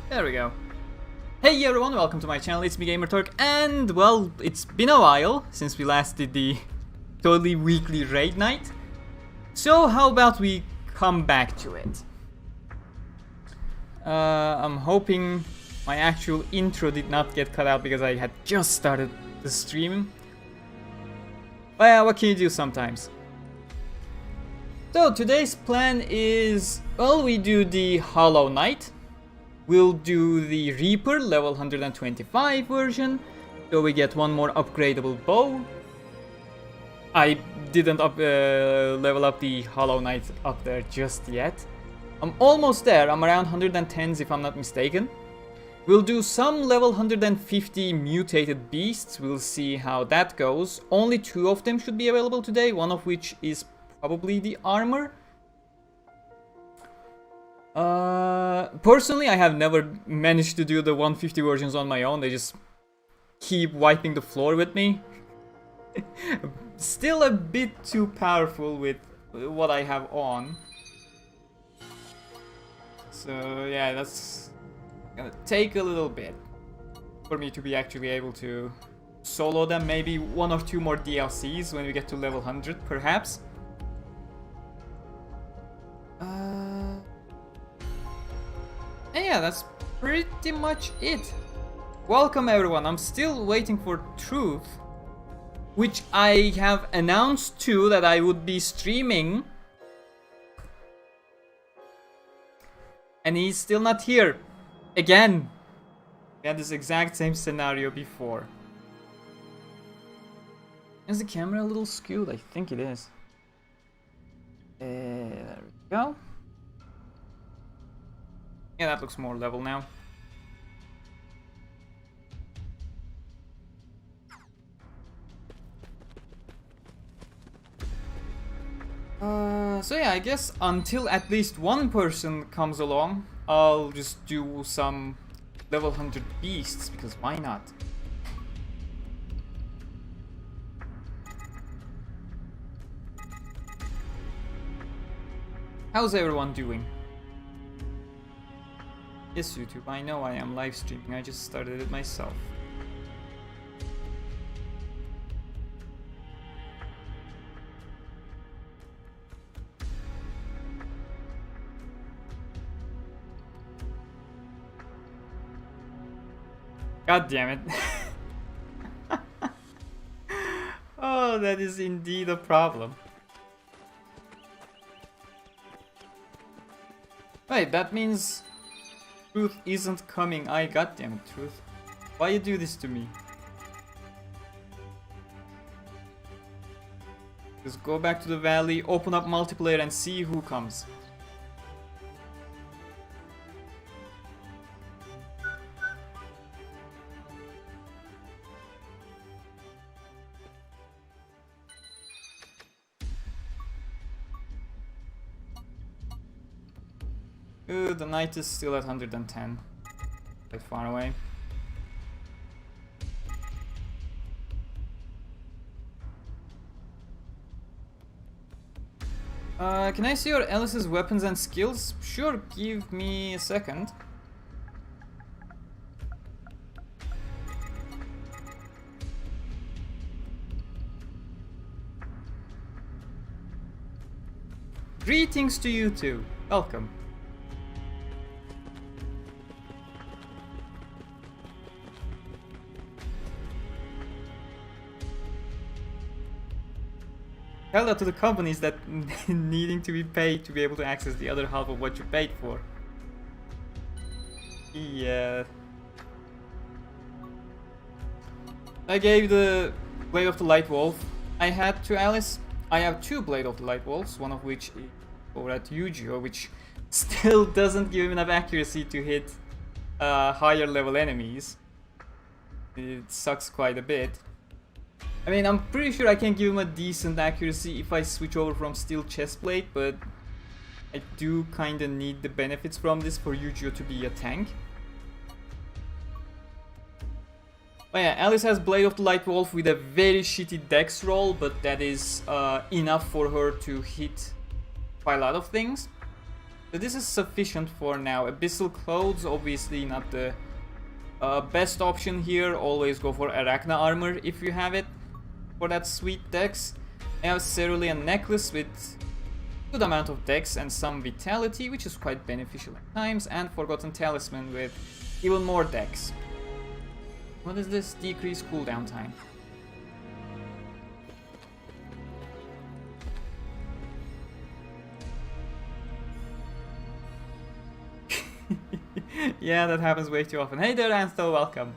There we go. Hey everyone, welcome to my channel, it's me Gamerturk, and well, it's been a while since we last did the totally weekly raid night. So how about we come back to it? I'm hoping my actual intro did not get cut out because I had just started the stream. But yeah, what can you do sometimes? So today's plan is, well, we do the Hollow Knight. We'll do the Reaper level 125 version, so we get one more upgradable bow. I didn't level up the Hollow Knight up there just yet. I'm almost there, I'm around 110s if I'm not mistaken. We'll do some level 150 Mutated Beasts, we'll see how that goes. Only 2 of them should be available today, one of which is probably the armor. Personally, I have never managed to do the 150 versions on my own. They just keep wiping the floor with me. Still a bit too powerful with what I have on. So yeah, that's gonna take a little bit for me to be actually able to solo them. Maybe 1 or 2 more DLCs when we get to level 100, perhaps. And yeah, that's pretty much it. Welcome everyone, I'm still waiting for Truth, which I have announced too that I would be streaming. And he's still not here. Again. We had this exact same scenario before. Is the camera a little skewed? I think it is. There we go. Yeah, that looks more level now. So yeah, I guess until at least one person comes along, I'll just do some level 100 beasts, because why not? How's everyone doing? Yes, YouTube, I know I am live streaming, I just started it myself. God damn it. Oh, that is indeed a problem. Wait, that means Truth isn't coming. Goddamn it, Truth. Why you do this to me? Just go back to the valley, open up multiplayer and see who comes. The knight is still at 110, quite far away. Can I see your Alice's weapons and skills? Sure, give me a second. Greetings to you too, welcome. Tell that to the companies that needing to be paid to be able to access the other half of what you paid for. Yeah. I gave the Blade of the Light Wolf I had to Alice. I have 2 Blade of the Light Wolves, one of which is over at Eugeo, which still doesn't give him enough accuracy to hit higher level enemies. It sucks quite a bit. I mean, I'm pretty sure I can give him a decent accuracy if I switch over from steel chestplate, but I do kinda need the benefits from this for Eugeo to be a tank. But yeah, Alice has Blade of the Light Wolf with a very shitty dex roll, but that is enough for her to hit quite a lot of things. So this is sufficient for now. Abyssal clothes, obviously not the best option here. Always go for Arachna armor if you have it for that sweet dex. I have Cerulean necklace with good amount of dex and some vitality, which is quite beneficial at times, and Forgotten talisman with even more dex. What is this? Decrease cooldown time. Yeah, that happens way too often. Hey there, Ansto, welcome.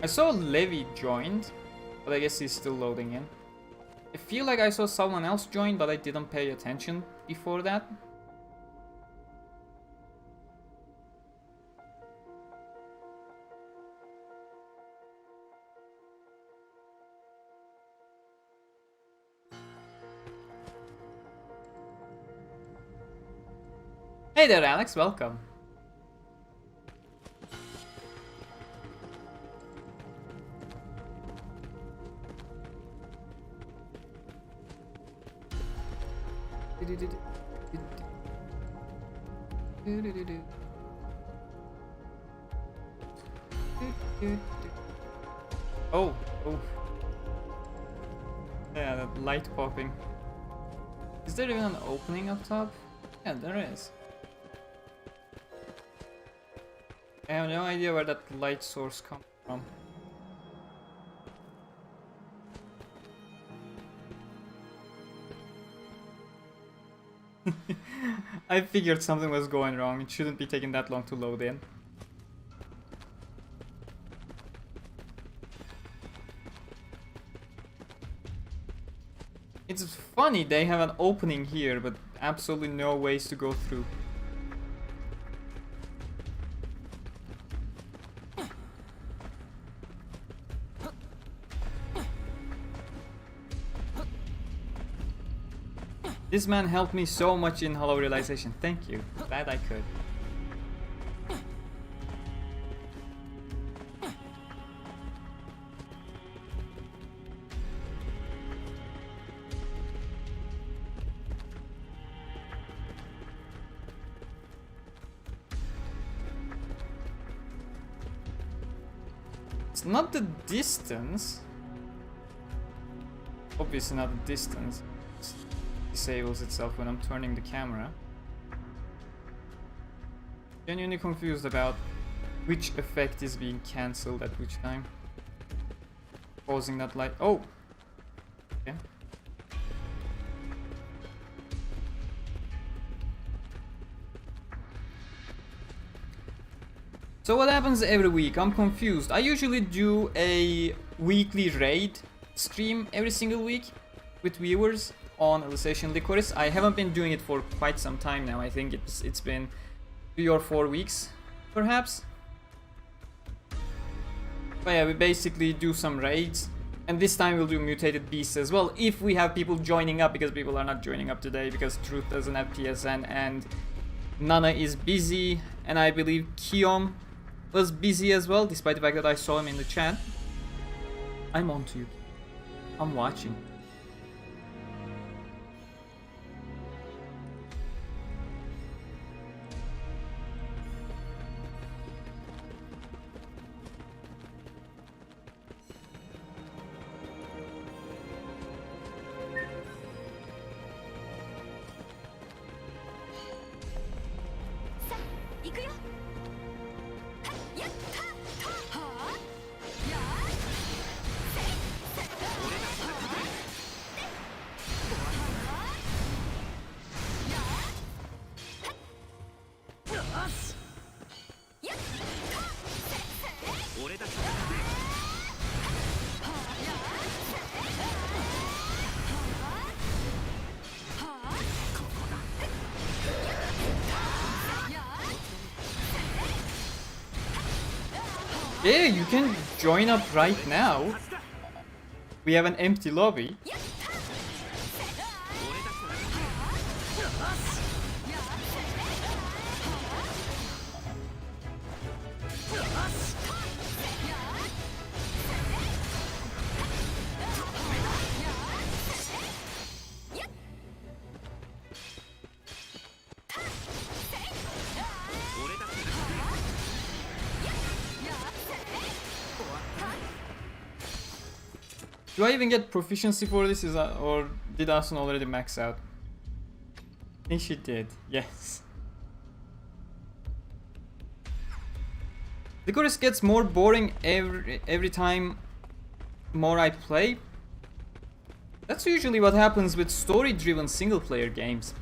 I saw Levi joined, but I guess he's still loading in. I feel like I saw someone else join, but I didn't pay attention before that. Hey there, Alex, welcome. Oh, oh. Yeah, that light popping. Is there even an opening up top? Yeah, there is. I have no idea where that light source comes from. I figured something was going wrong. It shouldn't be taking that long to load in. It's funny, they have an opening here, but absolutely no ways to go through. This man helped me so much in Hollow Realization. Thank you. Glad I could. It's not the distance. Obviously not the distance. Disables itself when I'm turning the camera. Genuinely confused about which effect is being cancelled at which time. Pausing that light. Oh! Okay. So what happens every week? I'm confused. I usually do a weekly raid stream every single week with viewers on Alicization Lycoris. I haven't been doing it for quite some time now. I think it's been 3 or 4 weeks, perhaps. But yeah, we basically do some raids, and this time we'll do Mutated Beasts as well, if we have people joining up, because people are not joining up today, because Truth doesn't have PSN, and Nana is busy, and I believe Kiom was busy as well, despite the fact that I saw him in the chat. I'm on to you. I'm watching. Yeah, you can join up right now. We have an empty lobby. Do I even get proficiency for this? Or did Asun already max out? I think she did. Yes. Rikorisu gets more boring every time more I play. That's usually what happens with story-driven single-player games.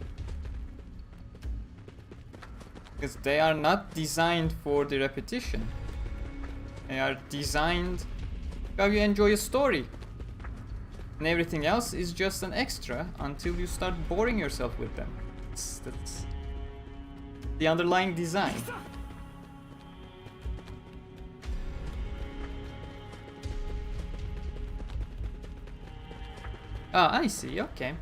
Because they are not designed for the repetition. They are designed how you enjoy a story. And everything else is just an extra until you start boring yourself with them. That's the underlying design. Ah, I see, okay.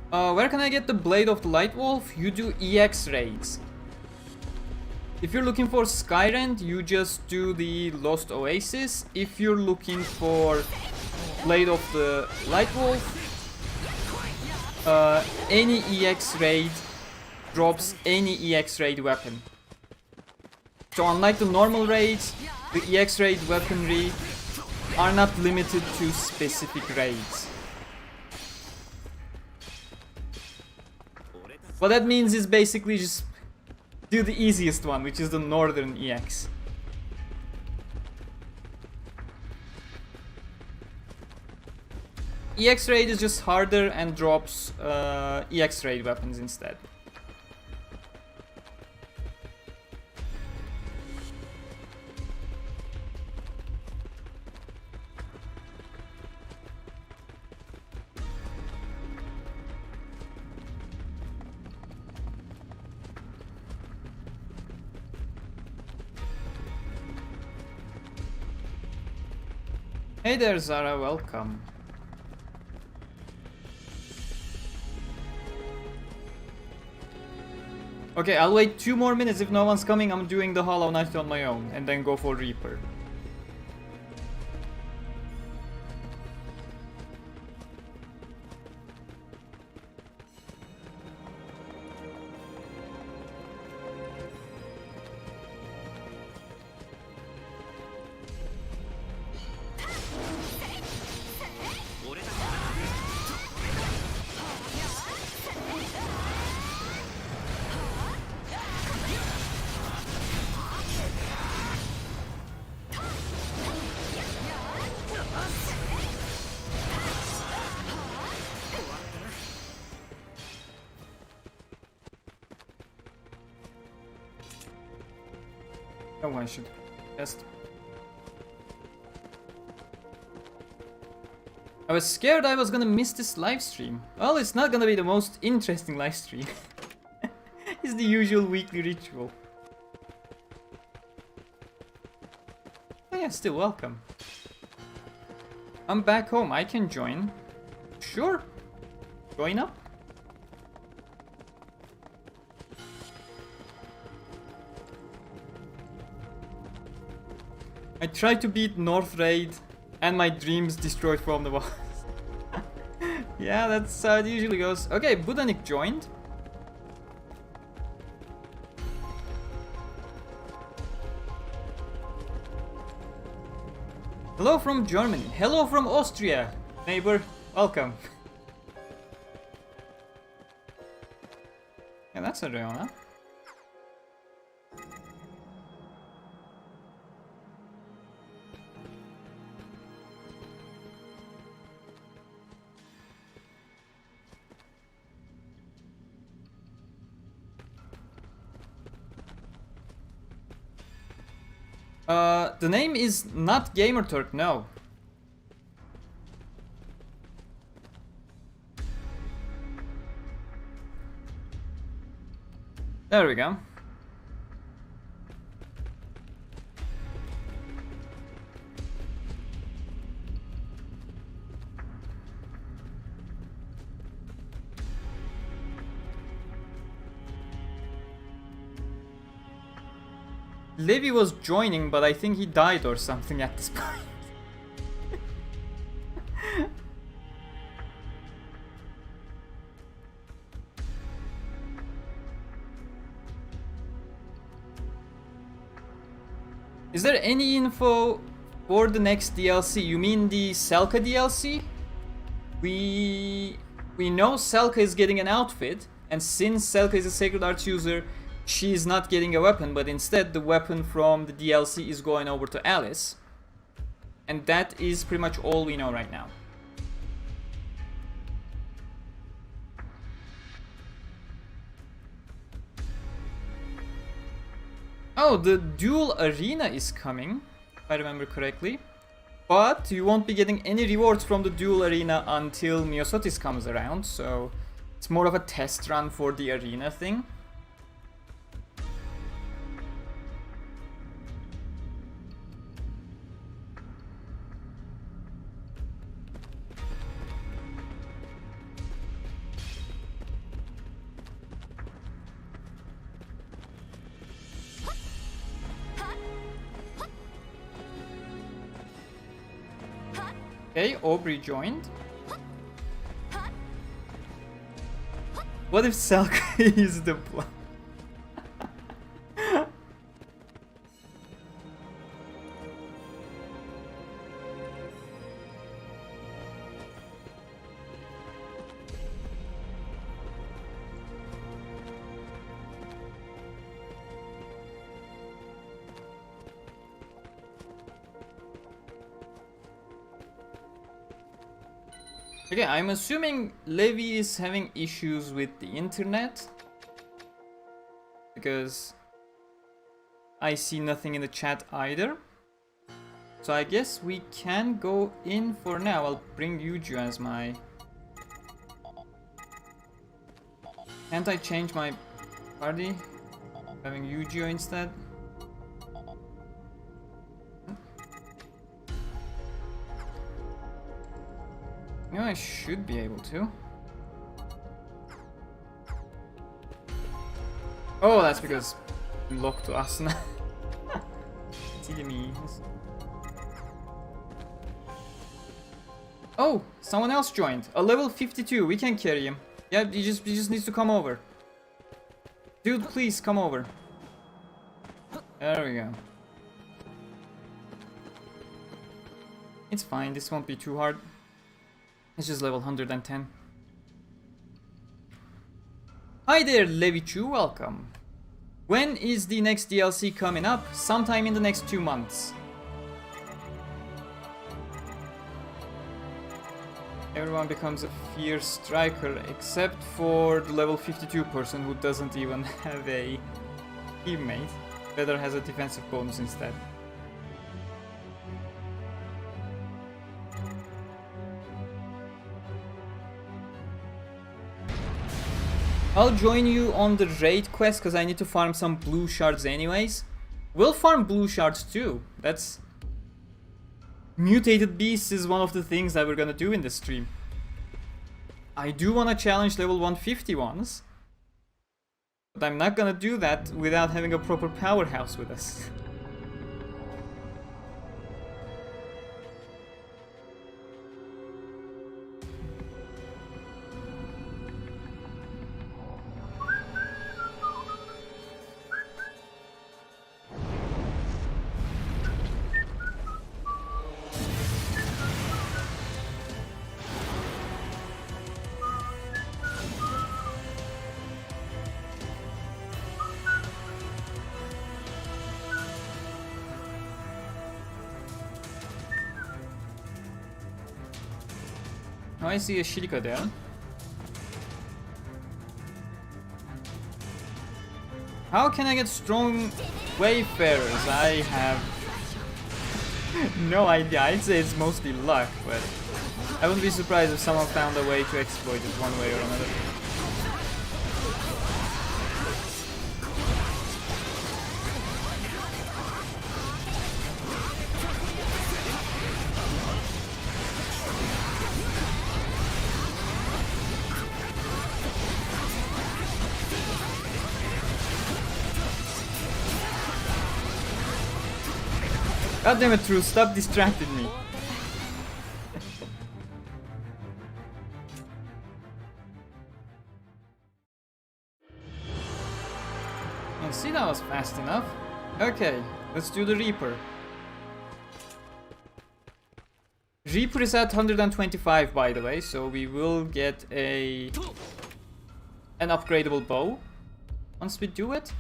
Where can I get the Blade of the Light Wolf? You do EX raids. If you're looking for Skyrend, you just do the Lost Oasis. If you're looking for Blade of the Light Wolf, any EX raid drops any EX raid weapon. So unlike the normal raids, the EX raid weaponry are not limited to specific raids. What that means is basically just do the easiest one, which is the Northern EX. EX raid is just harder and drops EX raid weapons instead. Hey there, Zara, welcome. Okay, I'll wait 2 more minutes. If no one's coming, I'm doing the Hollow Knight on my own and then go for Reaper. Oh, I should test. I was scared I was gonna miss this live stream. Well, it's not gonna be the most interesting live stream. It's the usual weekly ritual. Oh yeah, still welcome. I'm back home, I can join. Sure. Join up. I tried to beat North Raid and my dreams destroyed from the walls. Yeah, that's how it usually goes. Okay, Budanik joined. Hello from Germany. Hello from Austria. Neighbor, welcome. Yeah, that's a Reona. The name is not Gamerturk, no. There we go. Levi was joining, but I think he died or something at this point. Is there any info for the next DLC? You mean the Selka DLC? We know Selka is getting an outfit, and since Selka is a Sacred Arts user, she is not getting a weapon, but instead the weapon from the DLC is going over to Alice. And that is pretty much all we know right now. Oh, the dual arena is coming, if I remember correctly. But you won't be getting any rewards from the dual arena until Myosotis comes around, so it's more of a test run for the arena thing. Okay, Aubrey joined. What if Selka is the plan? Okay, I'm assuming Levi is having issues with the internet, because I see nothing in the chat either. So I guess we can go in for now. I'll bring Eugeo as my... Can't I change my party? Having Eugeo instead? You know, I should be able to. Oh, that's because I'm locked to us now. Oh, someone else joined. A level 52. We can carry him. Yeah, he just needs to come over. Dude, please come over. There we go. It's fine. This won't be too hard. It's just level 110. Hi there, Levichu, welcome. When is the next DLC coming up? Sometime in the next 2 months. Everyone becomes a fierce striker except for the level 52 person who doesn't even have a teammate. Better has a defensive bonus instead. I'll join you on the raid quest because I need to farm some blue shards anyways. We'll farm blue shards too. That's... Mutated Beasts is one of the things that we're gonna do in this stream. I do wanna challenge level 150 ones. But I'm not gonna do that without having a proper powerhouse with us. I see a Shirika there. How can I get strong wayfarers? I have no idea. I'd say it's mostly luck, but I wouldn't be surprised if someone found a way to exploit it one way or another. God damn it, True, stop distracting me. And see, that was fast enough. Okay, Let's do the Reaper. Reaper is at 125, by the way, so we will get an upgradable bow once we do it.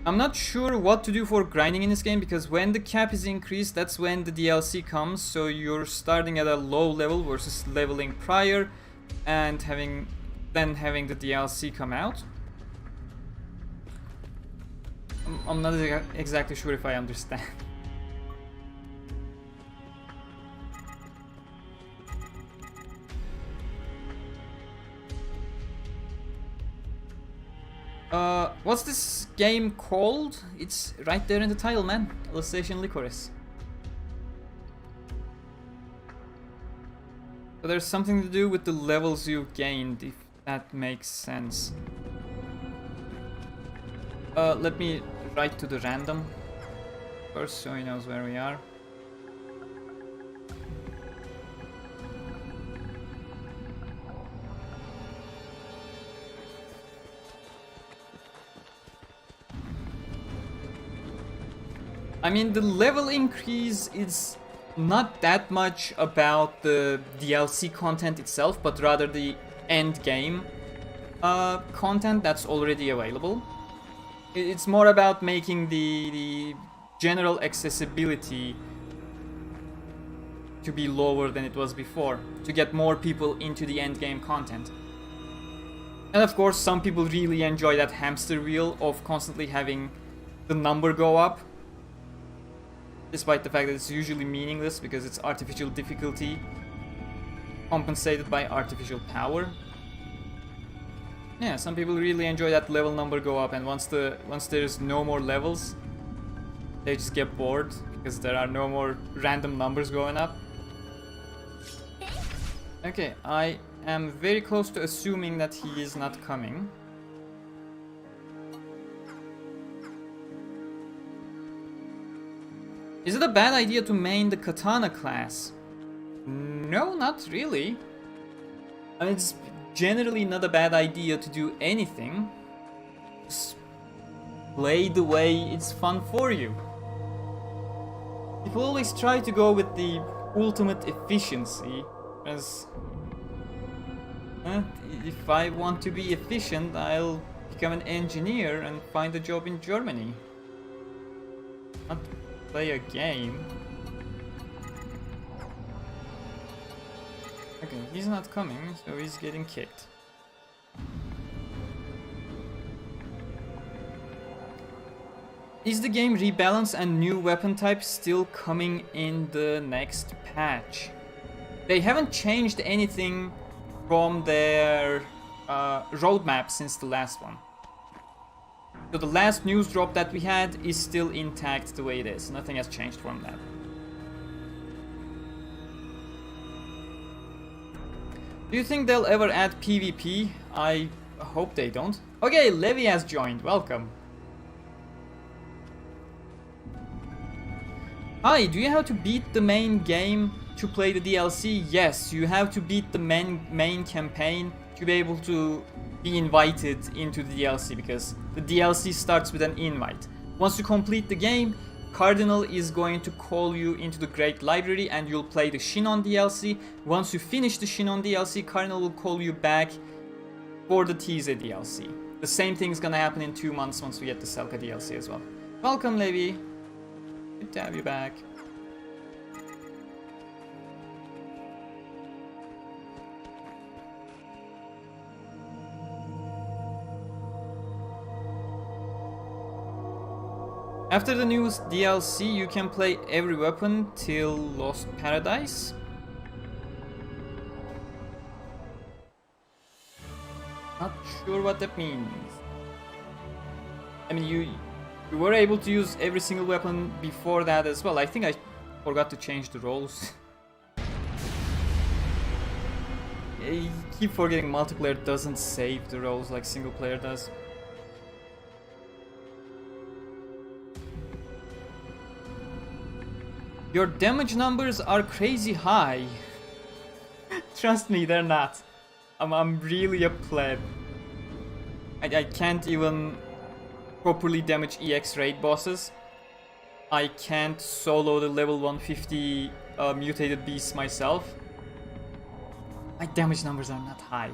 I'm not sure what to do for grinding in this game, because when the cap is increased, that's when the DLC comes, so you're starting at a low level versus leveling prior and having the DLC come out. I'm not exactly sure if I understand. What's this game called? It's right there in the title, man. Alicization Lycoris. So there's something to do with the levels you've gained, if that makes sense. Let me write to the random first so he knows where we are. I mean, the level increase is not that much about the DLC content itself, but rather the end game content that's already available. It's more about making the general accessibility to be lower than it was before, to get more people into the end game content. And of course, some people really enjoy that hamster wheel of constantly having the number go up, despite the fact that it's usually meaningless because it's artificial difficulty compensated by artificial power. Yeah, some people really enjoy that level number go up, and once there's no more levels, they just get bored because there are no more random numbers going up. Okay, I am very close to assuming that he is not coming. Is it a bad idea to main the katana class? No, not really. I mean, it's generally not a bad idea to do anything. Just play the way it's fun for you. People always try to go with the ultimate efficiency, as if I want to be efficient, I'll become an engineer and find a job in Germany. Not play a game. Okay, he's not coming, so he's getting kicked. Is the game rebalanced and new weapon types still coming in the next patch? They haven't changed anything from their roadmap since the last one. So the last news drop that we had is still intact the way it is. Nothing has changed from that. Do you think they'll ever add PvP? I hope they don't. Okay, Levi has joined. Welcome. Hi, do you have to beat the main game to play the DLC? Yes, you have to beat the main campaign to be able to be invited into the DLC, because the DLC starts with an invite. Once you complete the game, Cardinal is going to call you into the Great Library and you'll play the Sinon DLC. Once you finish the Sinon DLC, Cardinal will call you back for the Tiese DLC. The same thing's gonna happen in 2 months once we get the Selka DLC as well. Welcome, Levi. Good to have you back. After the new DLC, you can play every weapon till Lost Paradise. Not sure what that means. I mean, you were able to use every single weapon before that as well. I think I forgot to change the roles. I keep forgetting multiplayer doesn't save the roles like single player does. Your damage numbers are crazy high. Trust me, they're not. I'm really a pleb. I can't even properly damage EX raid bosses. I can't solo the level 150 Mutated Beasts myself. My damage numbers are not high.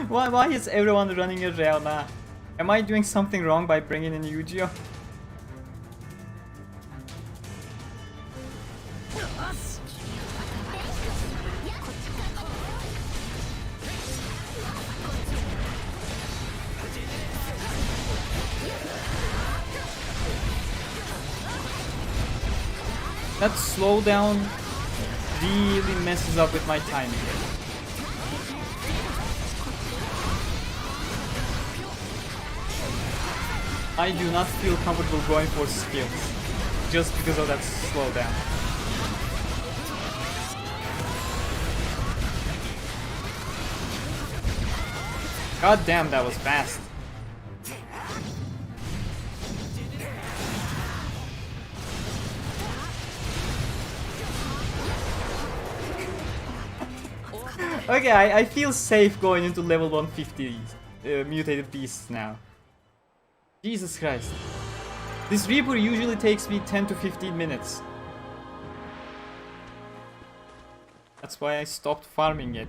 Why is everyone running a Reona? Am I doing something wrong by bringing in Eugeo? That slowdown really messes up with my timing. I do not feel comfortable going for skills just because of that slowdown. God damn, that was fast. Okay, I feel safe going into level 150 Mutated Beasts now. Jesus Christ. This Reaper usually takes me 10 to 15 minutes. That's why I stopped farming it.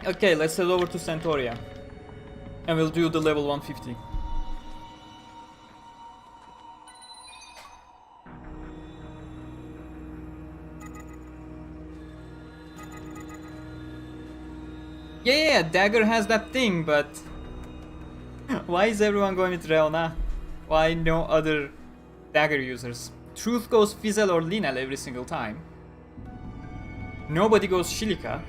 Okay, let's head over to Centauria. And we'll do the level 150. Yeah, Dagger has that thing, but... why is everyone going with Reona? Why no other Dagger users? Truth goes Fizzle or Linel every single time. Nobody goes Shilika.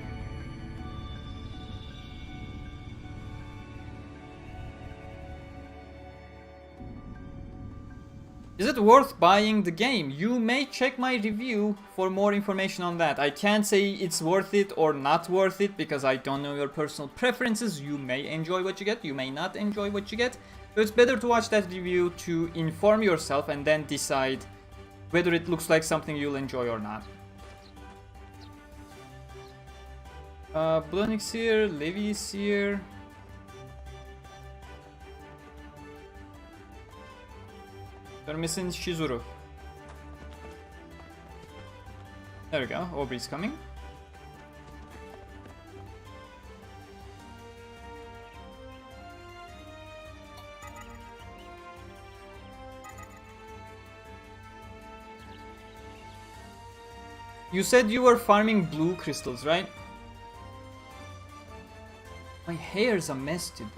Is it worth buying the game? You may check my review for more information on that. I can't say it's worth it or not worth it because I don't know your personal preferences. You may enjoy what you get, you may not enjoy what you get. So it's better to watch that review to inform yourself and then decide whether it looks like something you'll enjoy or not. Blonix here, Levi is here. We're missing Shizuru. There we go, Aubrey's coming. You said you were farming blue crystals, right? My hair's a mess today.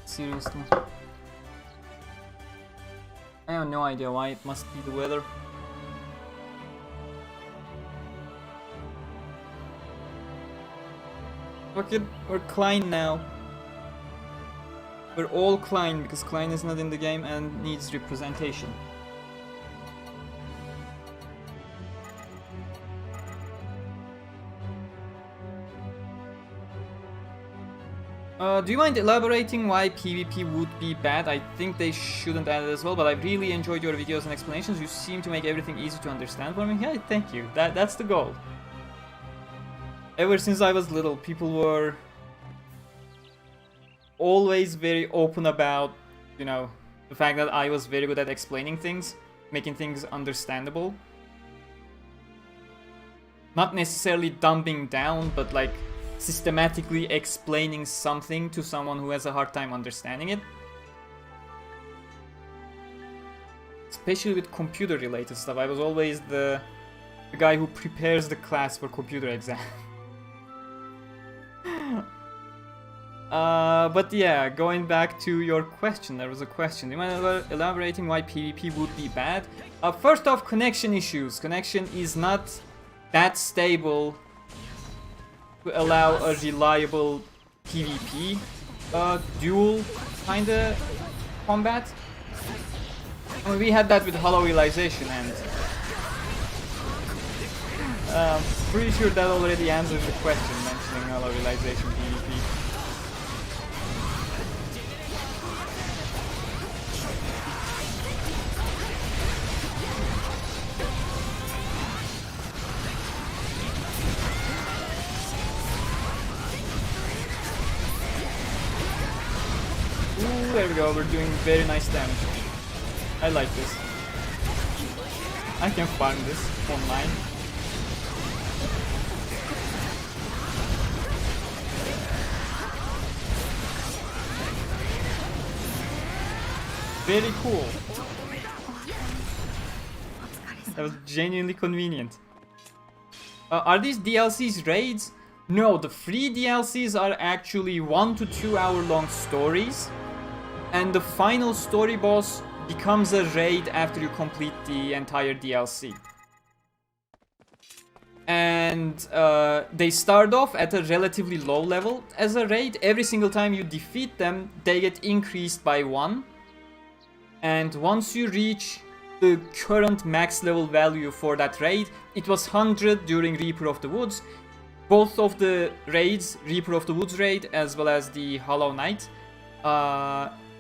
Seriously. I have no idea why, it must be the weather. Fuck it, we're Klein now. We're all Klein because Klein is not in the game and needs representation. Do you mind elaborating why PvP would be bad? I think they shouldn't add it as well, but I really enjoyed your videos and explanations. You seem to make everything easy to understand for me. Yeah, thank you. That's the goal. Ever since I was little, people were always very open about, you know, the fact that I was very good at explaining things, making things understandable. Not necessarily dumbing down, but like systematically explaining something to someone who has a hard time understanding it. Especially with computer related stuff. I was always the guy who prepares the class for computer exam. But yeah, going back to your question, there was a question. Do you mind elaborating why PvP would be bad? First off, connection issues. Connection is not that stable to allow a reliable PvP dual kinda combat. I mean, we had that with Hollow Realization, and pretty sure that already answers the question mentioning Hollow Realization PvP. Ooh, there we go, we're doing very nice damage. I like this. I can farm this online. Very cool. That was genuinely convenient. Are these DLCs raids? No, the free DLCs are actually 1 to 2 hour long stories. And the final story boss becomes a raid after you complete the entire DLC. And they start off at a relatively low level as a raid. Every single time you defeat them, they get increased by 1. And once you reach the current max level value for that raid, it was 100 during Reaper of the Woods. Both of the raids, Reaper of the Woods raid as well as the Hollow Knight,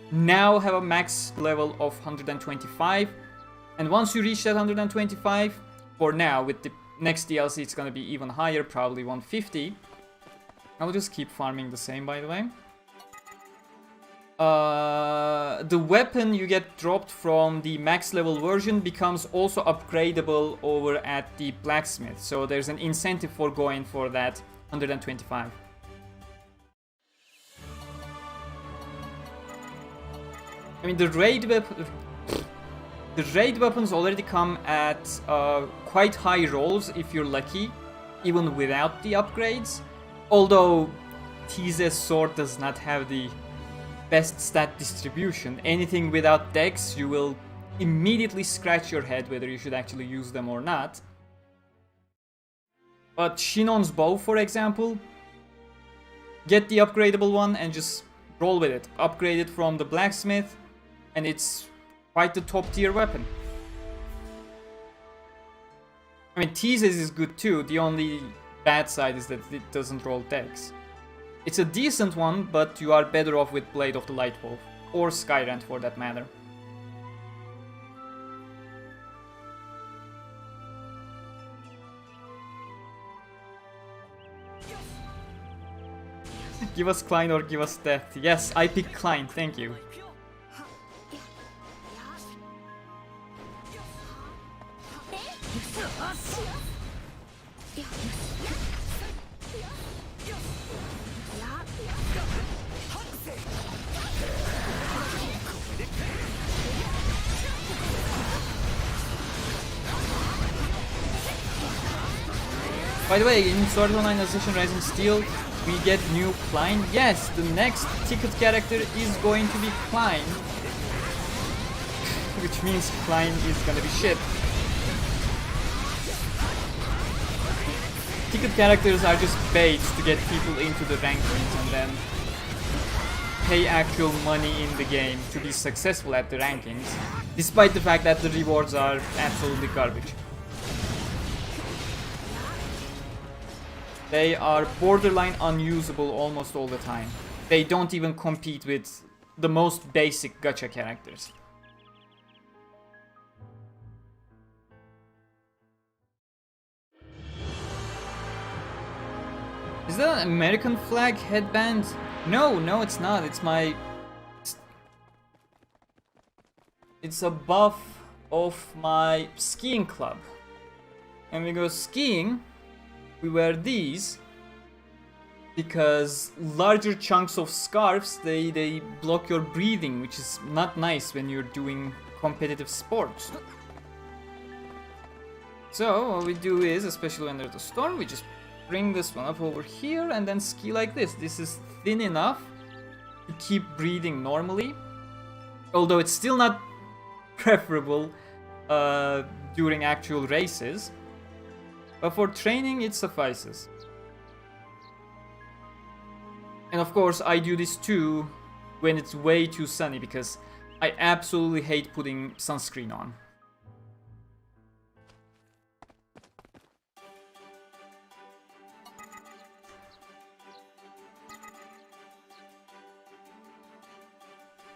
now have a max level of 125. And once you reach that 125, for now, with the next DLC it's gonna be even higher, probably 150. I'll just keep farming the same, by the way. The weapon you get dropped from the max level version becomes also upgradable over at the blacksmith, so there's an incentive for going for that 125. I mean, the raid weapons already come at quite high rolls if you're lucky, even without the upgrades. Although Tiese's sword does not have the best stat distribution. Anything without dex, you will immediately scratch your head whether you should actually use them or not. But Sinon's bow, for example, get the upgradable one and just roll with it. Upgrade it from the blacksmith, and it's quite the top tier weapon. I mean, Tiese's is good too. The only bad side is that it doesn't roll dex. It's a decent one, but you are better off with Blade of the Light Wolf, or Skyrant for that matter. Give us Klein or give us death. Yes, I pick Klein, thank you. By the way, in Art Online Alicization Rising Steel, we get new Klein. Yes, the next ticket character is going to be Klein. Which means Klein is gonna be shit. Ticket characters are just baits to get people into the rankings and then pay actual money in the game to be successful at the rankings, despite the fact that the rewards are absolutely garbage. They are borderline unusable almost all the time. They don't even compete with the most basic gacha characters. Is that an American flag headband? No, no it's not. It's my... It's a buff of my skiing club. And we go skiing. We wear these because larger chunks of scarves, they block your breathing, which is not nice when you're doing competitive sports. So what we do is, especially when there's a storm, we just bring this one up over here and then ski like this. This is thin enough to keep breathing normally. Although it's still not preferable during actual races. But for training, it suffices. And of course, I do this too when it's way too sunny, because I absolutely hate putting sunscreen on.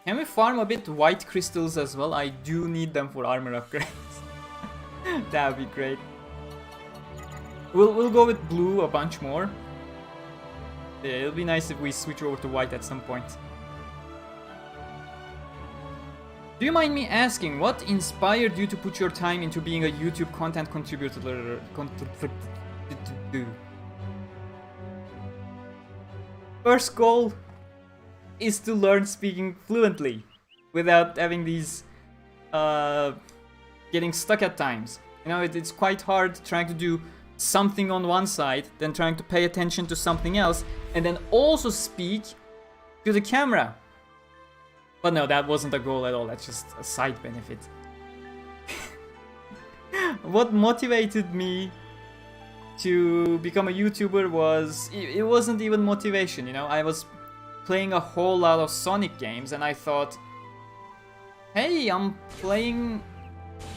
Can we farm a bit white crystals as well? I do need them for armor upgrades. That would be great. We'll go with blue a bunch more. Yeah, it'll be nice if we switch over to white at some point. Do you mind me asking, what inspired you to put your time into being a YouTube content contributor? First goal is to learn speaking fluently without having these getting stuck at times. You know, it's quite hard trying to do something on one side, then trying to pay attention to something else, and then also speak to the camera. But no, that wasn't a goal at all, that's just a side benefit. What motivated me to become a YouTuber was, it wasn't even motivation, you know, I was playing a whole lot of Sonic games and I thought, hey, I'm playing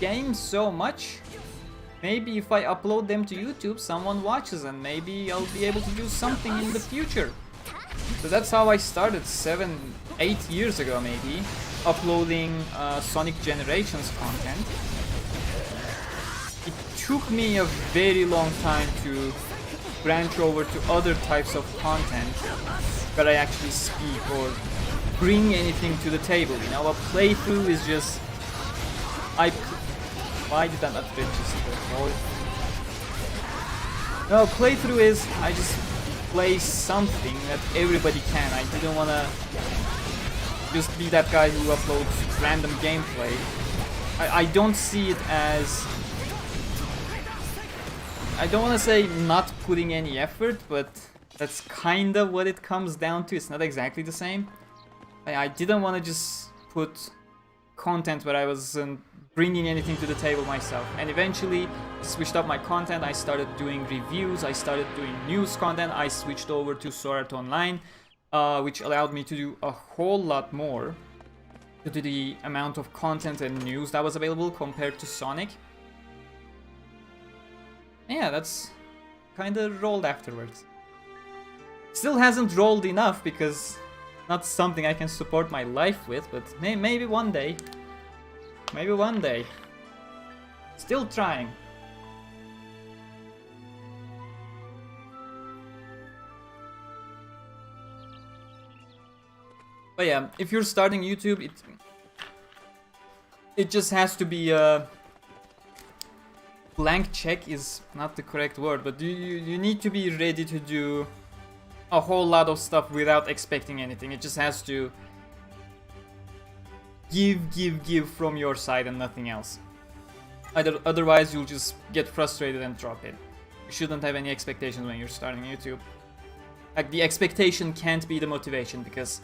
games so much, maybe if I upload them to YouTube, someone watches and maybe I'll be able to do something in the future. So that's how I started 7-8 years ago maybe, uploading Sonic Generations content. It took me a very long time to branch over to other types of content where I actually speak or bring anything to the table, you know. A playthrough is just... Why did I not register? No, playthrough is I just play something that everybody can. I didn't want to just be that guy who uploads random gameplay. I don't see it as... I don't want to say not putting any effort, but that's kind of what it comes down to. It's not exactly the same. I didn't want to just put content where I wasn't bringing anything to the table myself. And eventually switched up my content. I started doing reviews, I started doing news content, I switched over to Art Online, which allowed me to do a whole lot more due to the amount of content and news that was available compared to Sonic. And yeah, that's kind of rolled afterwards. Still hasn't rolled enough because not something I can support my life with, but maybe one day. Maybe one day. Still trying. But yeah, if you're starting YouTube, it just has to be a blank check is not the correct word, but you need to be ready to do a whole lot of stuff without expecting anything. It just has to give from your side and nothing else. Otherwise you'll just get frustrated and drop it. You shouldn't have any expectations when you're starting YouTube. Like, the expectation can't be the motivation, because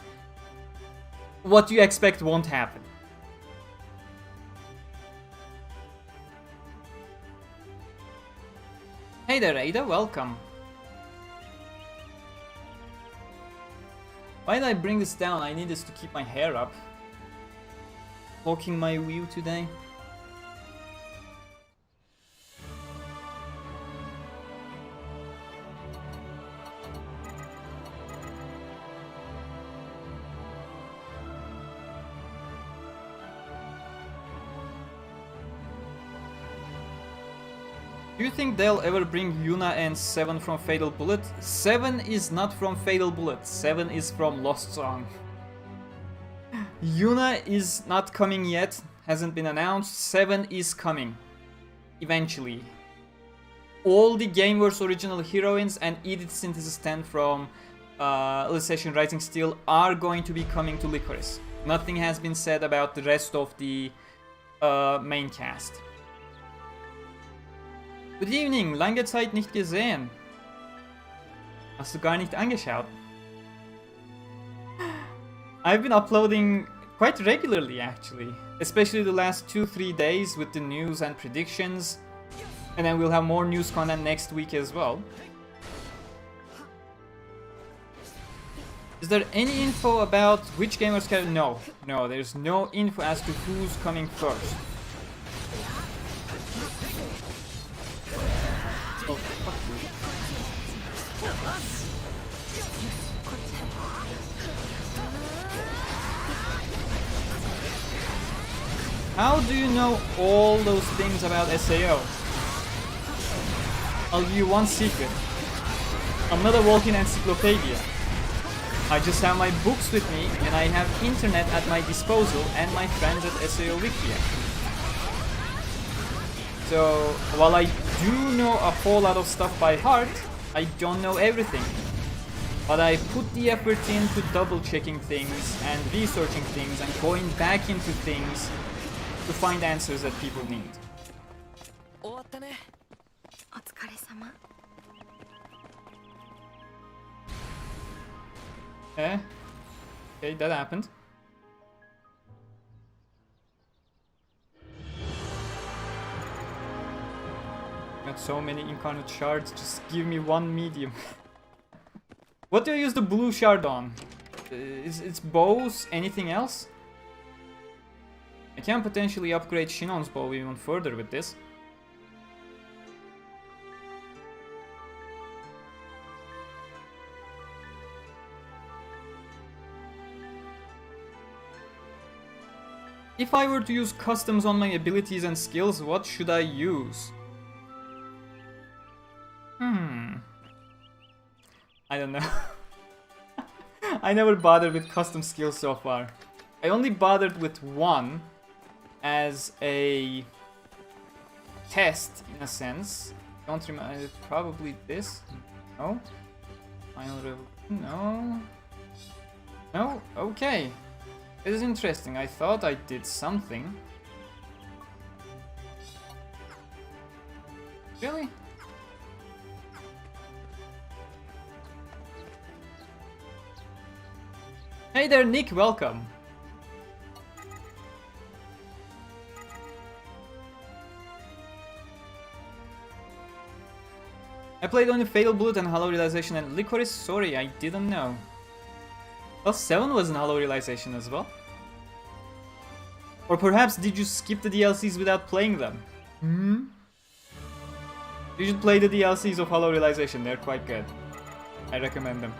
what you expect won't happen. Hey there, Ada, welcome. Why did I bring this down? I need this to keep my hair up. Blocking my view today. Do you think they'll ever bring Yuna and 7 from Fatal Bullet? 7 is not from Fatal Bullet, 7 is from Lost Song. Yuna is not coming yet, hasn't been announced. 7 is coming. Eventually. All the Gameverse original heroines and Edith Synthesis 10 from Alicization Rising Steel are going to be coming to Lycoris. Nothing has been said about the rest of the main cast. Good evening, lange Zeit nicht gesehen. Hast du gar nicht angeschaut? I've been uploading quite regularly actually, especially the last 2-3 days with the news and predictions, and then we'll have more news content next week as well. Is there any info about which gamers can? No, there's no info as to who's coming first. Oh, fuck you. How do you know all those things about SAO? I'll give you one secret. I'm not a walking encyclopedia. I just have my books with me and I have internet at my disposal and my friends at SAO Wikia. So while I do know a whole lot of stuff by heart, I don't know everything. But I put the effort into double checking things and researching things and going back into things to find answers that people need. Okay, that happened. Got so many incarnate shards, just give me one medium. What do I use the blue shard on? It's bows, anything else? I can potentially upgrade Sinon's bow even further with this. If I were to use customs on my abilities and skills, what should I use? I don't know. I never bothered with custom skills so far. I only bothered with one as a test, in a sense. Don't remember. Probably this? No? Final Revolution? No? No? Okay. This is interesting. I thought I did something. Really? Hey there, Nick, welcome. I played only Fatal Blood and Hollow Realization and Lycoris. Sorry, I didn't know. Well, 7 was an Hollow Realization as well. Or perhaps did you skip the DLCs without playing them? You should play the DLCs of Hollow Realization, they're quite good. I recommend them.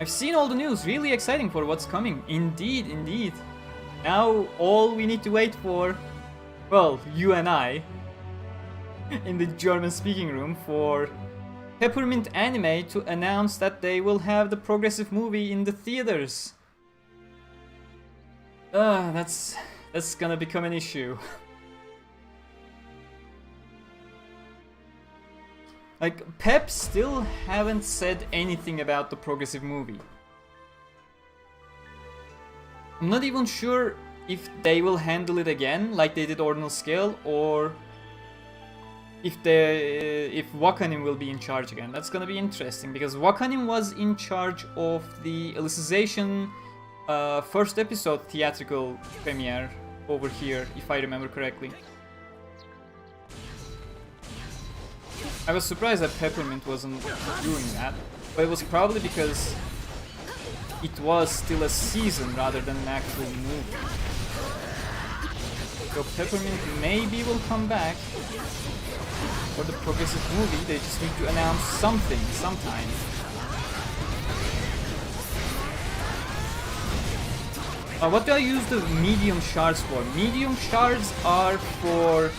I've seen all the news, really exciting for what's coming. Indeed, indeed. Now all we need to wait for, well, you and I, in the German-speaking room, for Peppermint Anime to announce that they will have the progressive movie in the theaters. That's gonna become an issue. Like, Pep still haven't said anything about the progressive movie. I'm not even sure if they will handle it again, like they did Ordinal Scale, or if Wakanim will be in charge again. That's gonna be interesting, because Wakanim was in charge of the Alicization first episode theatrical premiere over here, if I remember correctly. I was surprised that Peppermint wasn't doing that, but it was probably because it was still a season rather than an actual movie. So Peppermint maybe will come back for the progressive movie. They just need to announce something sometime. What do I use the medium shards for? Medium shards are for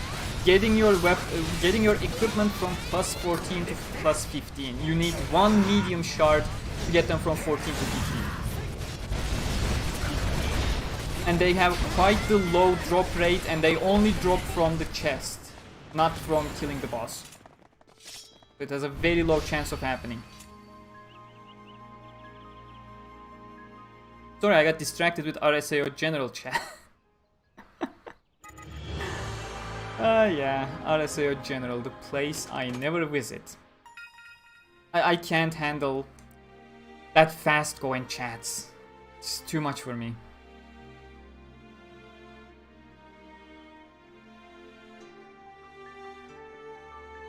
getting your equipment from plus 14 to plus 15. You need one medium shard to get them from 14 to 15. And they have quite the low drop rate, and they only drop from the chest, not from killing the boss. It has a very low chance of happening. Sorry, I got distracted with RSAO General chat. Yeah, RSAO General, the place I never visit. I can't handle that fast going chats. It's too much for me.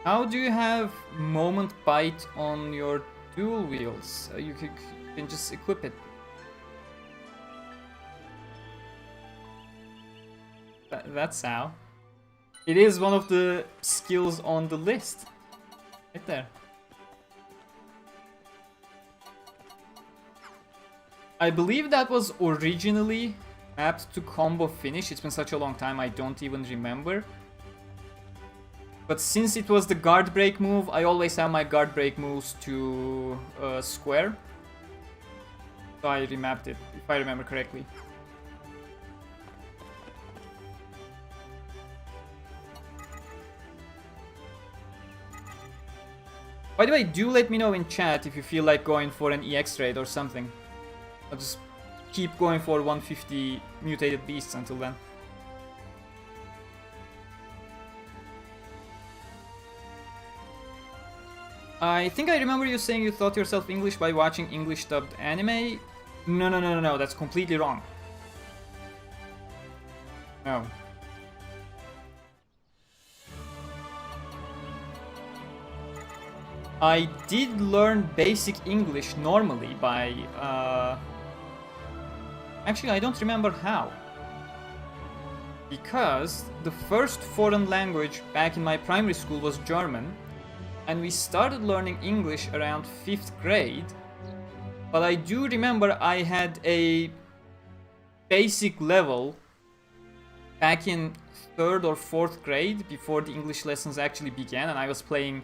How do you have moment bite on your dual wheels? You can just equip it. That's how. It is one of the skills on the list. Right there. I believe that was originally mapped to combo finish. It's been such a long time, I don't even remember. But since it was the guard break move, I always have my guard break moves to square. So I remapped it, if I remember correctly. By the way, do let me know in chat if you feel like going for an EX raid or something. I'll just keep going for 150 Mutated Beasts until then. I think I remember you saying you taught yourself English by watching English dubbed anime. No, that's completely wrong. No. I did learn basic English normally by, actually, I don't remember how. Because the first foreign language back in my primary school was German, and we started learning English around 5th grade. But I do remember I had a basic level back in 3rd or 4th grade before the English lessons actually began, and I was playing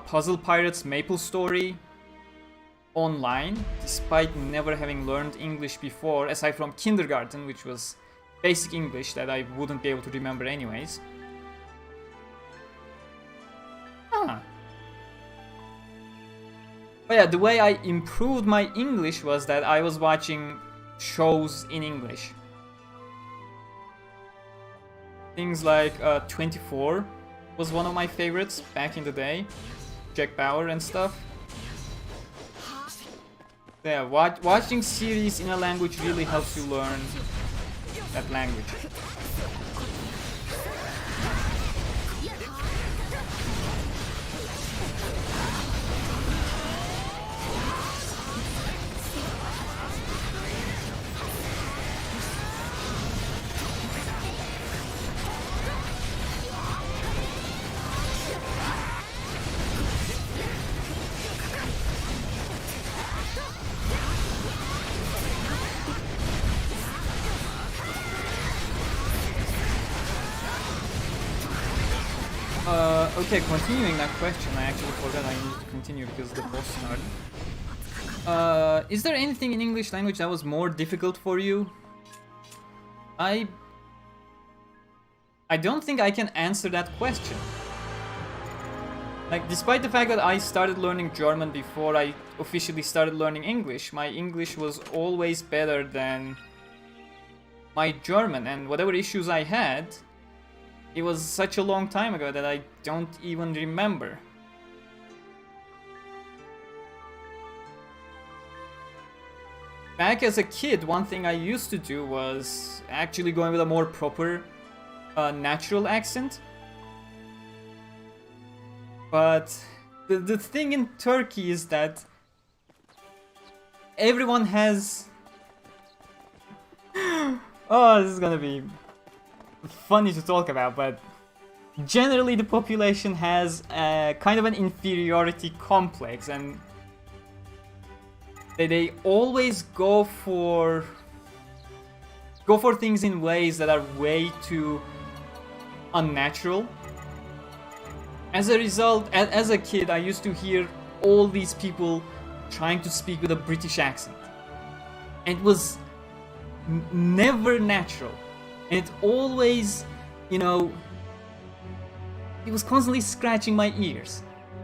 Puzzle Pirates Maple Story online, despite never having learned English before, aside from kindergarten, which was basic English that I wouldn't be able to remember anyways. Huh. But yeah, the way I improved my English was that I was watching shows in English. Things like 24 was one of my favorites back in the day. Jack Bauer and stuff. Yeah, watching series in a language really helps you learn that language. Okay, continuing that question, I actually forgot I needed to continue because the boss started. Is there anything in English language that was more difficult for you? I don't think I can answer that question. Like, despite the fact that I started learning German before I officially started learning English, my English was always better than my German, and whatever issues I had, it was such a long time ago that I don't even remember. Back as a kid, one thing I used to do was actually going with a more proper, natural accent. But the thing in Turkey is that everyone has... Oh, this is gonna be funny to talk about, but generally the population has a kind of an inferiority complex, and they always go for things in ways that are way too unnatural. As a result, as a kid, I used to hear all these people trying to speak with a British accent, and it was never natural. And it always, you know, it was constantly scratching my ears.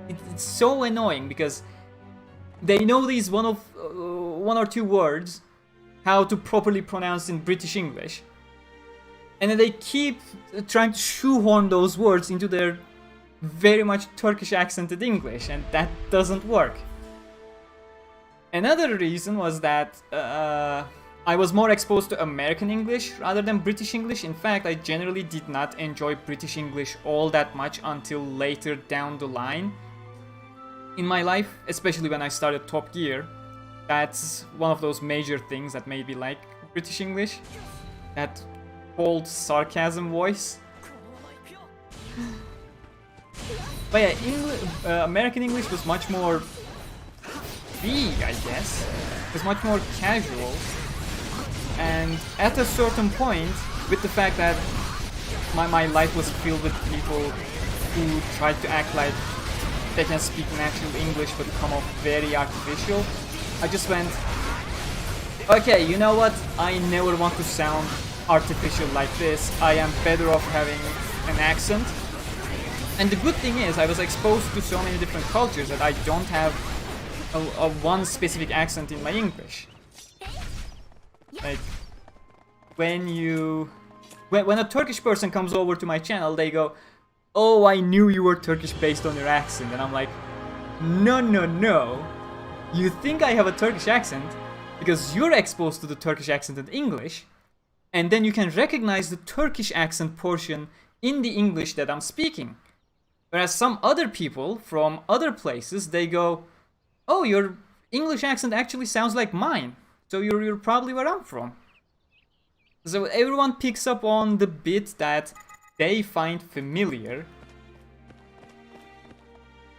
It's so annoying because they know these one or two words, how to properly pronounce in British English, and then they keep trying to shoehorn those words into their very much Turkish accented English, and that doesn't work. Another reason was that I was more exposed to American English rather than British English. In fact, I generally did not enjoy British English all that much until later down the line in my life, especially when I started Top Gear. That's one of those major things that made me like British English. That cold sarcasm voice. But yeah, American English was much more free, I guess. It was much more casual. And at a certain point, with the fact that my life was filled with people who tried to act like they can speak natural English but come off very artificial, I just went, okay, you know what? I never want to sound artificial like this. I am better off having an accent. And the good thing is, I was exposed to so many different cultures that I don't have a one specific accent in my English. Like, when a Turkish person comes over to my channel, they go, oh, I knew you were Turkish based on your accent. And I'm like, no, no, no. You think I have a Turkish accent because you're exposed to the Turkish accent in English, and then you can recognize the Turkish accent portion in the English that I'm speaking. Whereas some other people from other places, they go, oh, your English accent actually sounds like mine. So you're probably where I'm from. So everyone picks up on the bit that they find familiar.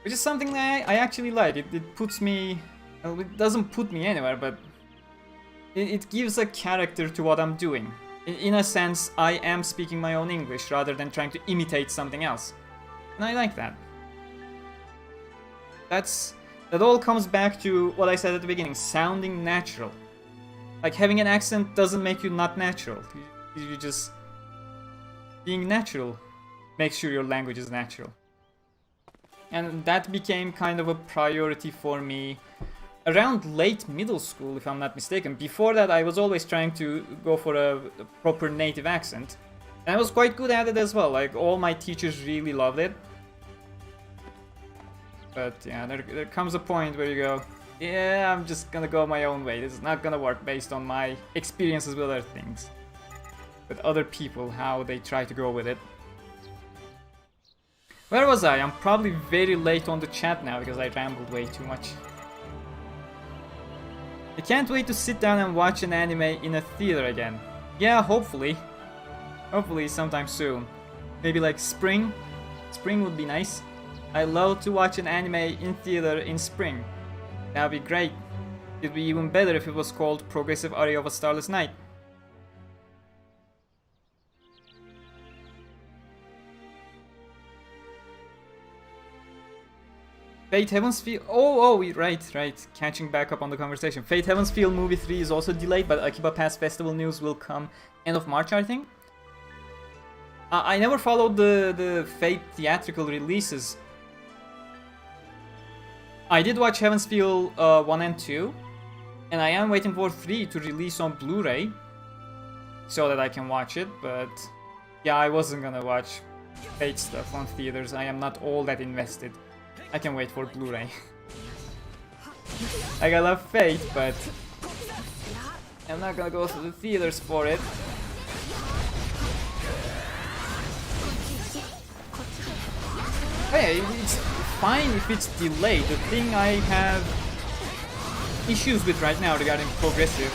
Which is something that I actually like. It puts me... Well, it doesn't put me anywhere, but... It gives a character to what I'm doing. In a sense, I am speaking my own English rather than trying to imitate something else. And I like that. That all comes back to what I said at the beginning, sounding natural. Like, having an accent doesn't make you not natural. You just... Being natural makes sure your language is natural. And that became kind of a priority for me around late middle school, if I'm not mistaken. Before that, I was always trying to go for a proper native accent. And I was quite good at it as well. Like, all my teachers really loved it. But yeah, there comes a point where you go, yeah, I'm just gonna go my own way. This is not gonna work based on my experiences with other things. With other people, how they try to go with it. Where was I? I'm probably very late on the chat now because I rambled way too much. I can't wait to sit down and watch an anime in a theater again. Yeah, hopefully. Hopefully sometime soon. Maybe like spring? Spring would be nice. I love to watch an anime in theater in spring. That'd be great. It'd be even better if it was called Progressive Aria of a Starless Night. Fate Heaven's Feel... Oh, right. Catching back up on the conversation. Fate Heaven's Feel Movie 3 is also delayed, but Akiba Pass Festival news will come end of March, I think. I never followed the Fate theatrical releases. I did watch Heaven's Feel 1 and 2, and I am waiting for 3 to release on Blu-ray so that I can watch it, but yeah, I wasn't gonna watch Fate stuff on theaters. I am not all that invested. I can wait for Blu-ray. Like, I love Fate, but I'm not gonna go to the theaters for it. Hey, it's fine if it's delayed. The thing I have issues with right now regarding Progressive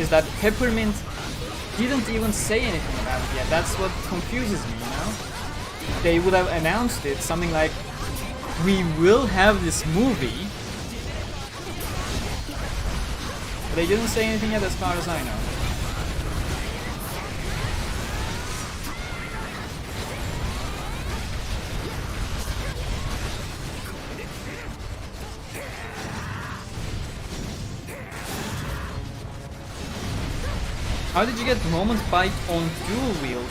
is that Peppermint didn't even say anything about it yet. That's what confuses me, you know? They would have announced it, something like, we will have this movie. But they didn't say anything yet as far as I know. How did you get Moment Bite on dual wheel?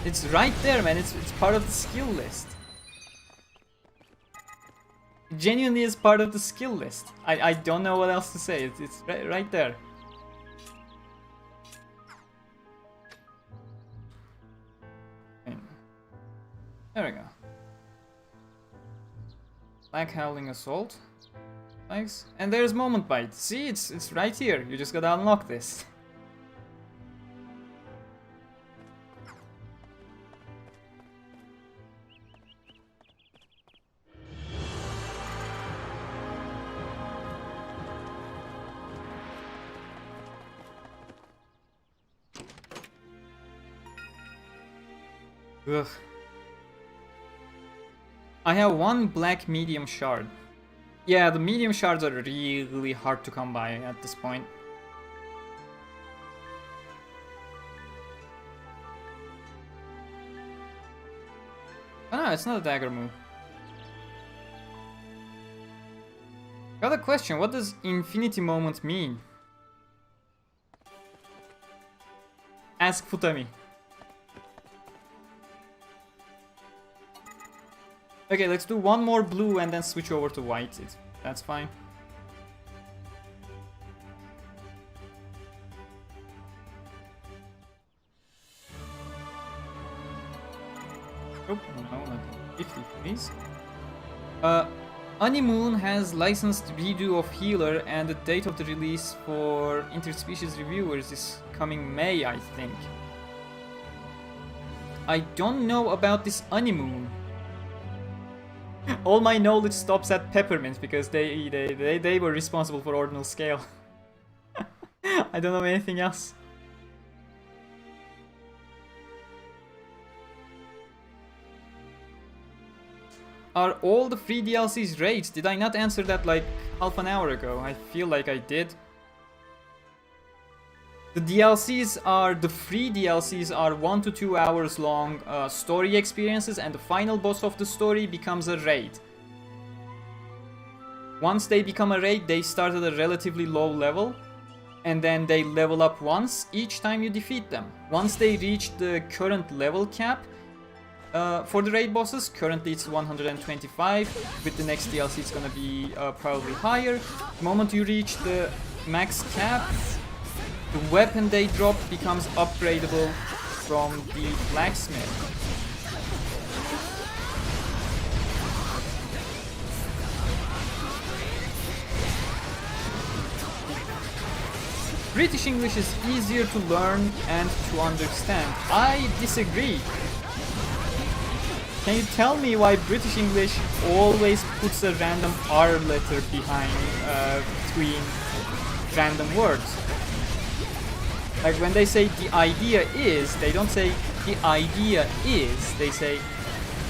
It's right there, man. It's part of the skill list. It genuinely is part of the skill list. I don't know what else to say. It's right there. There we go. Black Howling Assault. Thanks. And there's Moment Bite. See, it's right here. You just gotta unlock this. Ugh. I have one black medium shard. Yeah, the medium shards are really hard to come by at this point. Oh no, it's not a dagger move. Got a question, what does Infinity Moment mean? Ask Futami. Okay, let's do one more blue and then switch over to white. That's fine. Oh, no, not 50, please. Honeymoon has licensed redo of Healer, and the date of the release for interspecies reviewers is coming May, I think. I don't know about this Honeymoon. All my knowledge stops at Peppermint because they were responsible for Ordinal Scale. I don't know anything else. Are all the free DLCs raids? Did I not answer that like half an hour ago? I feel like I did. The free DLCs are 1 to 2 hours long story experiences, and the final boss of the story becomes a raid. Once they become a raid, they start at a relatively low level, and then they level up once each time you defeat them. Once they reach the current level cap for the raid bosses, currently it's 125, with the next DLC it's gonna be probably higher. The moment you reach the max cap, the weapon they drop becomes upgradable from the blacksmith. British English is easier to learn and to understand. I disagree. Can you tell me why British English always puts a random R letter behind between random words? Like when they say the idea is, they don't say the idea is, they say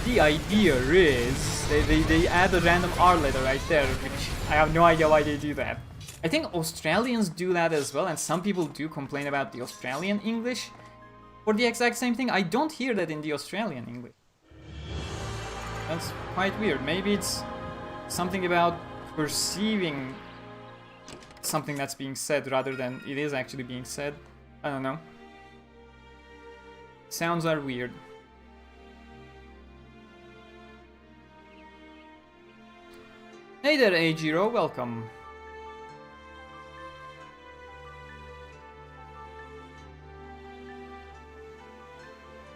the idea is. They add a random R letter right there, which I have no idea why they do that. I think Australians do that as well, and some people do complain about the Australian English for the exact same thing. I don't hear that in the Australian English. That's quite weird. Maybe it's something about perceiving something that's being said rather than it is actually being said. I don't know. Sounds are weird. Hey there, Ajiro, welcome.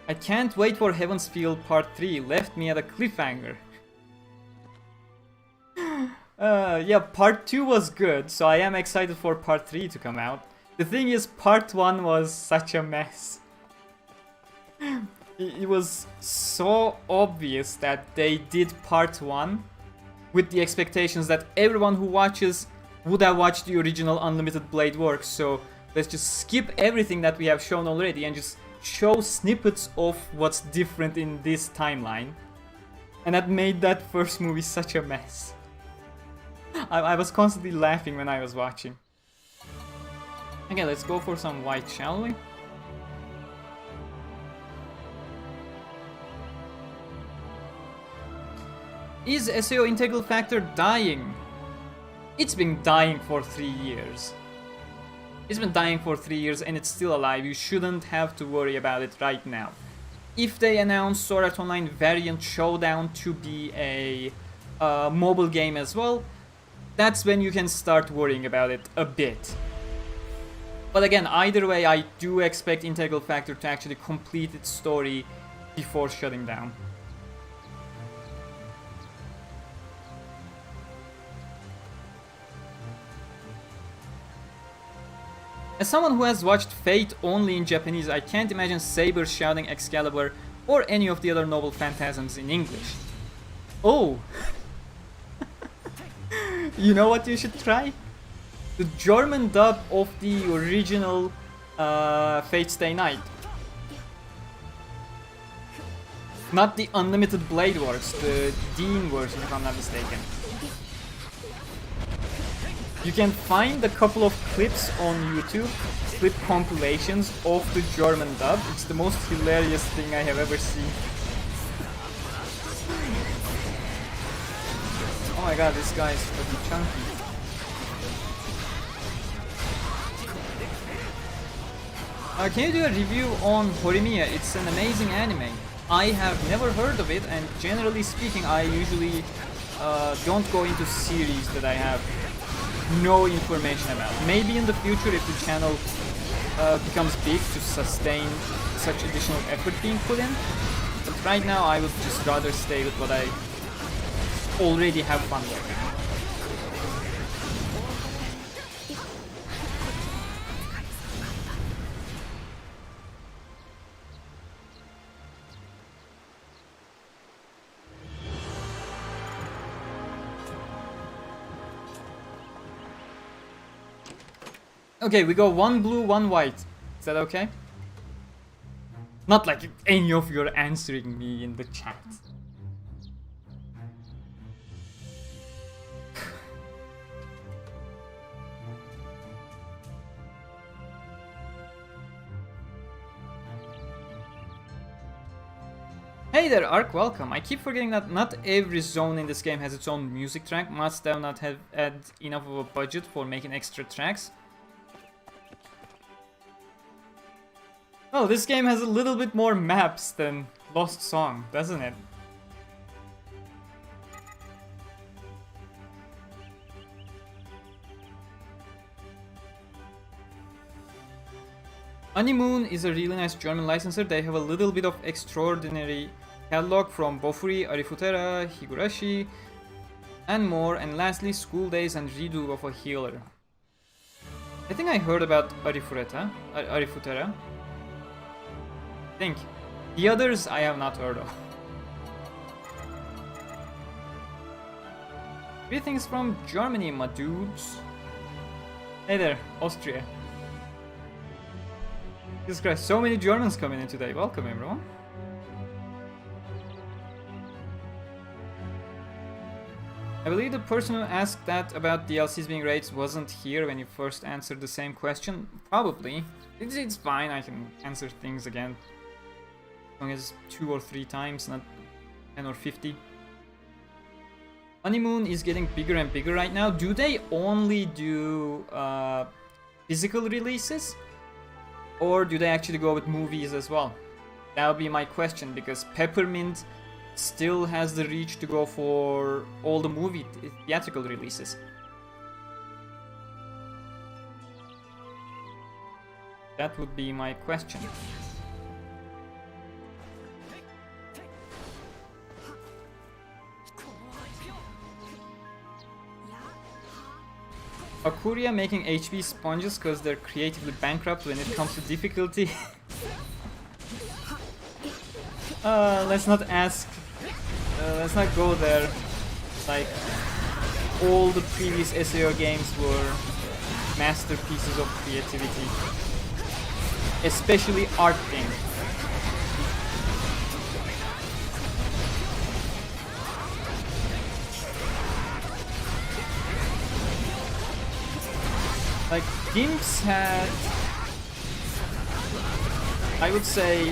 I can't wait for Heaven's Field Part 3, left me at a cliffhanger. Yeah, Part 2 was good, so I am excited for Part 3 to come out. The thing is, Part 1 was such a mess. It was so obvious that they did Part 1 with the expectations that everyone who watches would have watched the original Unlimited Blade works, so let's just skip everything that we have shown already and just show snippets of what's different in this timeline. And that made that first movie such a mess. I was constantly laughing when I was watching. Okay, let's go for some white, shall we? Is SAO integral factor dying? It's been dying for 3 years. It's been dying for 3 years and it's still alive. You shouldn't have to worry about it right now. If they announce Sword Art Online Variant Showdown to be a mobile game as well, that's when you can start worrying about it a bit. But again, either way, I do expect Integral Factor to actually complete its story before shutting down. As someone who has watched Fate only in Japanese, I can't imagine Saber shouting Excalibur or any of the other noble phantasms in English. Oh! You know what you should try? The German dub of the original Fate Stay Night. Not the Unlimited Blade Works, the Dean version if I'm not mistaken. You can find a couple of clips on YouTube, clip compilations of the German dub. It's the most hilarious thing I have ever seen. Oh my god, this guy is fucking chunky. Can you do a review on Horimiya? It's an amazing anime. I have never heard of it, and generally speaking, I usually don't go into series that I have no information about. Maybe in the future, if the channel becomes big to sustain such additional effort being put in. But right now, I would just rather stay with what I already have fun with. Okay, we go 1 blue, 1 white. Is that okay? Not like any of you are answering me in the chat. Hey there, Ark, welcome. I keep forgetting that not every zone in this game has its own music track. Must thou not have had enough of a budget for making extra tracks? Oh, this game has a little bit more maps than Lost Song, doesn't it? Honeymoon is a really nice German licensor. They have a little bit of extraordinary catalog from Bofuri, Arifutera, Higurashi, and more. And lastly, School Days and Redo of a Healer. I think I heard about Arifutera. I think. The others I have not heard of. Greetings from Germany, my dudes. Hey there, Austria. Jesus Christ, so many Germans coming in today. Welcome, everyone. I believe the person who asked that about DLCs being raids wasn't here when you first answered the same question. Probably. It's fine, I can answer things again. As long as 2 or 3 times, not 10 or 50. Honeymoon is getting bigger and bigger right now. Do they only do physical releases? Or do they actually go with movies as well? That would be my question, because Peppermint still has the reach to go for all the movie theatrical releases. That would be my question. Aquria making HP sponges because they're creatively bankrupt when it comes to difficulty. Let's not ask. Let's not go there. Like, all the previous SAO games were masterpieces of creativity. Especially art thing. Like, Gimps had, I would say,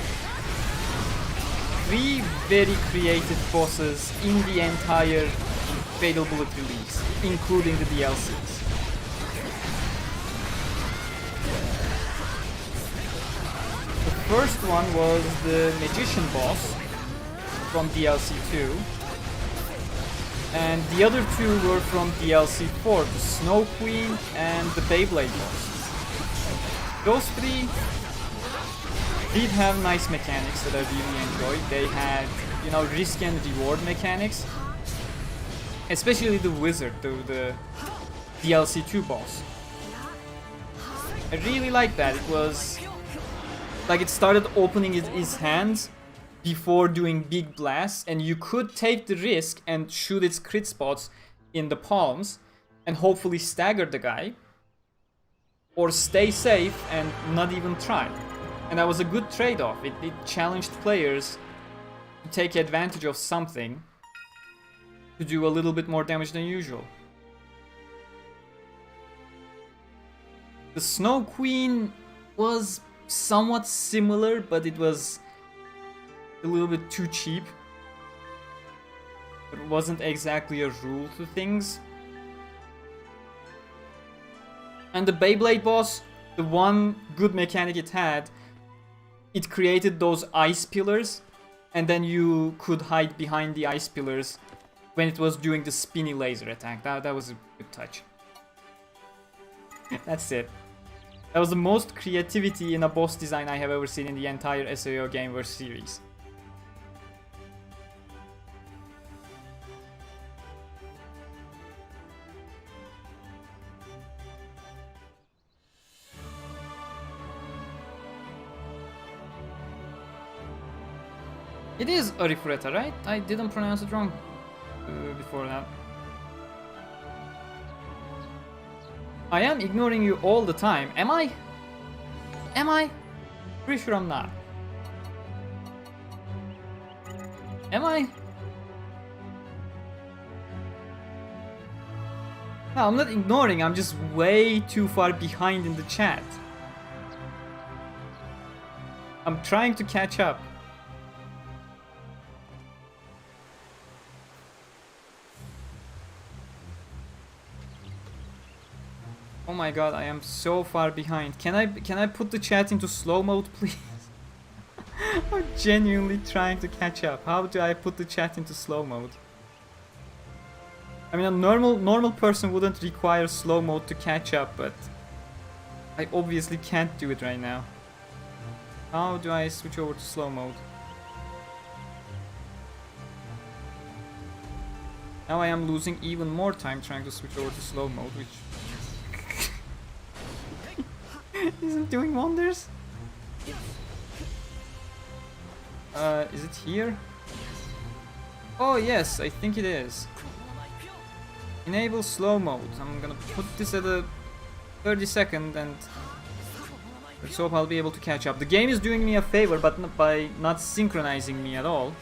3 very creative bosses in the entire Fatal Bullet release, including the DLCs. The first one was the Magician boss from DLC 2. And the other 2 were from DLC 4, the Snow Queen and the Beyblade boss. Those 3 did have nice mechanics that I really enjoyed. They had, you know, risk and reward mechanics. Especially the Wizard, the DLC 2 boss. I really like that. It was like it started opening his hands before doing big blasts, and you could take the risk and shoot its crit spots in the palms and hopefully stagger the guy, or stay safe and not even try. And that was a good trade-off. It challenged players to take advantage of something to do a little bit more damage than usual. The Snow Queen was somewhat similar, but it was a little bit too cheap. It wasn't exactly a rule to things. And the Beyblade boss, the one good mechanic it had, it created those ice pillars, and then you could hide behind the ice pillars when it was doing the spinny laser attack. That was a good touch. That's it. That was the most creativity in a boss design I have ever seen in the entire SAO Gameverse series. It is Arifureta, right? I didn't pronounce it wrong before that. I am ignoring you all the time. Am I? Am I? Pretty sure I'm not. Am I? No, I'm not ignoring. I'm just way too far behind in the chat. I'm trying to catch up. Oh my god, I am so far behind. Can I put the chat into slow mode, please? I'm genuinely trying to catch up. How do I put the chat into slow mode? I mean, a normal person wouldn't require slow mode to catch up, but I obviously can't do it right now. How do I switch over to slow mode? Now I am losing even more time trying to switch over to slow mode, which isn't doing wonders. Is it here? Oh yes, I think it is. Enable slow mode. I'm gonna put this at a 30-second and let's hope I'll be able to catch up. The game is doing me a favor, but not by not synchronizing me at all.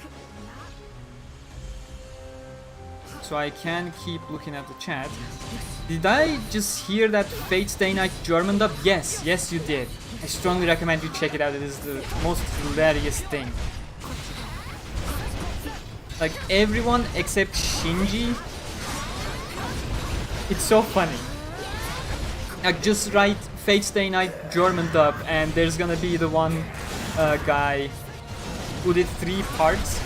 So I can keep looking at the chat. Did I just hear that Fate Stay Night German dub? Yes, yes you did. I strongly recommend you check it out. It is the most hilarious thing. Like everyone except Shinji. It's so funny. Like just write Fate Stay Night German dub and there's gonna be the one guy who did 3 parts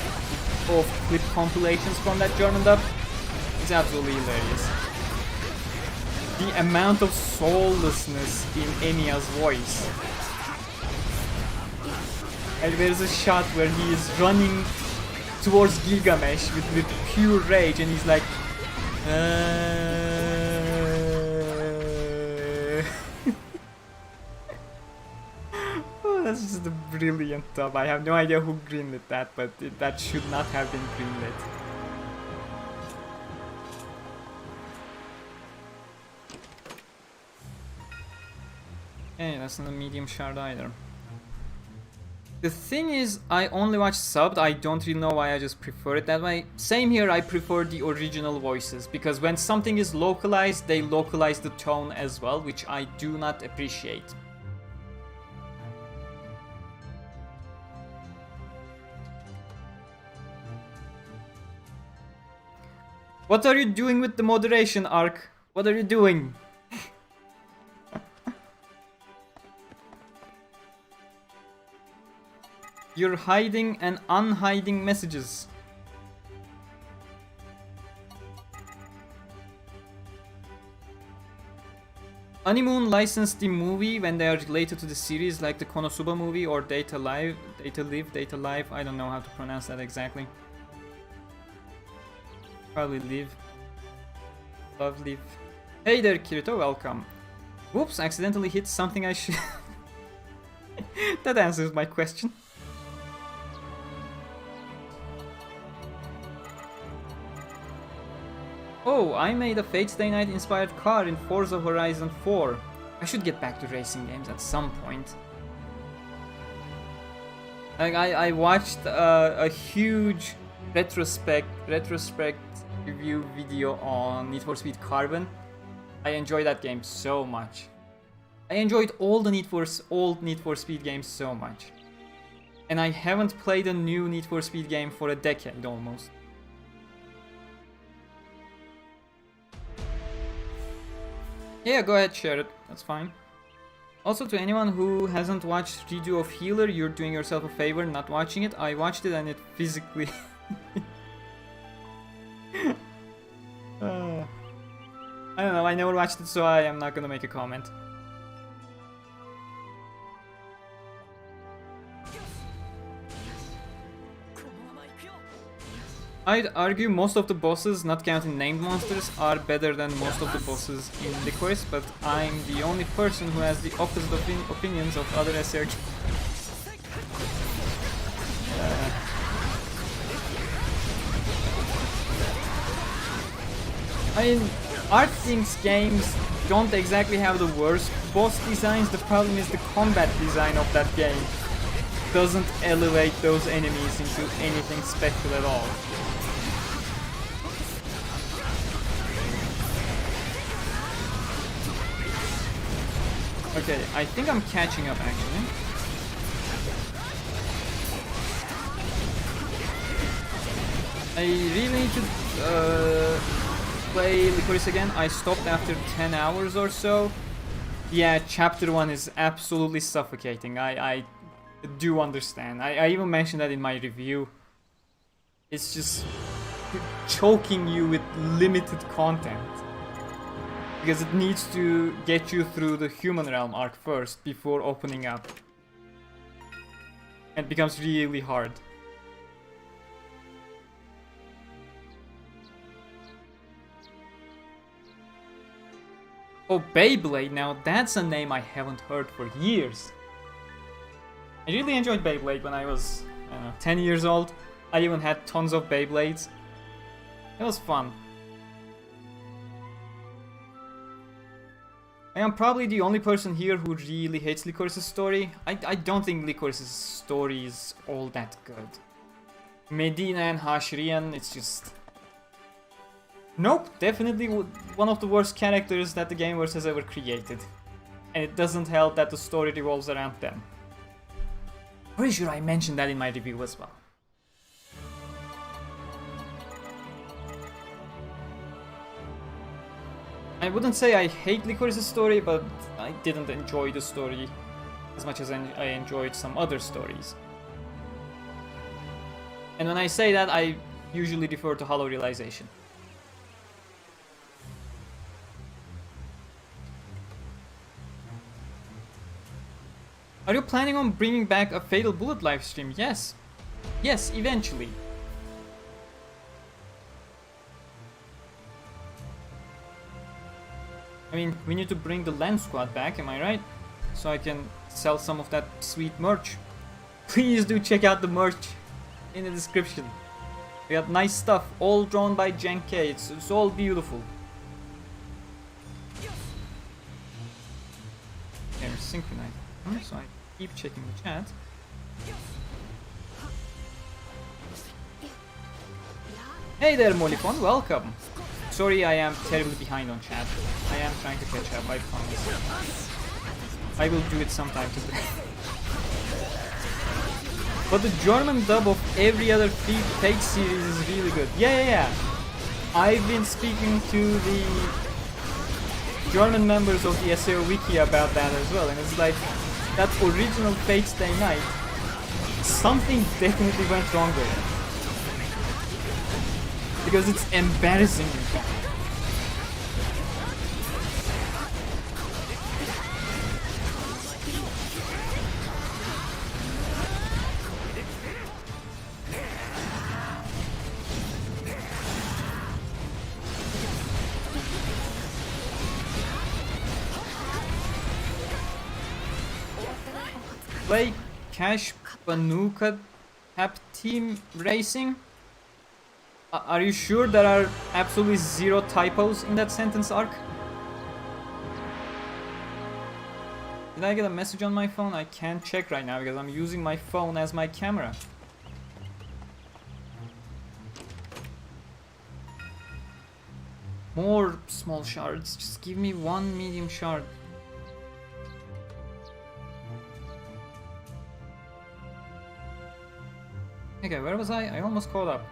of clip compilations from that German dub. It's absolutely hilarious. The amount of soullessness in Emiya's voice. And there's a shot where he is running towards Gilgamesh with pure rage and he's like Oh, that's just a brilliant dub. I have no idea who greenlit that, but that should not have been greenlit. Okay, that's not a medium shard either. The thing is, I only watch subbed. I don't really know why I just prefer it that way. Same here, I prefer the original voices, because when something is localized, they localize the tone as well, which I do not appreciate. What are you doing with the moderation, Ark? What are you doing? You're hiding and unhiding messages. Honeymoon licensed the movie when they are related to the series, like the Konosuba movie or Data Live, Data Live. I don't know how to pronounce that exactly. Probably Live. Love Live. Hey there, Kirito, welcome. Whoops, accidentally hit something I should... That answers my question. Oh, I made a Fate Stay Night inspired car in Forza Horizon 4. I should get back to racing games at some point. Like, I watched a huge retrospect review video on Need for Speed Carbon. I enjoyed that game so much. I enjoyed all the old Need for Speed games so much. And I haven't played a new Need for Speed game for a decade almost. Yeah, go ahead, share it. That's fine. Also, to anyone who hasn't watched Redo of Healer, you're doing yourself a favor not watching it. I watched it and it physically... I don't know, I never watched it, so I am not gonna make a comment. I'd argue most of the bosses, not counting named monsters, are better than most of the bosses in Lycoris, but I'm the only person who has the opposite opinions of other SAO. I mean, Art Think's games don't exactly have the worst boss designs. The problem is the combat design of that game doesn't elevate those enemies into anything special at all. Okay, I think I'm catching up actually. I really need to play Lycoris again. I stopped after 10 hours or so. Yeah, chapter 1 is absolutely suffocating. I do understand. I even mentioned that in my review. It's just choking you with limited content. Because it needs to get you through the human realm arc first before opening up. It becomes really hard. Oh, Beyblade, now that's a name I haven't heard for years. I really enjoyed Beyblade when I was, I don't know, 10 years old. I even had tons of Beyblades. It was fun. I am probably the only person here who really hates Lycoris' story. I don't think Lycoris' story is all that good. Medina and Hashirian, it's just... Nope, definitely one of the worst characters that the Gameverse has ever created. And it doesn't help that the story revolves around them. Pretty sure I mentioned that in my review as well. I wouldn't say I hate Lycoris' story, but I didn't enjoy the story as much as I enjoyed some other stories. And when I say that, I usually refer to Hollow Realization. Are you planning on bringing back a Fatal Bullet livestream? Yes. Yes, eventually. I mean, we need to bring the Land Squad back, am I right? So I can sell some of that sweet merch. Please do check out the merch in the description. We got nice stuff, all drawn by Jen K. It's all beautiful. They're synchronized. So I keep checking the chat. Hey there, Molifon, welcome. Sorry, I am terribly behind on chat. I am trying to catch up, I promise. I will do it sometime today. But the German dub of every other Fate series is really good. Yeah. I've been speaking to the German members of the SAO Wiki about that as well, and it's like, that original Fate Stay Night, something definitely went wrong with it. Because it's embarrassing. Play Cash Banuka Tap Team Racing? Are you sure there are absolutely zero typos in that sentence arc? Did I get a message on my phone? I can't check right now because I'm using my phone as my camera. More small shards. Just give me one medium shard. Okay, where was I? I almost caught up.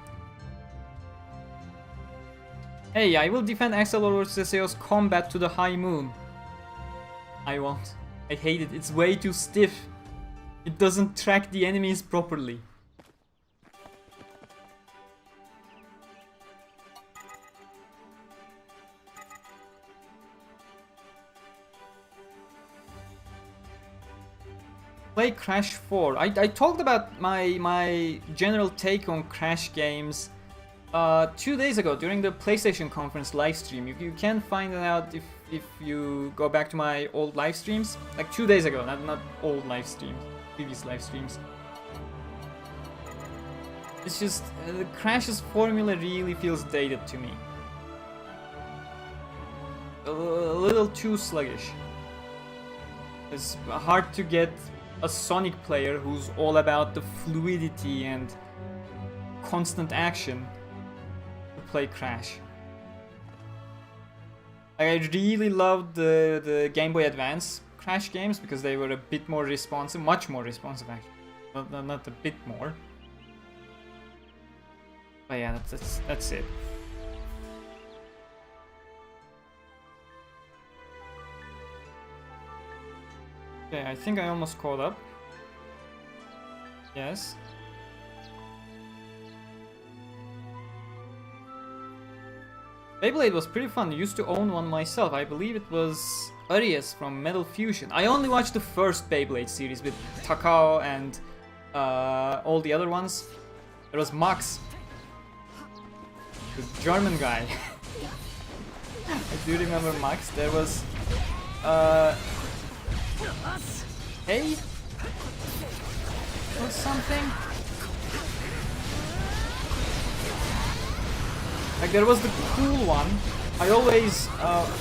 Hey, I will defend Axel vs SAO's combat to the high moon. I won't. I hate it. It's way too stiff. It doesn't track the enemies properly. Play Crash 4. I talked about my general take on Crash games 2 days ago during the PlayStation conference live stream. You can find it out if you go back to my old live streams, like 2 days ago, not old live streams, previous live streams. It's just the Crash's formula really feels dated to me. A little too sluggish. It's hard to get a Sonic player who's all about the fluidity and constant action to play Crash. I really loved the Game Boy Advance Crash games because they were a bit more responsive, much more responsive actually, not a bit more. But yeah, that's it. Okay, I think I almost caught up. Yes. Beyblade was pretty fun. I used to own one myself. I believe it was Arias from Metal Fusion. I only watched the first Beyblade series with Takao and all the other ones. There was Max, the German guy. I do remember Max. There was hey? Or something? Like there was the cool one. I always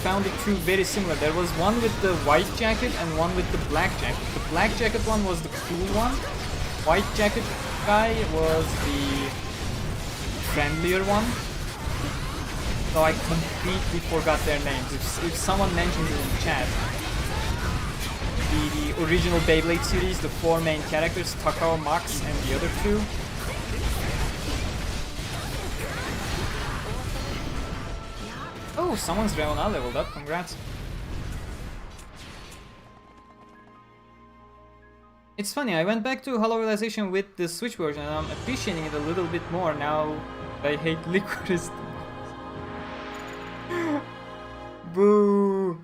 found it two very similar. There was one with the white jacket and one with the black jacket. The black jacket one was the cool one. White jacket guy was the friendlier one. So I completely forgot their names. If someone mentions it in chat, the original Beyblade series, the four main characters, Takao, Max, and the other two. Oh, someone's Reona leveled up, congrats. It's funny, I went back to Hollow Realization with the Switch version and I'm appreciating it a little bit more now that I hate Lycoris. Boo!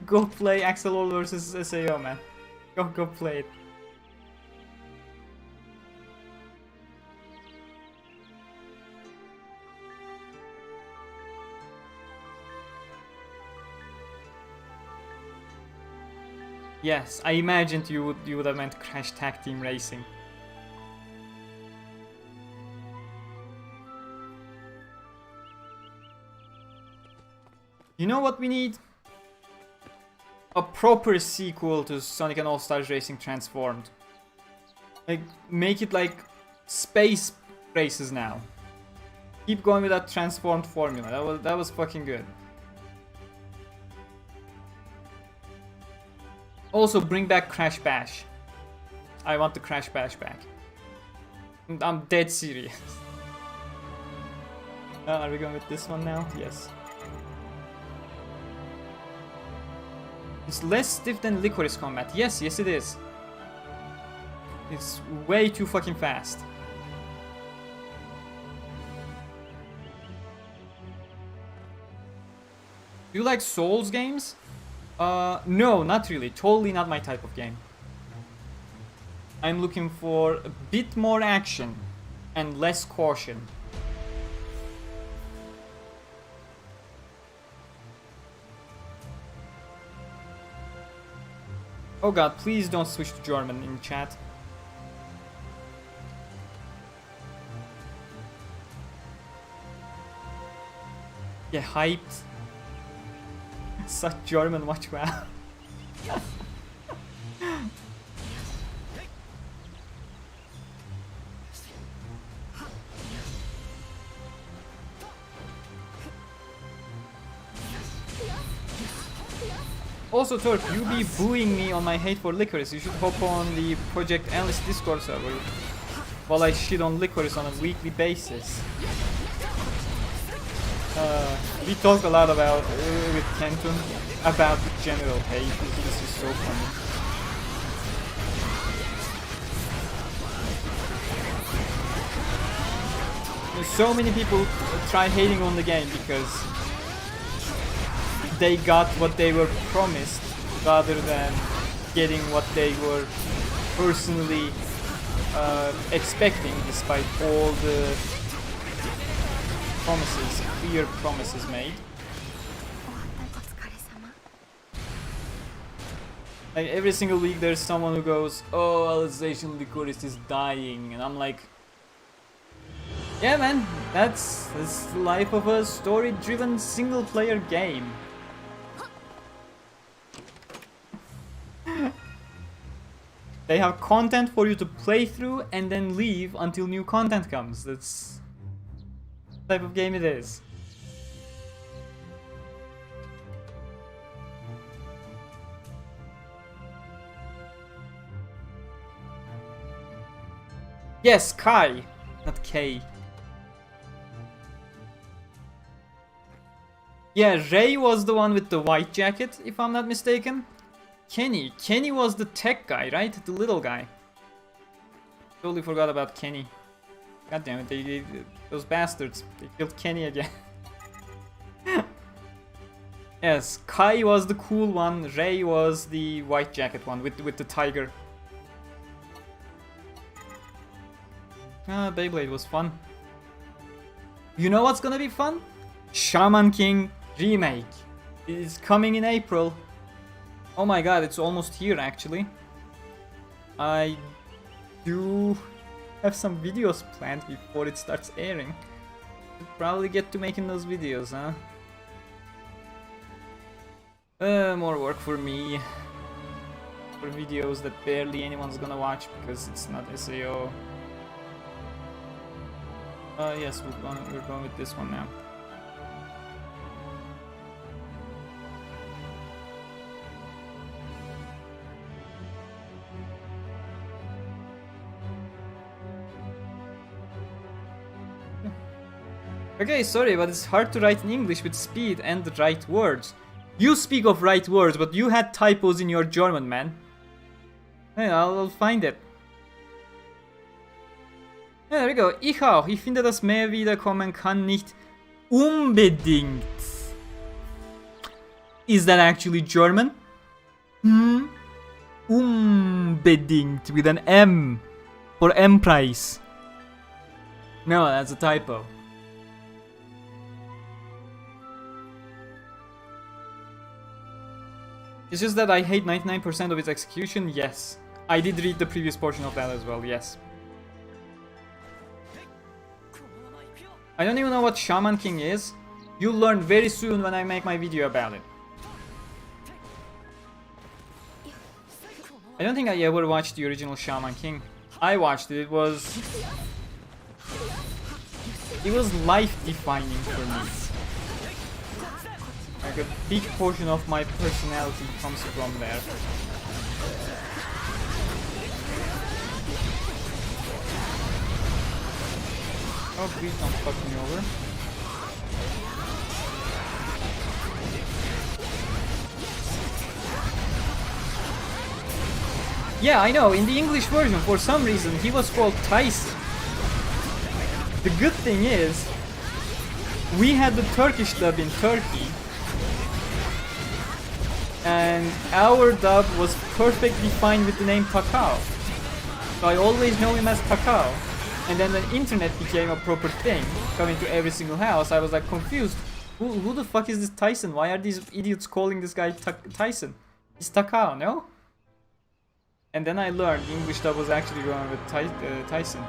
Go play Axel vs SAO, man. Go play it. Yes, I imagined you would have meant Crash Tag Team Racing. You know what we need? A proper sequel to Sonic and All-Stars Racing Transformed. Like, make it like space races now. Keep going with that transformed formula. That was fucking good. Also, bring back Crash Bash. I want the Crash Bash back. I'm dead serious. Are we going with this one now? Yes. It's less stiff than Lycoris combat. Yes, it is. It's way too fucking fast. Do you like Souls games? No, not really. Totally not my type of game. I'm looking for a bit more action and less caution. Oh god, please don't switch to German in chat. Get hyped. Such German, watch well. Also, Turk, you be booing me on my hate for Lycoris. You should hop on the Project Alice Discord server while I shit on Lycoris on a weekly basis. We talk a lot about with Kenton about the general hate. This is so funny. So many people try hating on the game because they got what they were promised rather than getting what they were personally expecting, despite all the promises, clear promises made. Like every single week there's someone who goes, oh, Alicization Lycoris is dying, and I'm like, yeah man, that's the life of a story-driven single-player game. They have content for you to play through and then leave until new content comes. That's the type of game it is. Yes, Kai, not K. Yeah, Ray was the one with the white jacket, if I'm not mistaken. Kenny was the tech guy, right? The little guy. Totally forgot about Kenny. God damn it, those bastards. They killed Kenny again. Yes, Kai was the cool one. Ray was the white jacket one with the tiger. Ah, Beyblade was fun. You know what's gonna be fun? Shaman King remake. It is coming in April. Oh my god, it's almost here actually. I do have some videos planned before it starts airing. Should probably get to making those videos, huh? More work for me. For videos that barely anyone's gonna watch because it's not SAO. Yes, we're going with this one now. Okay, sorry, but it's hard to write in English with speed and the right words. You speak of right words, but you had typos in your German, man. Hey, I'll find it. Ja, there we go. Ich auch. Ich finde, dass mehr wiederkommen kann nicht unbedingt. Is that actually German? Unbedingt with an M for M price. No, that's a typo. It's just that I hate 99% of its execution, yes. I did read the previous portion of that as well, yes. I don't even know what Shaman King is. You'll learn very soon when I make my video about it. I don't think I ever watched the original Shaman King. I watched it, it was life-defining for me. Like a big portion of my personality comes from there. Oh, please don't fuck me over. Yeah, I know, in the English version, for some reason, he was called Tyson. The good thing is, we had the Turkish dub in Turkey, and our dub was perfectly fine with the name Takao. So I always know him as Takao. And then when internet became a proper thing, coming to every single house, I was like confused. Who the fuck is this Tyson? Why are these idiots calling this guy Tyson? It's Takao, no? And then I learned English dub was actually going with Tyson.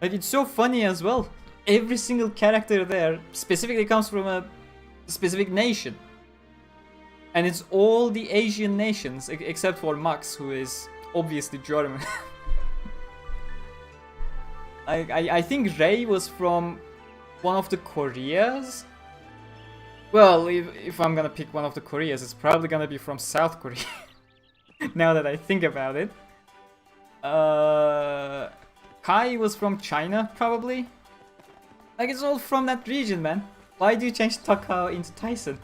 Like, it's so funny as well. Every single character there specifically comes from a specific nation. And it's all the Asian nations, except for Max, who is obviously German. I think Ray was from one of the Koreas. Well, if I'm gonna pick one of the Koreas, it's probably gonna be from South Korea. Now that I think about it. Kai was from China, probably. Like, it's all from that region, man. Why do you change Takao into Tyson?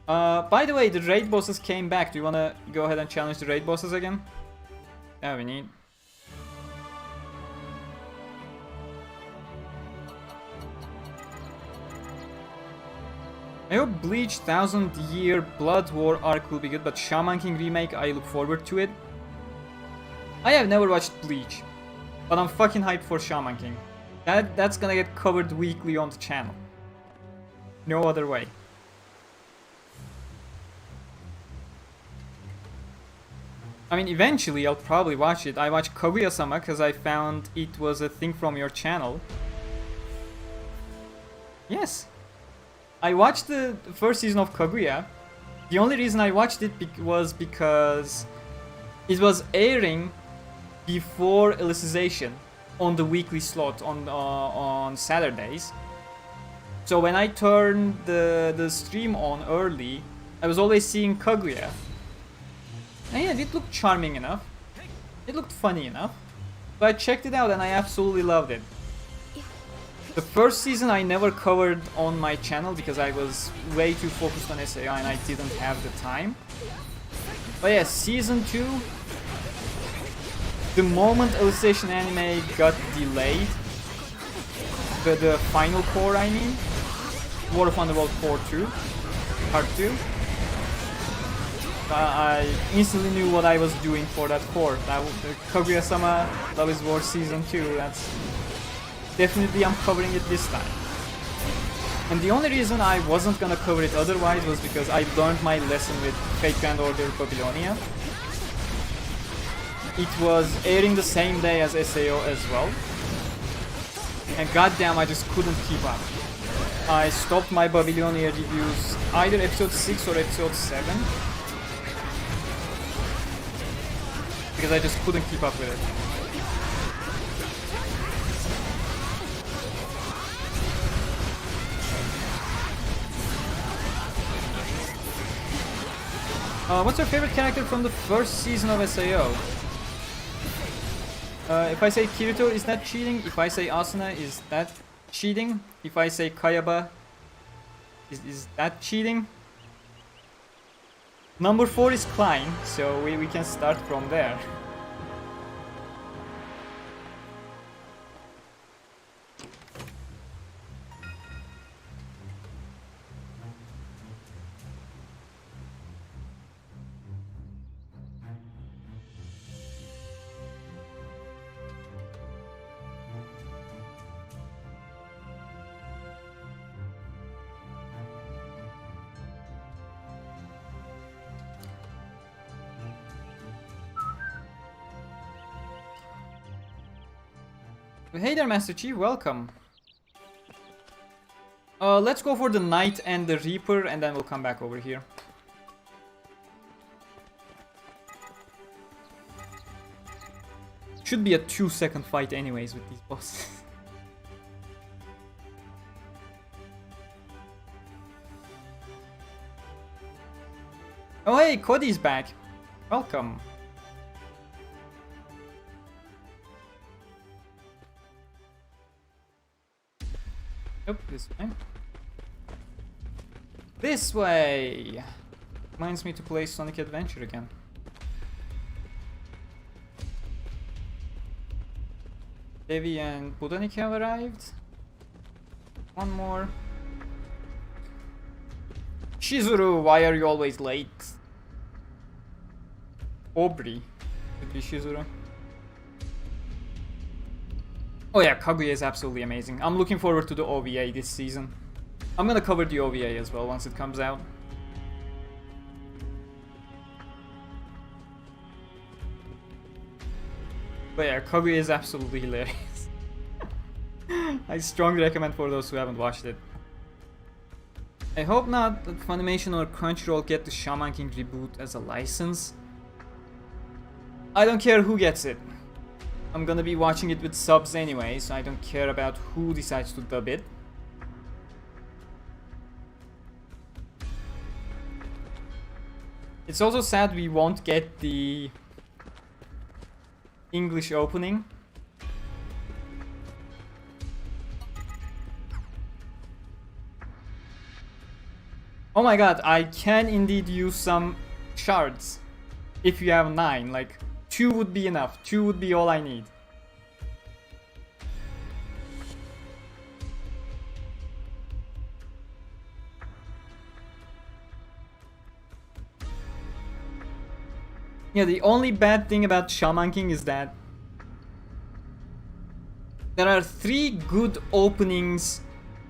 By the way, the raid bosses came back. Do you wanna go ahead and challenge the raid bosses again? Yeah, we need. I hope Bleach 1000 Year Blood War arc will be good, but Shaman King remake, I look forward to it. I have never watched Bleach, but I'm fucking hyped for Shaman King. That's gonna get covered weekly on the channel. No other way. I mean, eventually I'll probably watch it. I watched Kaguya-sama because I found it was a thing from your channel. Yes. I watched the first season of Kaguya. The only reason I watched it was because it was airing before Alicization on the weekly slot on Saturdays. So when I turned the stream on early, I was always seeing Kaguya. And yeah, it looked charming enough. It looked funny enough. So I checked it out and I absolutely loved it. The first season I never covered on my channel because I was way too focused on SAO and I didn't have the time. But yeah, season 2, the moment Alicization anime got delayed, the final core, I mean, War of Underworld Core 2, Part 2, I instantly knew what I was doing for that core. That Kaguya-sama Love is War Season 2, that's definitely I'm covering it this time. And the only reason I wasn't gonna cover it otherwise was because I learned my lesson with Fate Grand Order Babylonia. It was airing the same day as SAO as well. And goddamn, I just couldn't keep up. I stopped my Babylonia reviews either episode 6 or episode 7. Because I just couldn't keep up with it. What's your favorite character from the first season of SAO? If I say Kirito, is that cheating? If I say Asuna, is that cheating? If I say Kayaba, is that cheating? Number 4 is Klein, so we can start from there. Hey there, Master Chief, welcome. Let's go for the Knight and the Reaper, and then we'll come back over here. Should be a 2-second fight anyways with these bosses. Oh hey, Cody's back. Welcome. Nope, this way. This way! Reminds me to play Sonic Adventure again. Devi and Budanik have arrived. One more. Shizuru, why are you always late? Aubrey. Could be Shizuru. Oh yeah, Kaguya is absolutely amazing. I'm looking forward to the OVA this season. I'm gonna cover the OVA as well once it comes out. But yeah, Kaguya is absolutely hilarious. I strongly recommend for those who haven't watched it. I hope not that Funimation or Crunchyroll get the Shaman King reboot as a license. I don't care who gets it. I'm gonna be watching it with subs anyway, so I don't care about who decides to dub it. It's also sad we won't get the English opening. Oh my god, I can indeed use some shards. If you have 9, like 2 would be enough. 2 would be all I need. Yeah, the only bad thing about Shaman King is that there are 3 good openings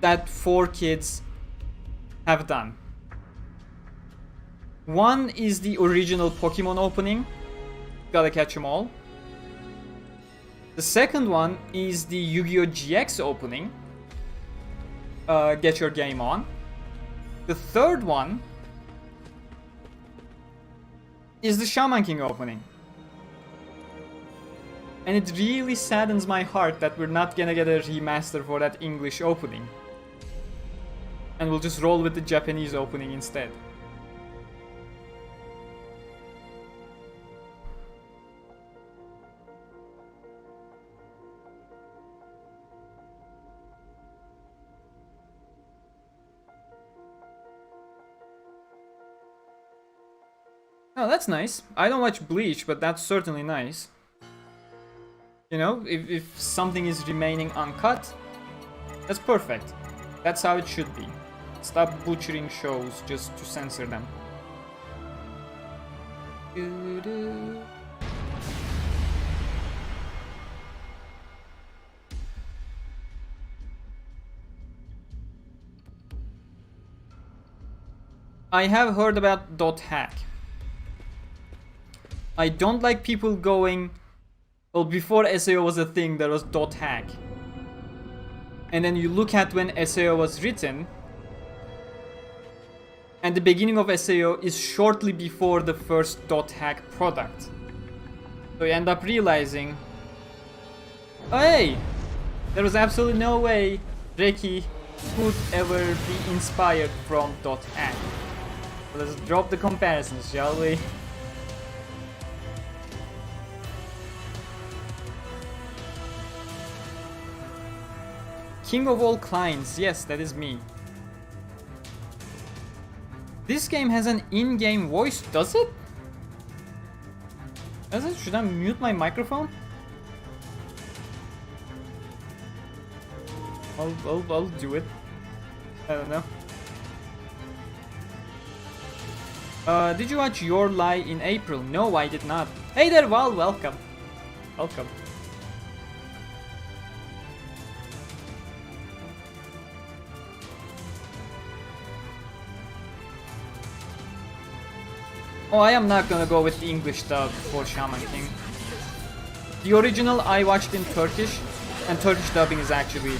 that 4Kids have done. One is the original Pokemon opening, gotta catch 'em all. The second one is the Yu-Gi-Oh! GX opening, get your game on. The third one is the Shaman King opening. And it really saddens my heart that we're not gonna get a remaster for that English opening. And we'll just roll with the Japanese opening instead. Oh, that's nice. I don't watch Bleach, but that's certainly nice. You know, if something is remaining uncut, that's perfect. That's how it should be. Stop butchering shows just to censor them. I have heard about .hack. I don't like people going, well, before SAO was a thing, there was .hack. And then you look at when SAO was written, and the beginning of SAO is shortly before the first .hack product. So you end up realizing, oh hey, there was absolutely no way Reki could ever be inspired from .hack. So let's drop the comparisons, shall we? King of all clients, yes, that is me. This game has an in-game voice, does it? Does it? Should I mute my microphone? I'll do it. I don't know. Did you watch Your Lie in April? No, I did not. Hey there, Val, welcome. Welcome. Oh, I am not gonna go with the English dub for Shaman King. The original I watched in Turkish, and Turkish dubbing is actually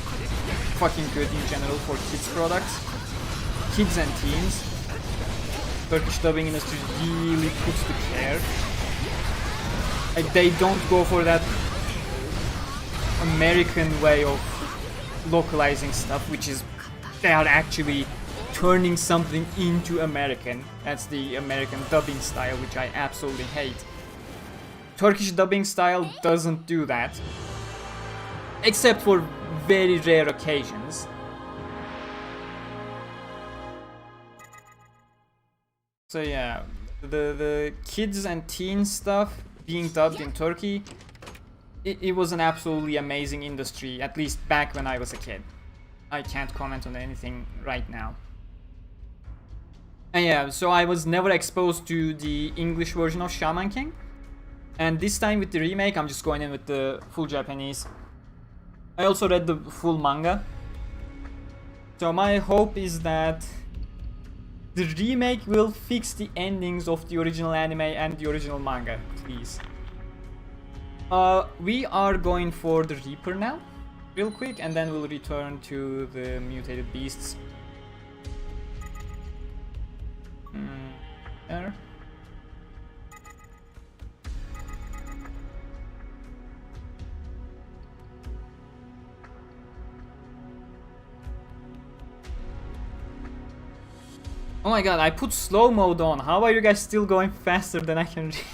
fucking good in general for kids products. Kids and teens. Turkish dubbing industry really puts the care. Like, they don't go for that American way of localizing stuff, which is they are actually turning something into American. That's the American dubbing style, which I absolutely hate. Turkish dubbing style doesn't do that, except for very rare occasions. So yeah, the kids and teen stuff being dubbed in Turkey, it was an absolutely amazing industry, at least back when I was a kid. I can't comment on anything right now. And yeah, so I was never exposed to the English version of Shaman King. And this time with the remake, I'm just going in with the full Japanese. I also read the full manga. So my hope is that the remake will fix the endings of the original anime and the original manga, please. We are going for the Reaper now, real quick, and then we'll return to the Mutated Beasts. There. Oh my god, I put slow mode on. How are you guys still going faster than I can read?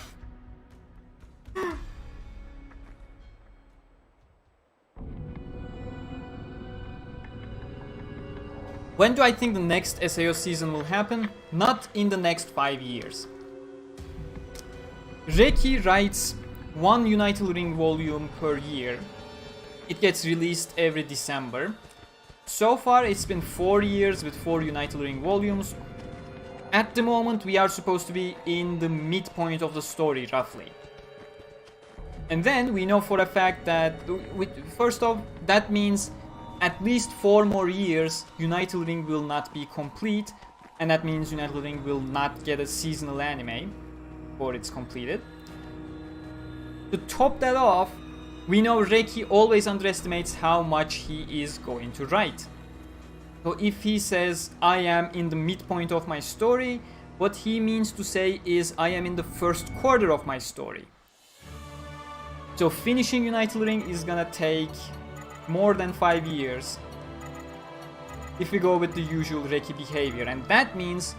When do I think the next SAO season will happen? Not in the next 5 years. Reki writes one United Ring volume per year. It gets released every December. So far it's been 4 years with 4 United Ring volumes. At the moment we are supposed to be in the midpoint of the story, roughly. And then we know for a fact that, first off, that means at least 4 more years United Ring will not be complete, and that means United Ring will not get a seasonal anime before it's completed. To top that off, we know Reki always underestimates how much he is going to write. So if he says, I am in the midpoint of my story, what he means to say is, I am in the first quarter of my story. So finishing United Ring is gonna take more than 5 years if we go with the usual Reki behavior, and that means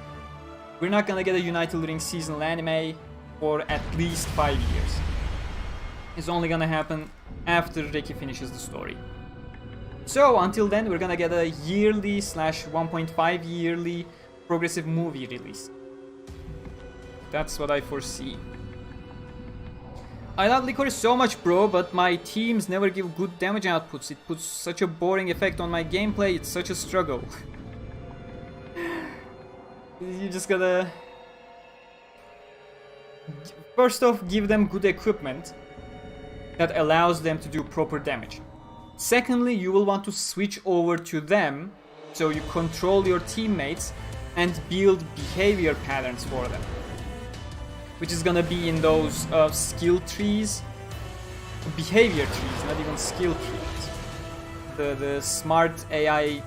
we're not gonna get a United Ring seasonal anime for at least 5 years. It's only gonna happen after Reki finishes the story. So until then we're gonna get a yearly / 1.5 yearly progressive movie release. That's what I foresee. I love Lycoris so much, bro, but my teams never give good damage outputs. It puts such a boring effect on my gameplay, it's such a struggle. You just gotta... First off, give them good equipment that allows them to do proper damage. Secondly, you will want to switch over to them, so you control your teammates and build behavior patterns for them. Which is gonna be in those skill trees, behavior trees, not even skill trees. The smart AI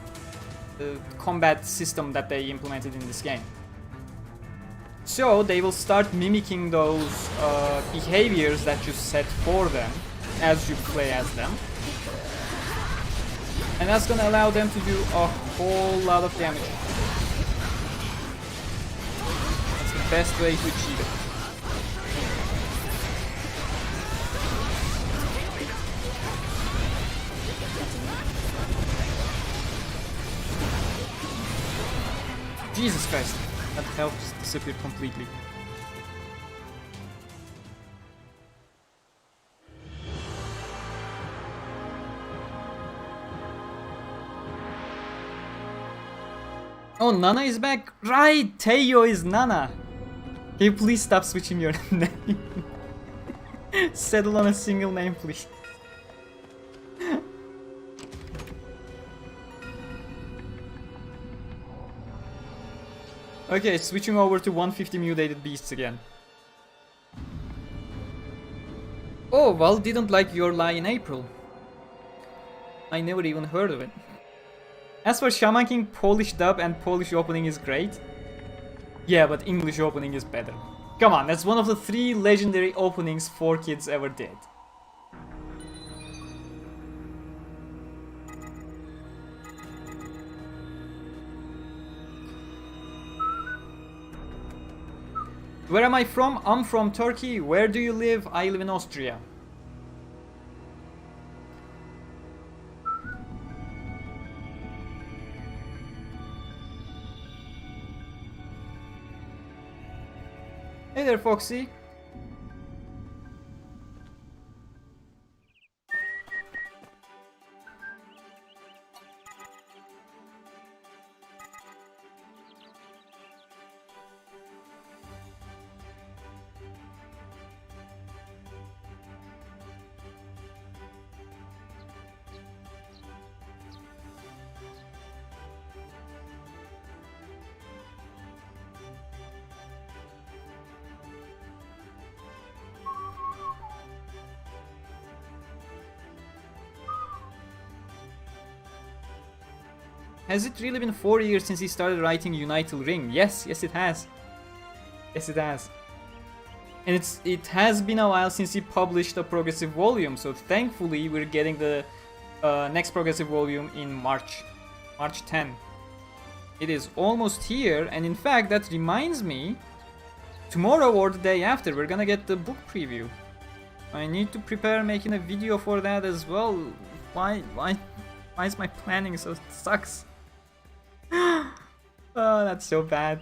combat system that they implemented in this game. So they will start mimicking those behaviors that you set for them as you play as them. And that's gonna allow them to do a whole lot of damage. That's the best way to achieve it. Jesus Christ, that health just disappeared completely. Oh, Nana is back? Right, Teo is Nana. Can you please stop switching your name? Settle on a single name, please. Okay, switching over to 150 Mutated Beasts again. Oh, Val didn't like Your Lie in April. I never even heard of it. As for Shaman King, Polish dub and Polish opening is great. Yeah, but English opening is better. Come on, that's one of the 3 legendary openings 4Kids ever did. Where am I from? I'm from Turkey. Where do you live? I live in Austria. Hey there, Foxy. Has it really been 4 years since he started writing United Ring? Yes, yes it has. Yes it has. And it has been a while since he published a progressive volume, so thankfully we're getting the next progressive volume in March 10. It is almost here, and in fact that reminds me, tomorrow or the day after we're gonna get the book preview. I need to prepare making a video for that as well. Why is my planning so sucks? Oh, that's so bad.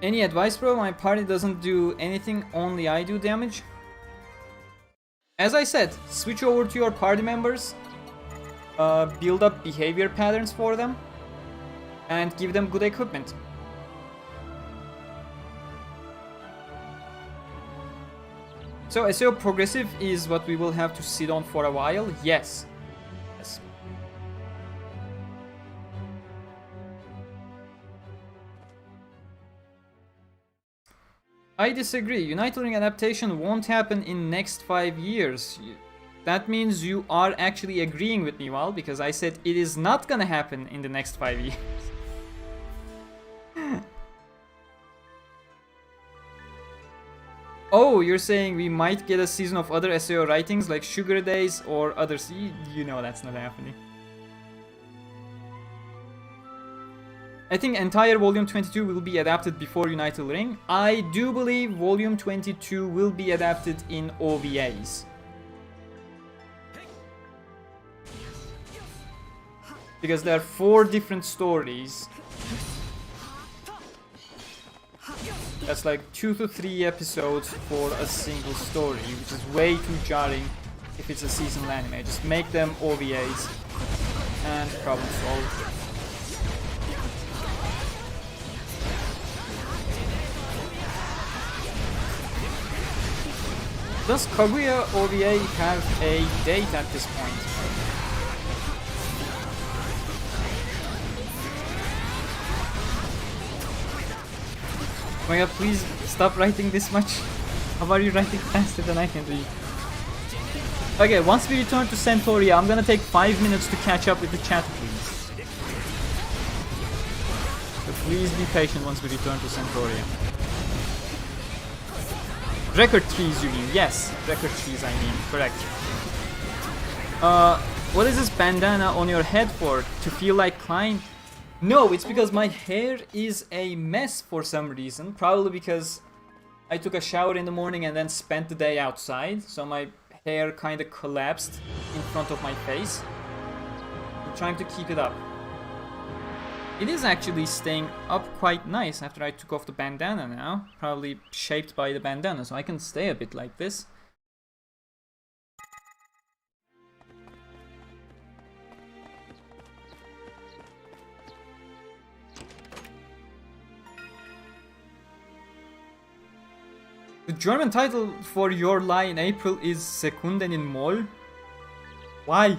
Any advice, bro? My party doesn't do anything, only I do damage. As I said, switch over to your party members, build up behavior patterns for them, and give them good equipment. So SAO progressive is what we will have to sit on for a while? Yes. Yes. I disagree. United Ring adaptation won't happen in next 5 years. That means you are actually agreeing with me, Val, because I said it is not gonna happen in the next 5 years. Oh, you're saying we might get a season of other SAO writings like Sugar Days or others. You know that's not happening. I think entire Volume 22 will be adapted before United Ring. I do believe Volume 22 will be adapted in OVAs. Because there are 4 different stories. That's like 2 to 3 episodes for a single story, which is way too jarring if it's a seasonal anime. Just make them OVAs and problem solved. Does Kaguya OVA have a date at this point? Oh my god, please stop writing this much. How are you writing faster than I can read? Okay, once we return to Centauria, I'm gonna take 5 minutes to catch up with the chat, please. So please be patient once we return to Centauria. Record trees, you mean? Yes, record trees, I mean. Correct. What is this bandana on your head for? To feel like Klein? No, it's because my hair is a mess for some reason. Probably because I took a shower in the morning and then spent the day outside. So my hair kind of collapsed in front of my face. I'm trying to keep it up. It is actually staying up quite nice after I took off the bandana now. Probably shaped by the bandana, so I can stay a bit like this. The German title for your lie in April is Sekunden in Moll. Why?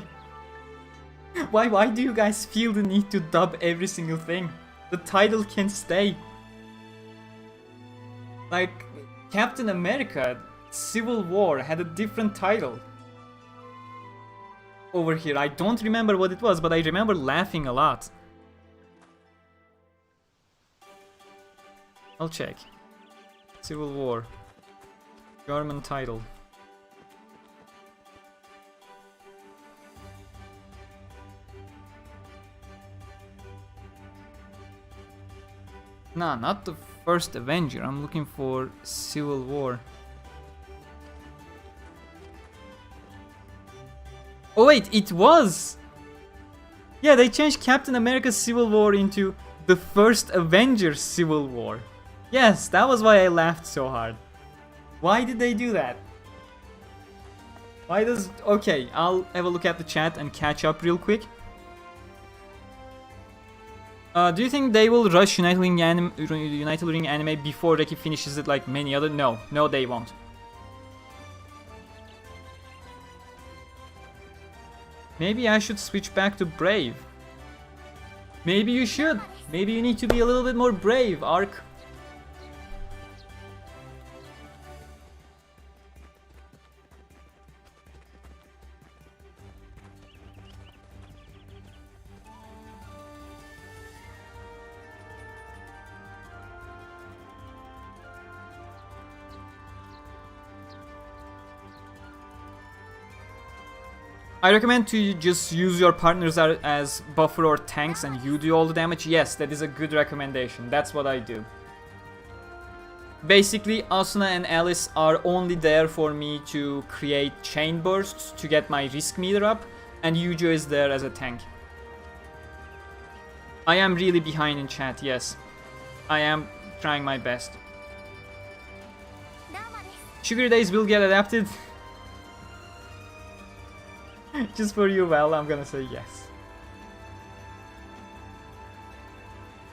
Why do you guys feel the need to dub every single thing? The title can stay. Like, Captain America Civil War had a different title. Over here, I don't remember what it was, but I remember laughing a lot. I'll check. Civil War. German title. Nah, not the first Avenger. I'm looking for Civil War. Oh wait, it was! Yeah, they changed Captain America's Civil War into the first Avengers Civil War. Yes, that was why I laughed so hard. Why did they do that? Why does... Okay, I'll have a look at the chat and catch up real quick. Do you think they will rush United Ring anime before Reki finishes it like many other? No, they won't. Maybe I should switch back to Brave. Maybe you should. Maybe you need to be a little bit more brave, Ark. I recommend to just use your partners as buffer or tanks and you do all the damage. Yes, that is a good recommendation. That's what I do. Basically, Asuna and Alice are only there for me to create chain bursts to get my risk meter up, and Eugeo is there as a tank. I am really behind in chat, yes. I am trying my best. Sugar Days will get adapted. Just for you, Val, I'm gonna say yes.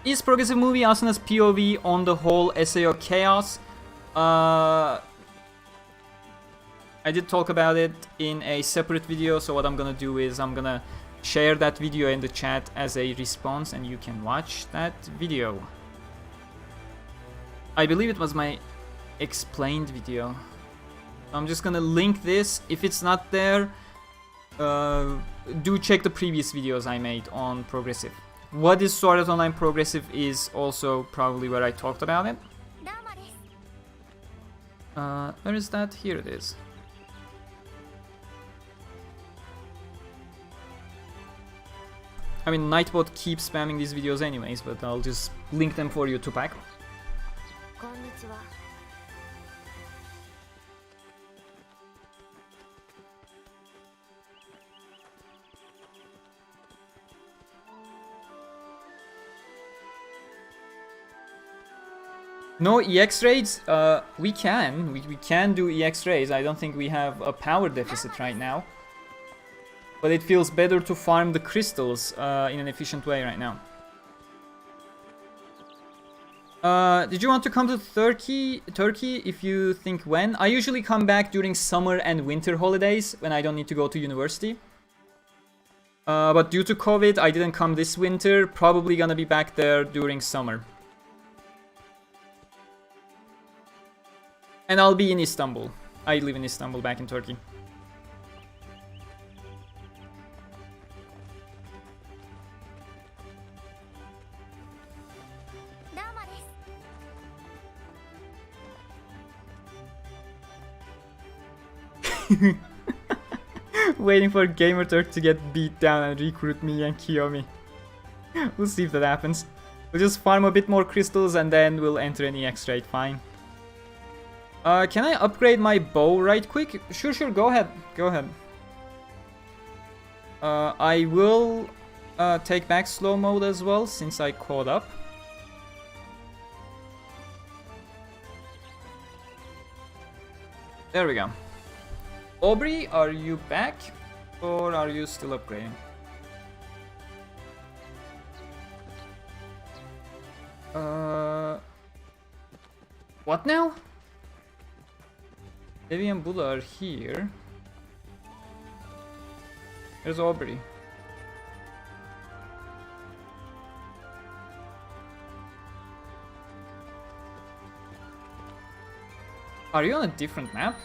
Is progressive movie Asuna's POV on the whole SAO chaos? I did talk about it in a separate video, so what I'm gonna do is I'm gonna share that video in the chat as a response and you can watch that video. I believe it was my explained video. I'm just gonna link this. If it's not there, do check the previous videos I made on progressive. What is Sword Art Online progressive is also probably where I talked about it. Where is that? Here it is. I mean, Nightbot keeps spamming these videos anyways, but I'll just link them for you, Tupac. No EX raids? We can do EX raids. I don't think we have a power deficit right now. But it feels better to farm the crystals in an efficient way right now. Did you want to come to Turkey? If you think when? I usually come back during summer and winter holidays when I don't need to go to university. But due to COVID, I didn't come this winter. Probably gonna be back there during summer. And I'll be in Istanbul. I live in Istanbul, back in Turkey. Waiting for Gamerturk to get beat down and recruit me and Kiyomi. We'll see if that happens. We'll just farm a bit more crystals and then we'll enter an EX raid, fine. Can I upgrade my bow right quick? Sure, go ahead. I will take back slow mode as well since I caught up. There we go. Aubrey, are you back? Or are you still upgrading? What now? Devi and Buddha are here. There's Aubrey. Are you on a different map?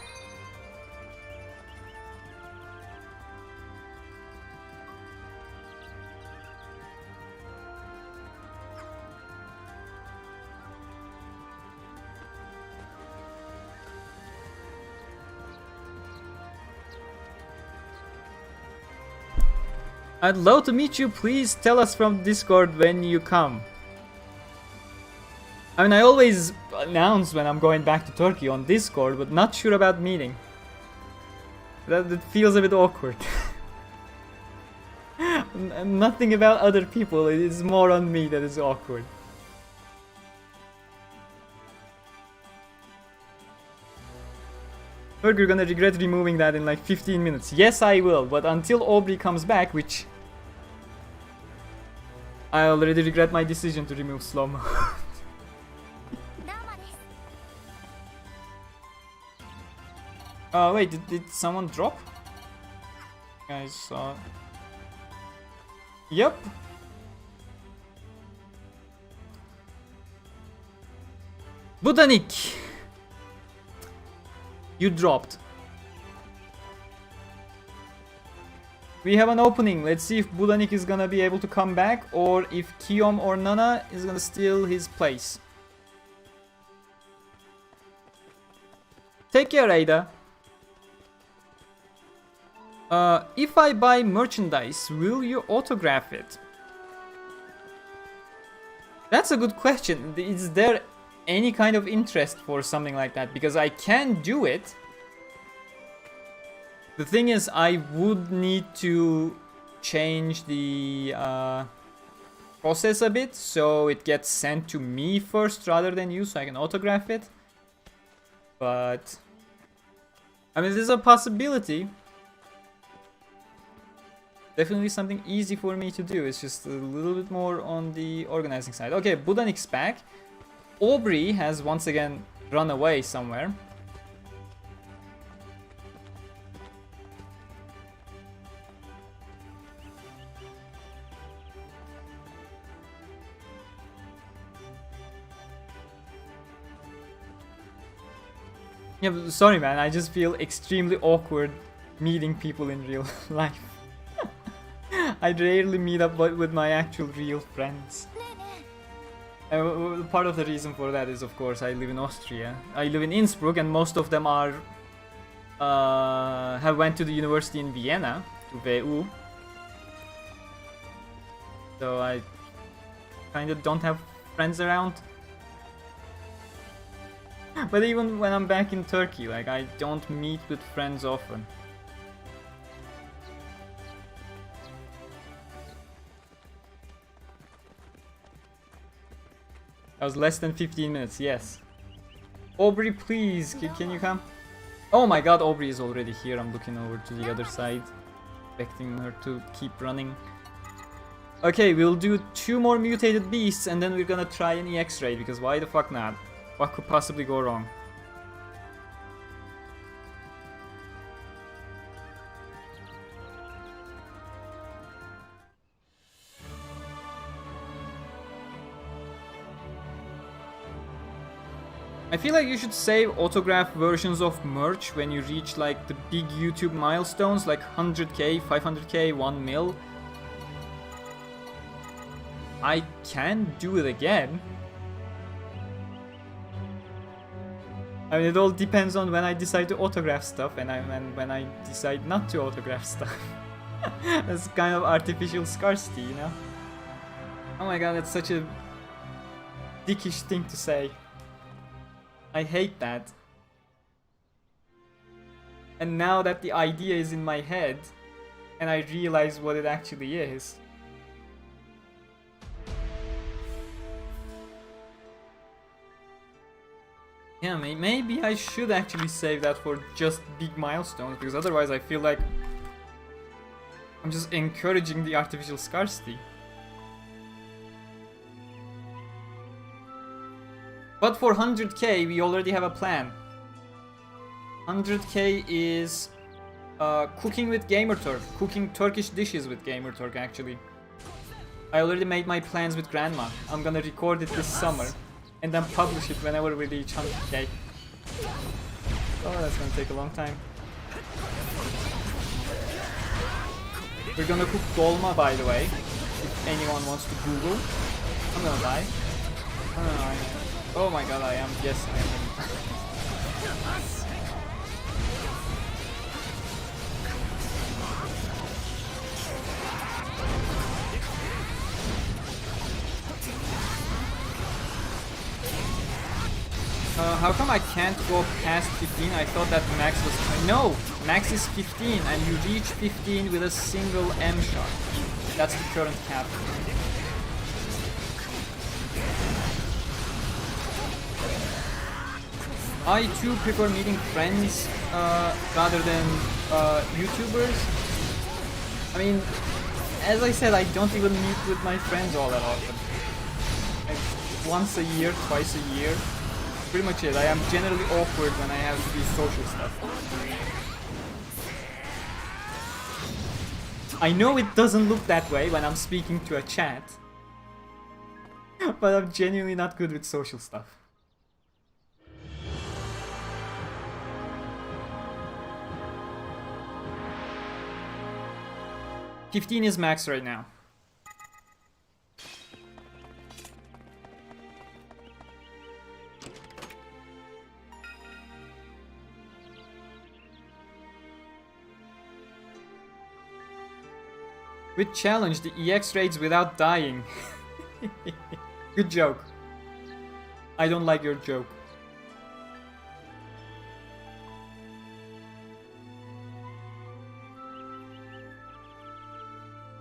I'd love to meet you. Please tell us from Discord when you come. I mean, I always announce when I'm going back to Turkey on Discord, but not sure about meeting. That feels a bit awkward. Nothing about other people, it is more on me that is awkward. You're gonna regret removing that in like 15 minutes. Yes, I will, but until Aubrey comes back, which I already regret my decision to remove slow-mo. Wait, did someone drop? Guys saw. Yep. Budanik! You dropped. We have an opening. Let's see if Budanik is gonna be able to come back or if Kiyom or Nana is gonna steal his place. Take care, Ada. If I buy merchandise, will you autograph it? That's a good question. Is there any kind of interest for something like that? Because I can do it. The thing is, I would need to change the process a bit, so it gets sent to me first rather than you, so I can autograph it. But I mean, there's a possibility. Definitely something easy for me to do. It's just a little bit more on the organizing side. Okay, Budanik's back. Aubrey has once again run away somewhere. Yeah, sorry man, I just feel extremely awkward meeting people in real life. I rarely meet up with my actual real friends. Part of the reason for that is, of course, I live in Austria. I live in Innsbruck, and most of them are have went to the university in Vienna, to WU. So I kind of don't have friends around. But even when I'm back in Turkey, like, I don't meet with friends often. That was less than 15 minutes, yes. Aubrey, please, can you come? Oh my god, Aubrey is already here. I'm looking over to the other side, expecting her to keep running. Okay, we'll do 2 more Mutated Beasts, and then we're gonna try an EX raid, because why the fuck not? What could possibly go wrong? I feel like you should save autograph versions of merch when you reach like the big YouTube milestones, like 100k, 500k, 1 mil. I can do it again. I mean, it all depends on when I decide to autograph stuff and when I decide not to autograph stuff. That's kind of artificial scarcity, you know? Oh my god, that's such a dickish thing to say. I hate that. And now that the idea is in my head, and I realize what it actually is. Yeah, maybe I should actually save that for just big milestones, because otherwise I feel like I'm just encouraging the artificial scarcity. But for 100k, we already have a plan. 100k is cooking with Gamerturk, cooking Turkish dishes with Gamerturk actually. I already made my plans with Grandma. I'm gonna record it this summer and then publish it whenever we reach 100k. Oh, that's gonna take a long time. We're gonna cook dolma, by the way, if anyone wants to Google. I'm gonna die. Oh my god, I am. Yes, I am. How come I can't go past 15? I thought that max was... No! Max is 15 and you reach 15 with a single M shot. That's the current cap. I too prefer meeting friends rather than YouTubers. I mean, as I said, I don't even meet with my friends all that often. Like once a year, twice a year. Pretty much it. I am generally awkward when I have to do social stuff. I know it doesn't look that way when I'm speaking to a chat, but I'm genuinely not good with social stuff. $15 is max right now. With challenge, the EX raids without dying. Good joke. I don't like your joke.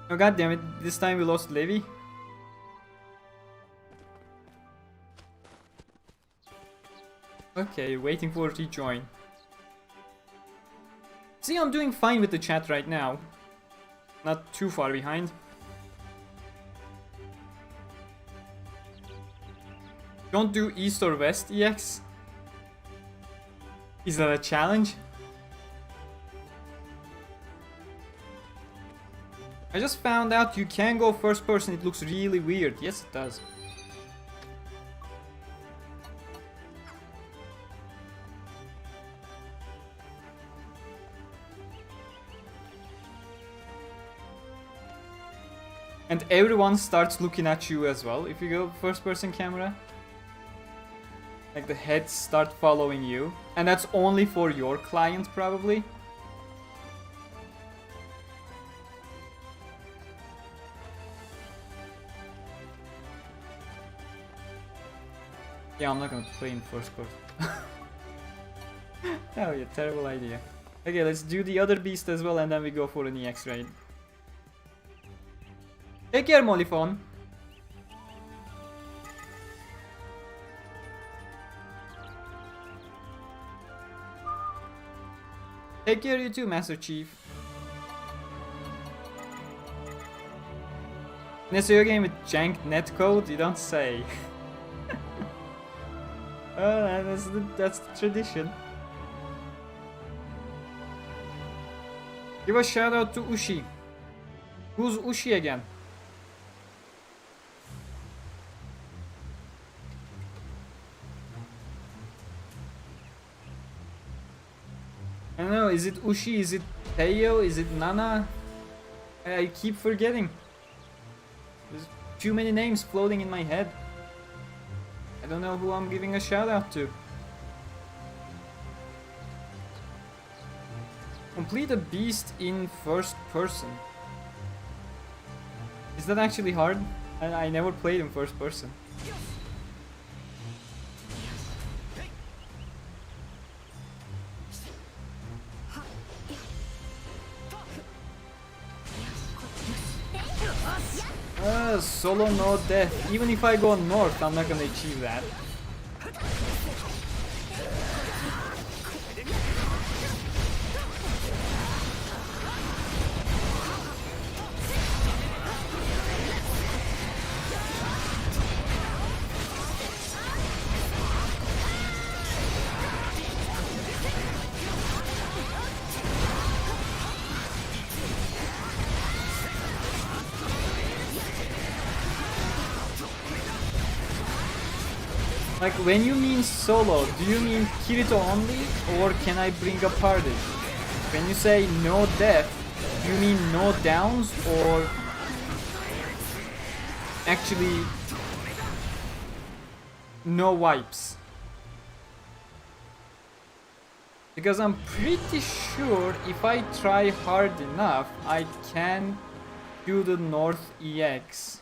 Oh god damn it, this time we lost Levi. Okay, waiting for it to join. See, I'm doing fine with the chat right now. Not too far behind. Don't do East or West EX. Is that a challenge? I just found out you can go first person, it looks really weird. Yes, it does. And everyone starts looking at you as well if you go first person camera. Like the heads start following you. And that's only for your client probably. Yeah, I'm not gonna play in first person. Oh yeah, terrible idea. Okay, let's do the other beast as well and then we go for an EX raid. Take care, Mollyphone. Take care, you too, Master Chief. In a SAO game with janked netcode, you don't say. Oh, that's the tradition. Give a shout out to Ushi. Who's Ushi again? I don't know, is it Ushi, is it Teo, is it Nana? I keep forgetting. There's too many names floating in my head. I don't know who I'm giving a shout out to. Complete a beast in first person. Is that actually hard? I never played in first person. Solo no death. Even if I go north, I'm not gonna achieve that. Like, when you mean solo, do you mean Kirito only, or can I bring a party? When you say no death, do you mean no downs, or actually no wipes? Because I'm pretty sure if I try hard enough, I can do the North EX.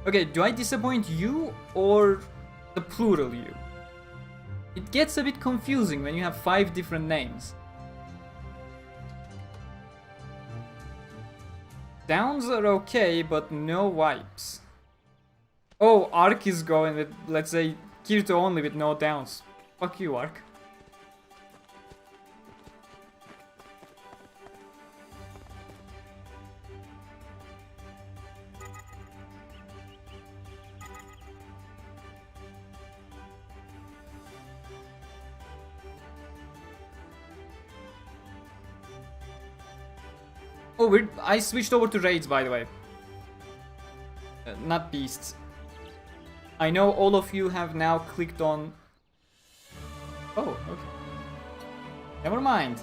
Okay, do I disappoint you or the plural you? It gets a bit confusing when you have 5 different names. Downs are okay, but no wipes. Oh, Ark is going with, let's say, Kirito only with no downs. Fuck you, Ark. Oh, weird. I switched over to raids, by the way. Not beasts. I know all of you have now clicked on... Oh, okay. Never mind.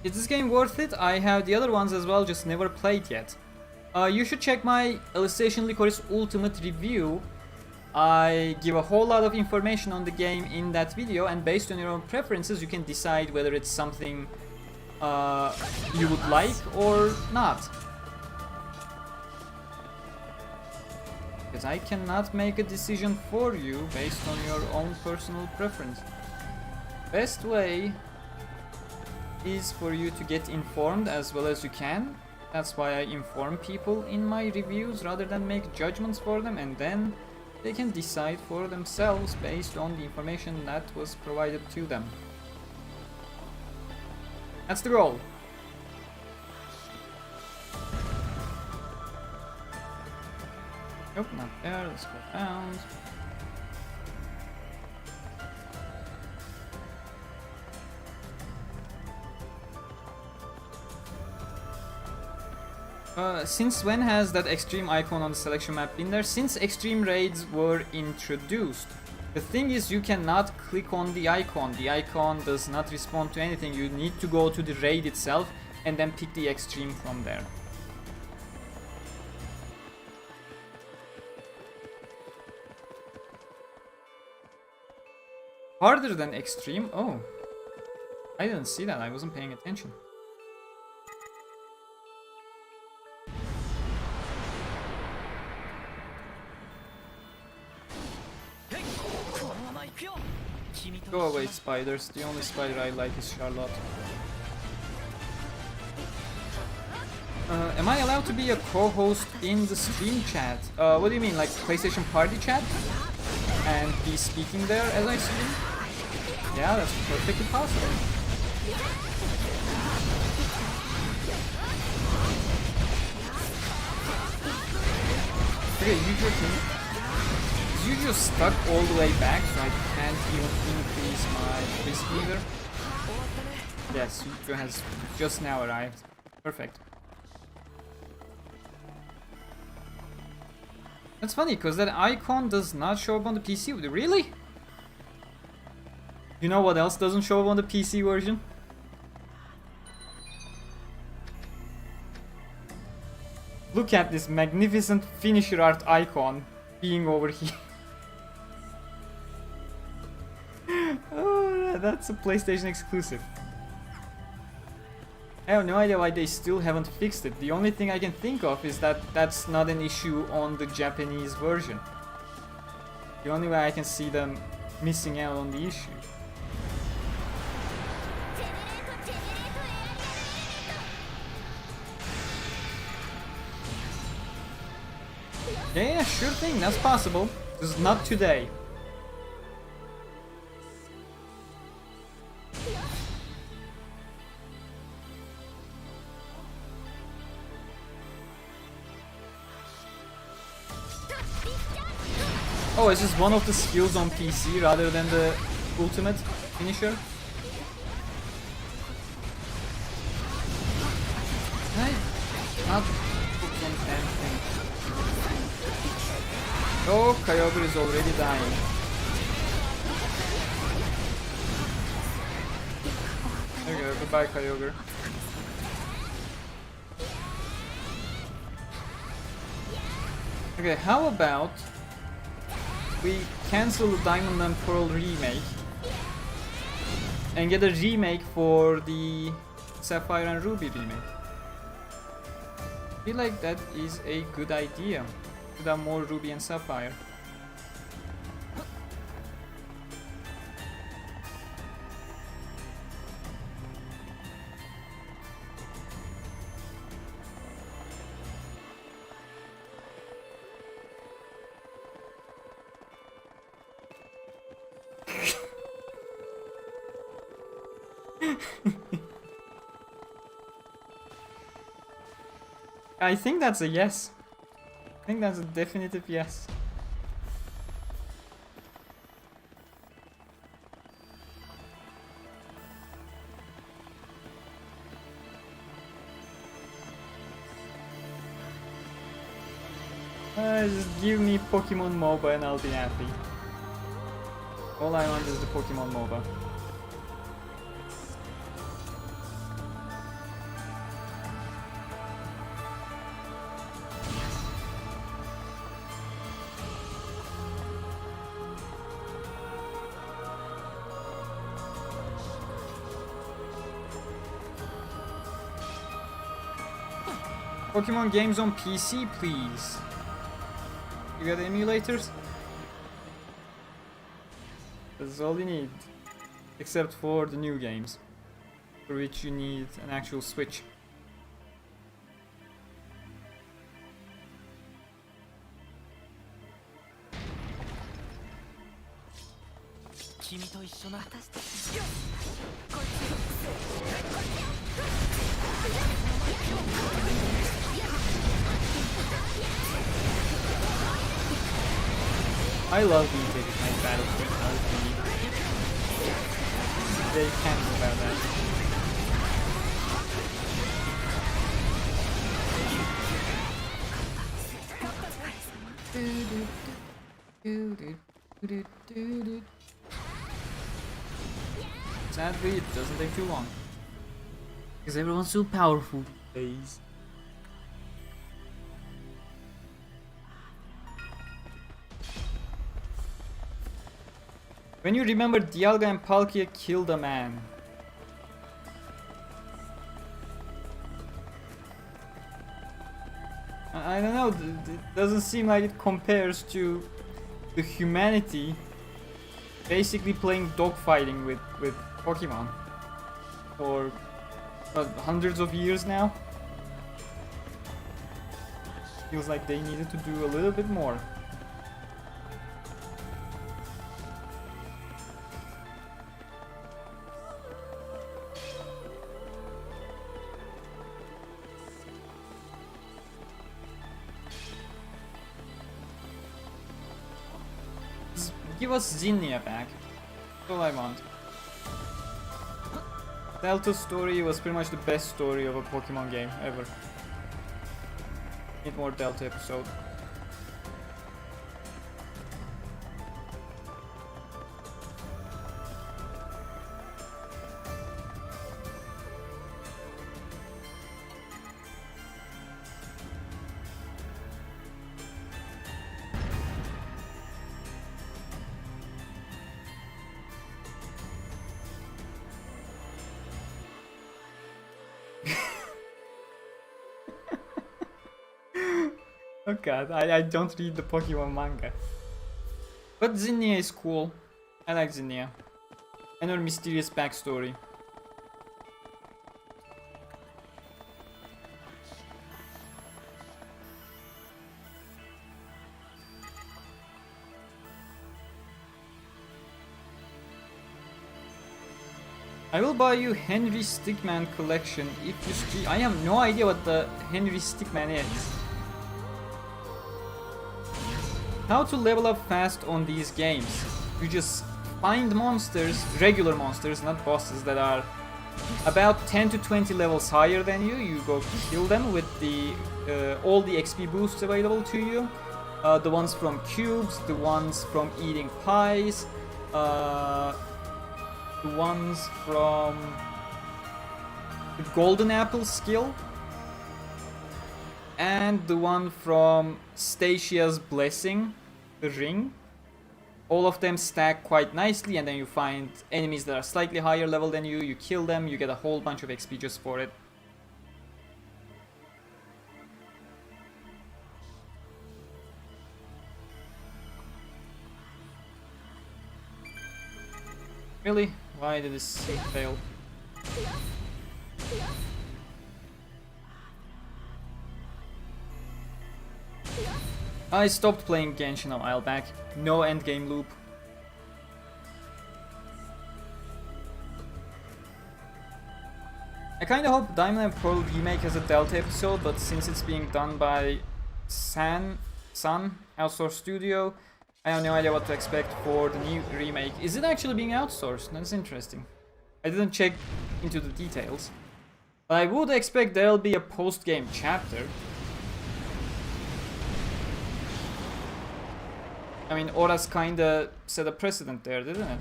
Is this game worth it? I have the other ones as well, just never played yet. You should check my Alicization Lycoris Ultimate review. I give a whole lot of information on the game in that video, and based on your own preferences you can decide whether it's something you would like or not. Because I cannot make a decision for you based on your own personal preference. Best way is for you to get informed as well as you can. That's why I inform people in my reviews rather than make judgments for them, and then they can decide for themselves based on the information that was provided to them. That's the goal. Nope, not there. Let's go down. Since when has that extreme icon on the selection map been there? Since extreme raids were introduced. The thing is, you cannot click on the icon. The icon does not respond to anything. You need to go to the raid itself and then pick the extreme from there. Harder than extreme? Oh. I didn't see that. I wasn't paying attention. Go away, spiders. The only spider I like is Charlotte. Am I allowed to be a co-host in the stream chat? What do you mean, like PlayStation Party chat? And be speaking there as I stream? Yeah, that's perfectly possible. Okay, Eugeo stuck all the way back, so I can't even increase my risk meter. Yes, Eugeo has just now arrived. Perfect. That's funny, because that icon does not show up on the PC. Really? You know what else doesn't show up on the PC version? Look at this magnificent finisher art icon being over here. Oh, that's a PlayStation exclusive. I have no idea why they still haven't fixed it. The only thing I can think of is that that's not an issue on the Japanese version. The only way I can see them missing out on the issue. Yeah, sure thing, that's possible. Just not today. Oh, is this one of the skills on PC rather than the ultimate finisher? Can I not put some anything? Oh, Kyogre is already dying. There you go, goodbye Kyogre. Okay, how about we cancel the Diamond and Pearl remake and get a remake for the Sapphire and Ruby remake. I feel like that is a good idea. Should have more Ruby and Sapphire. I think that's a yes. I think that's a definitive yes. Just give me Pokemon MOBA and I'll be happy. All I want is the Pokemon MOBA. Pokemon games on PC, please. You got emulators? That's all you need. Except for the new games, for which you need an actual Switch. I love Mutated Beasts Battlefield. They can't do about that. Sadly, it doesn't take too long. Because everyone's so powerful these days. When you remember Dialga and Palkia killed a man. I don't know, it doesn't seem like it compares to the humanity basically playing dogfighting with Pokemon for hundreds of years now. Feels like they needed to do a little bit more. Give us Zinnia back. That's all I want. Delta's story was pretty much the best story of a Pokemon game ever. Need more Delta episode. Oh god, I don't read the Pokemon manga. But Zinnia is cool. I like Zinnia. And her mysterious backstory. I will buy you Henry Stickman collection if you stream. I have no idea what the Henry Stickman is. How to level up fast on these games? You just find monsters, regular monsters, not bosses, that are about 10 to 20 levels higher than you. You go kill them with the all the XP boosts available to you. The ones from cubes, the ones from eating pies, the ones from the golden apple skill, and the one from Statia's blessing, the ring. All of them stack quite nicely, and then you find enemies that are slightly higher level than you kill them, you get a whole bunch of XP just for it. Really? Why did this fail? I stopped playing Genshin a while back. No endgame loop. I kinda hope Diamond and Pearl remake has a Delta episode, but since it's being done by Sun outsourced studio, I have no idea what to expect for the new remake. Is it actually being outsourced? That's interesting. I didn't check into the details. But I would expect there'll be a post-game chapter. I mean, Aura's kinda set a precedent there, didn't it?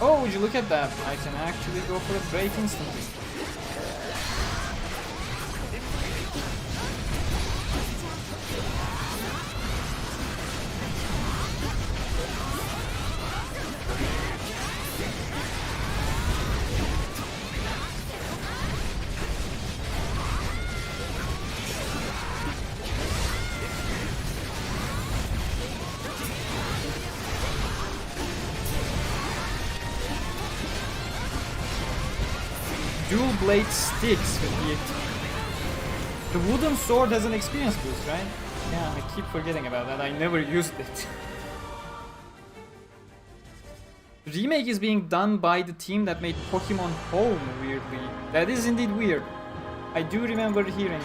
Oh, would you look at that? I can actually go for a break instantly. dual blade sticks with the wooden sword has an experience boost, right? Yeah, I keep forgetting about that. I never used it. Remake is being done by the team that made Pokemon Home, weirdly. That is indeed weird. I do remember hearing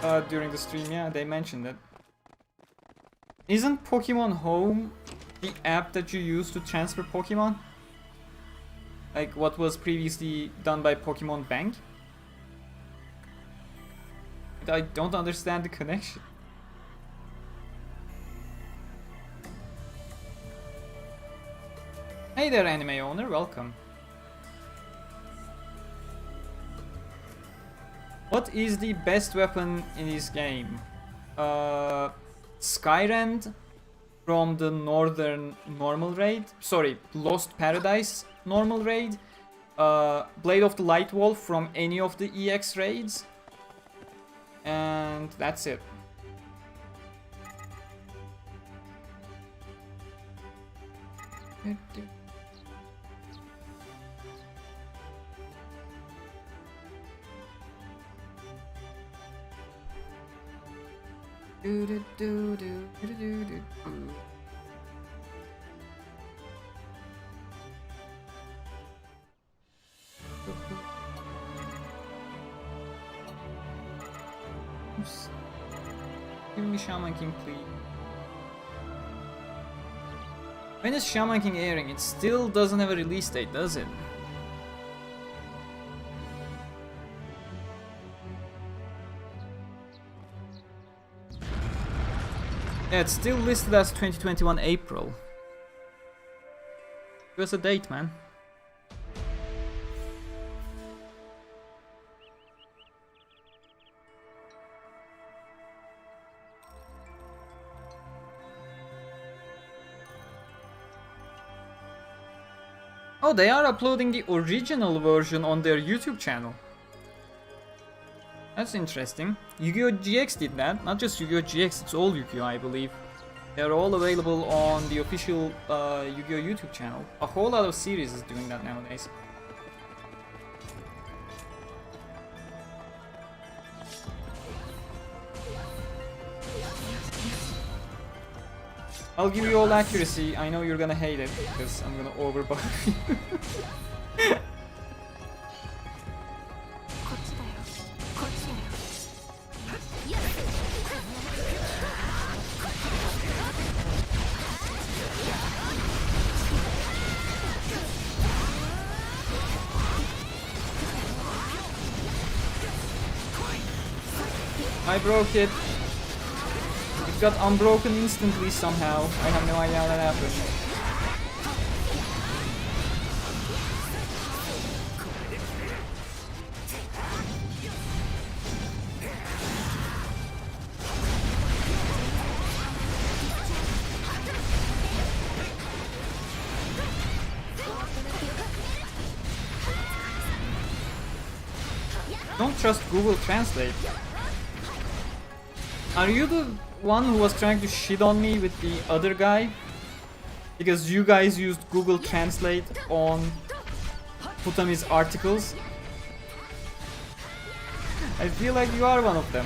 that during the stream. Yeah, they mentioned it. Isn't Pokemon Home the app that you use to transfer Pokemon? Like what was previously done by Pokemon Bank? I don't understand the connection. Hey there, anime owner, welcome. What is the best weapon in this game? Skyrend from the Northern Normal Raid. Sorry, Lost Paradise Normal Raid. Blade of the Light Wolf from any of the EX raids. And that's it. Oops. Give me Shaman King, please. When is Shaman King airing? It still doesn't have a release date, does it? Yeah, it's still listed as 2021 April. Give us a date, man. Oh, they are uploading the original version on their YouTube channel. That's interesting. Yu-Gi-Oh! GX did that. Not just Yu-Gi-Oh! GX, it's all Yu-Gi-Oh! I believe. They're all available on the official Yu-Gi-Oh! YouTube channel. A whole lot of series is doing that nowadays. I'll give you all accuracy. I know you're gonna hate it because I'm gonna overbuff you. I broke it. It got unbroken instantly somehow. I have no idea how that happened. Don't trust Google Translate. Are you the one who was trying to shit on me with the other guy? Because you guys used Google Translate on Futami's articles? I feel like you are one of them.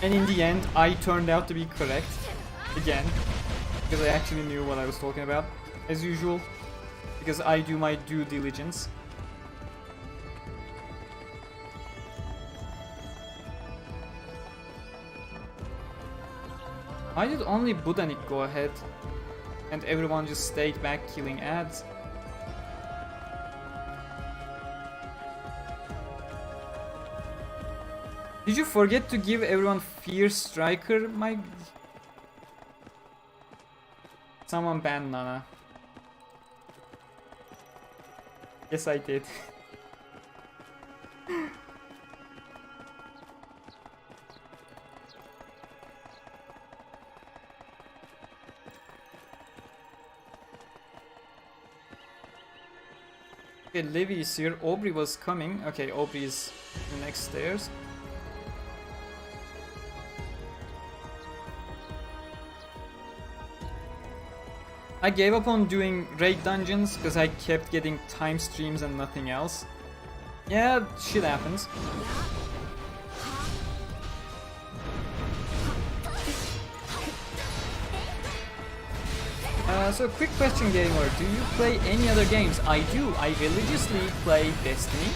And in the end, I turned out to be correct. Again. Because I actually knew what I was talking about. As usual. Because I do my due diligence. Why did only Budanik go ahead and everyone just stayed back killing ads? Did you forget to give everyone Fierce Striker, Mike? Someone banned Nana. Yes, I did. Okay, Livy is here. Aubrey was coming. Okay, Aubrey is the next stairs. I gave up on doing raid dungeons because I kept getting time streams and nothing else. Yeah, shit happens. So quick question, gamer, do you play any other games? I do. I religiously play Destiny.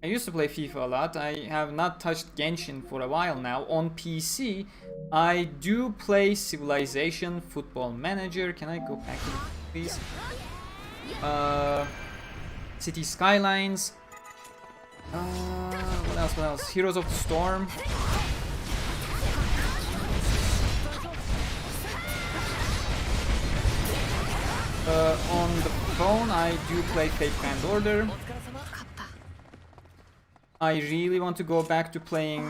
I used to play FIFA a lot. I have not touched Genshin for a while now. On PC, I do play Civilization, Football Manager. Can I go back to it, please? City Skylines. What else? What else? Heroes of the Storm. On the phone, I do play Fate Grand Order. I really want to go back to playing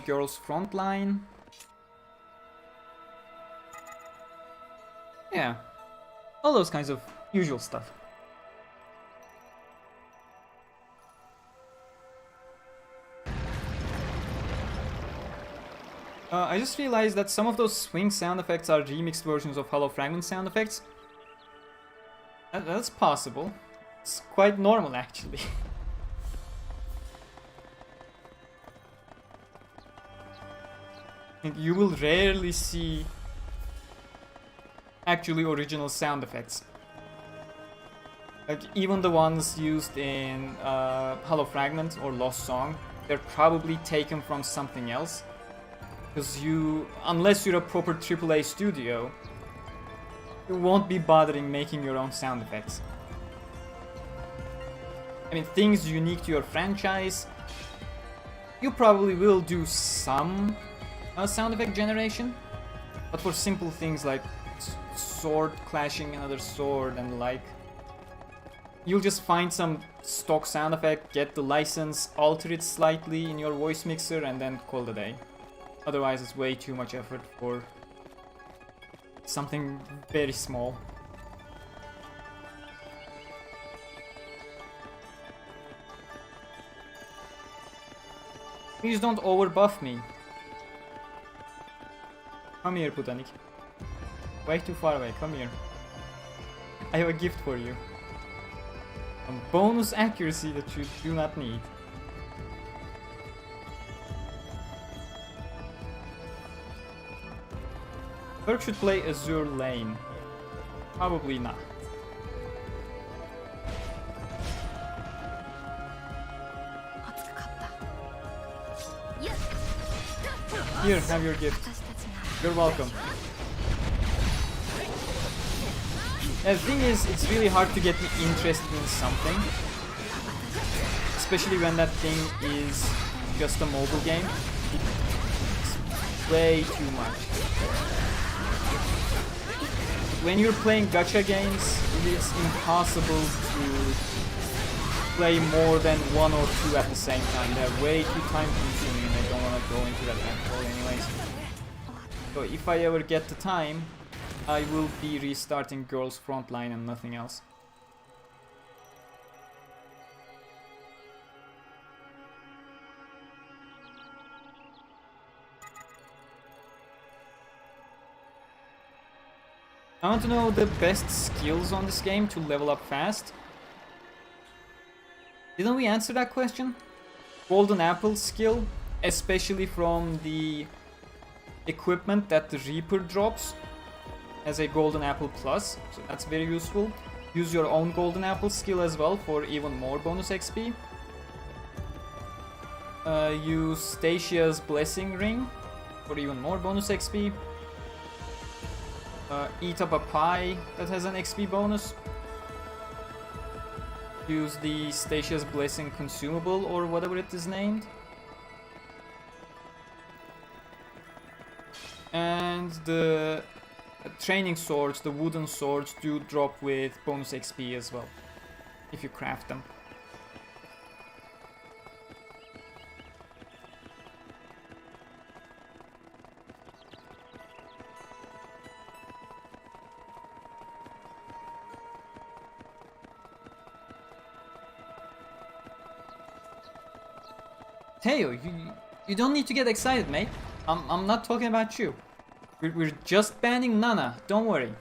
Girls Frontline. Yeah, all those kinds of usual stuff. I just realized that some of those swing sound effects are remixed versions of Hollow Fragment sound effects. That's possible. It's quite normal, actually. You will rarely see actually original sound effects. Like, even the ones used in Hollow Fragment or Lost Song, they're probably taken from something else. Because unless you're a proper AAA studio, you won't be bothering making your own sound effects. I mean, things unique to your franchise, you probably will do some sound effect generation, but for simple things like sword clashing another sword and like, you'll just find some stock sound effect, get the license, alter it slightly in your voice mixer, and then call it a day. Otherwise, it's way too much effort for something very small. Please don't overbuff me. Come here, Putanik. Way too far away, come here. I have a gift for you. Some bonus accuracy that you do not need. Kirk should play Azure Lane. Probably not. Here, have your gift. You're welcome. The thing is, it's really hard to get me interested in something. Especially when that thing is just a mobile game. It's way too much. When you're playing gacha games, it is impossible to play more than one or two at the same time. They're way too time consuming and I don't want to go into that at all anyways. So if I ever get the time, I will be restarting Girls Frontline and nothing else. I want to know the best skills on this game to level up fast. Didn't we answer that question? Golden Apple skill, especially from the equipment that the Reaper drops as a Golden Apple Plus, so that's very useful. Use your own Golden Apple skill as well for even more bonus XP. Use Statia's Blessing Ring for even more bonus XP. Eat up a pie that has an XP bonus. Use the Statia's Blessing consumable or whatever it is named. And the training swords, the wooden swords, do drop with bonus XP as well, if you craft them. Teo, You don't need to get excited, mate. I'm not talking about you. We're just banning Nana, don't worry.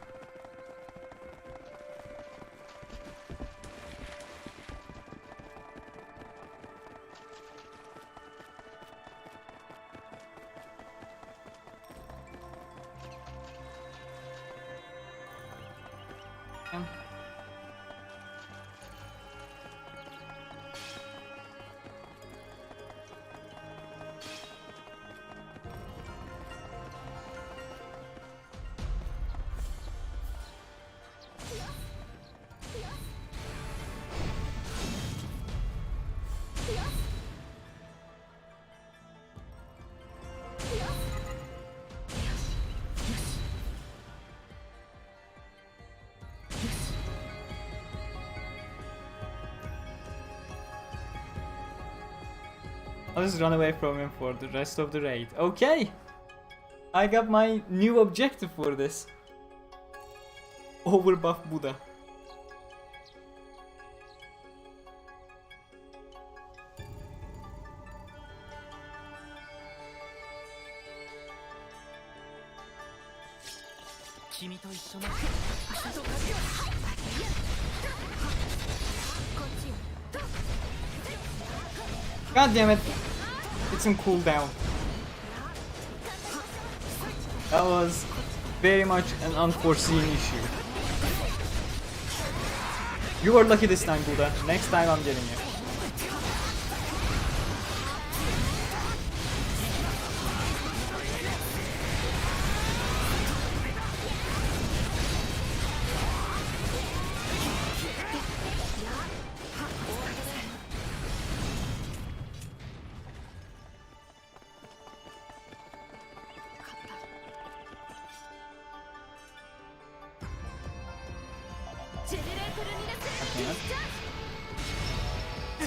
I'll just run away from him for the rest of the raid. Okay! I got my new objective for this. Overbuff Buddha. God damn it! It's in cooldown. That was very much an unforeseen issue. You are lucky this time, Buddha. Next time I'm getting it.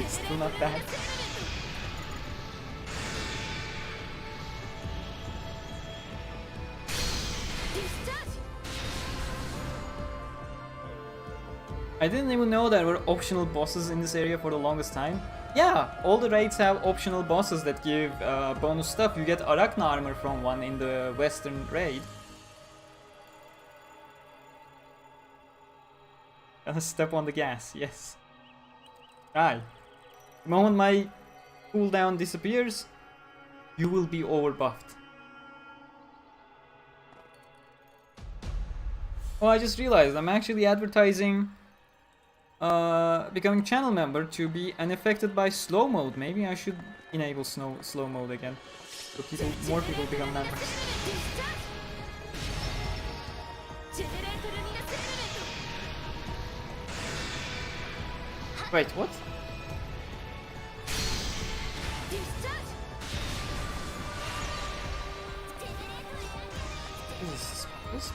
Still not bad. I didn't even know there were optional bosses in this area for the longest time. Yeah, all the raids have optional bosses that give bonus stuff. You get Arachna armor from one in the western raid. Gotta step on the gas, yes. Right. The moment my cooldown disappears, you will be overbuffed. Oh, I just realized I'm actually advertising becoming channel member to be unaffected by slow mode. Maybe I should enable slow mode again, so more people become members. Wait, what? This is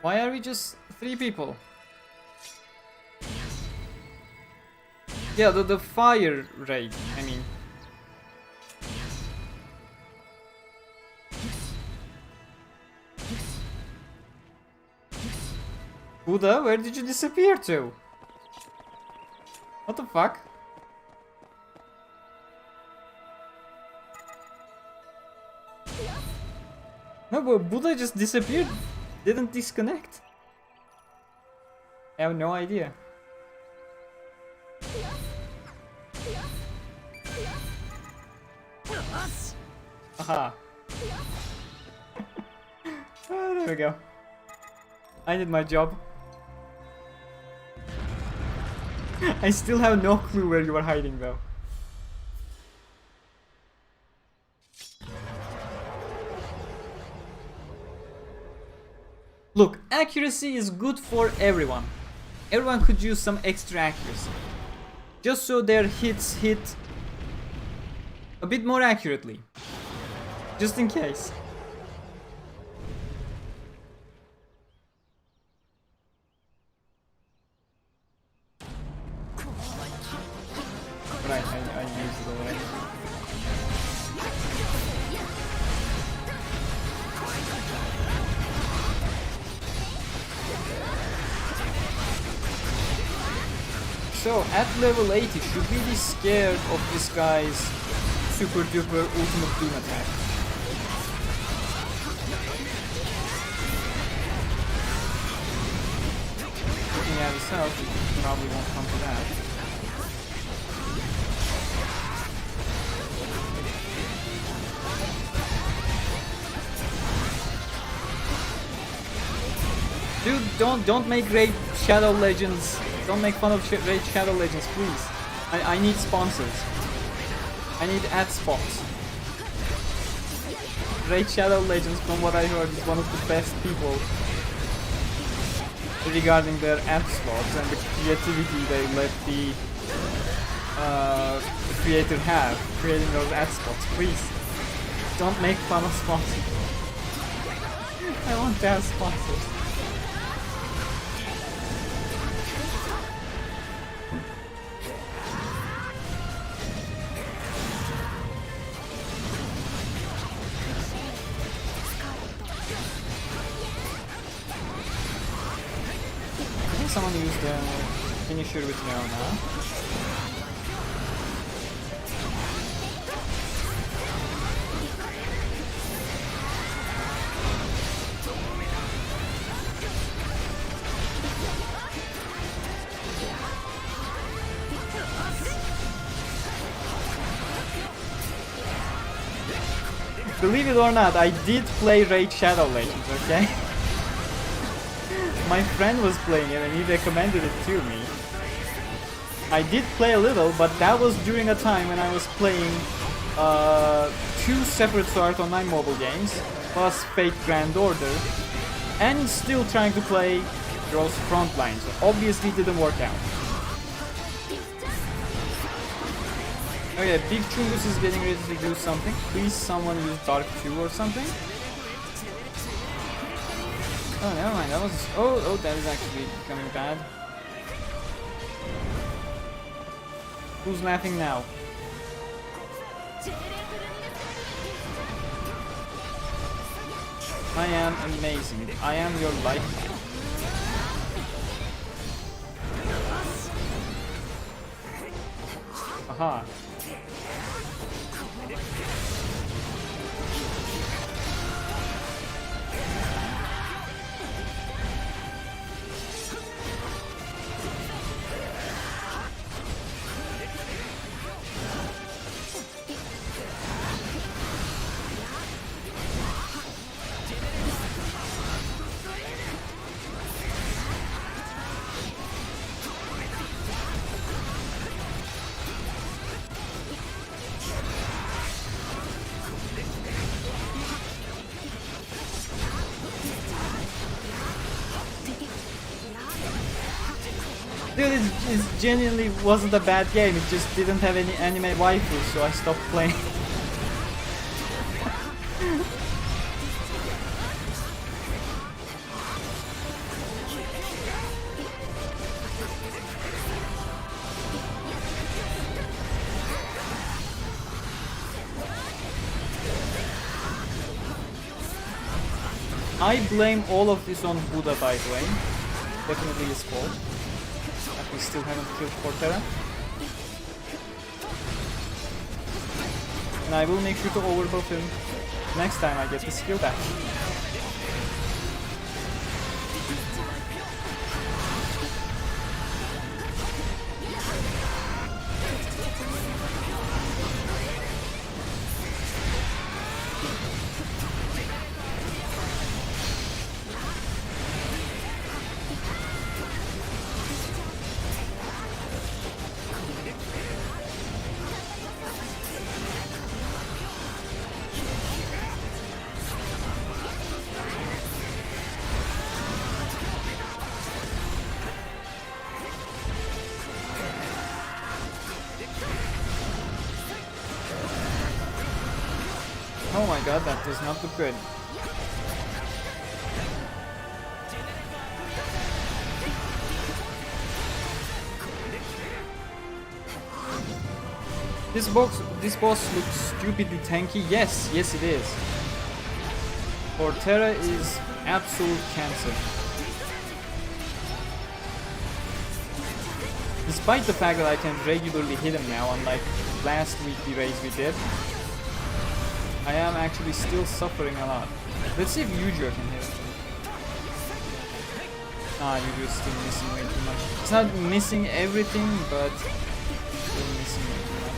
Why are we just 3 people? Yeah, the fire raid, I mean. Buddha, where did you disappear to? What the fuck? No, but Buddha just disappeared. Didn't disconnect. I have no idea. Aha. Oh, there we go. I did my job. I still have no clue where you are hiding though. Look, accuracy is good for everyone. Everyone could use some extra accuracy. Just so their hits hit a bit more accurately. Just in case. Right, I used it already. So, at level 80, should we be scared of this guy's super duper ultimate doom attack? Looking at his health, we probably won't come to that. Dude, don't make Raid Shadow Legends. Don't make fun of Raid Shadow Legends, please. I need sponsors. I need ad spots. Raid Shadow Legends, from what I heard, is one of the best people regarding their ad slots and the creativity they let the creator have creating those ad spots. Please, don't make fun of sponsors. I want to have sponsors. Someone use the finisher with Leona. Believe it or not, I did play Raid Shadow Legends, okay? My friend was playing it and he recommended it to me. I did play a little, but that was during a time when I was playing 2 separate Art Online mobile games, plus Fate Grand Order, and still trying to play those Frontline, so obviously it didn't work out. Okay, Big Chungus is getting ready to do something. Please someone use Dark 2 or something. Oh, never mind, that was... Oh, that is actually becoming bad. Who's laughing now? I am amazing. I am your lifeline. Aha. Dude, it genuinely wasn't a bad game, it just didn't have any anime waifus, so I stopped playing. I blame all of this on Buddha, by the way. Definitely his fault. We still haven't killed Portera. And I will make sure to overbuff him next time I get the skill back. Oh my god, that does not look good. This boss looks stupidly tanky. Yes it is. For Terra is absolute cancer. Despite the fact that I can regularly hit him now, unlike last weekly raids we did, I am actually still suffering a lot. Let's see if Eugeo can hit him. Ah, Eugeo's still missing way too much. It's not missing everything, but still missing way too much.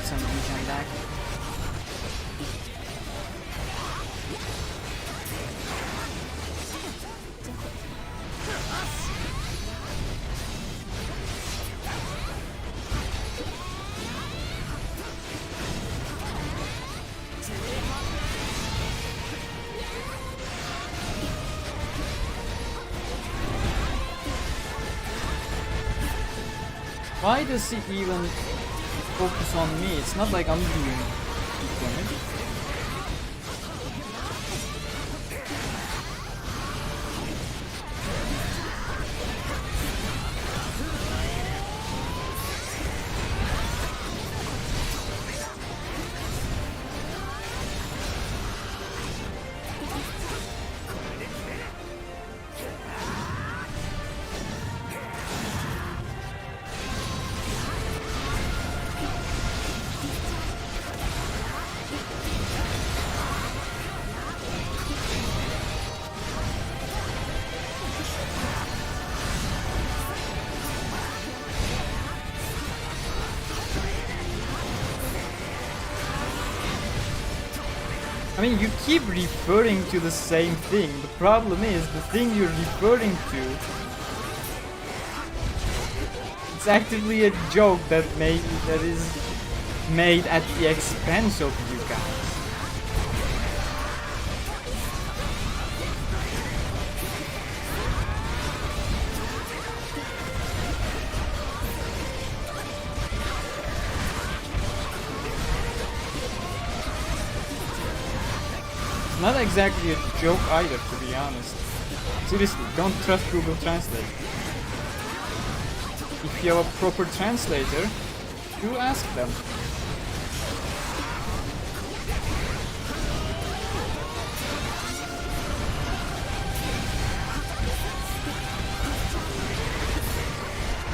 Some regen back. Why does he even focus on me? It's not like I'm doing deep damage. I mean, you keep referring to the same thing. The problem is, the thing you're referring to, it's actively a joke that is made at the expense of you guys. Not exactly a joke either, to be honest. Seriously, don't trust Google Translate. If you have a proper translator, do ask them.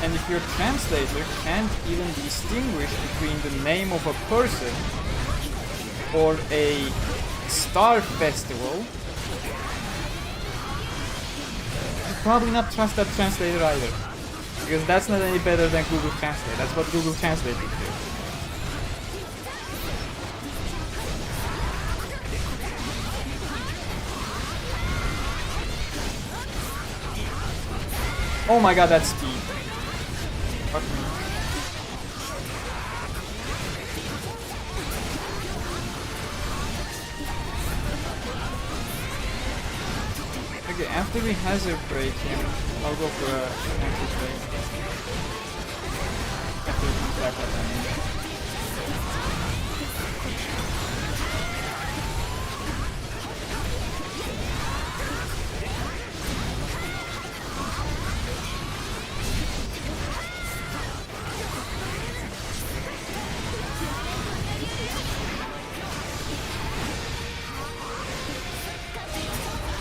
And if your translator can't even distinguish between the name of a person or a Star Festival, you probably not trust that translator either, because that's not any better than Google Translate. That's what Google Translate would do. Oh my god, that's speed. Fuck me. Okay, after we hazard break him, I'll go for a hazard break. After we can back up, I mean.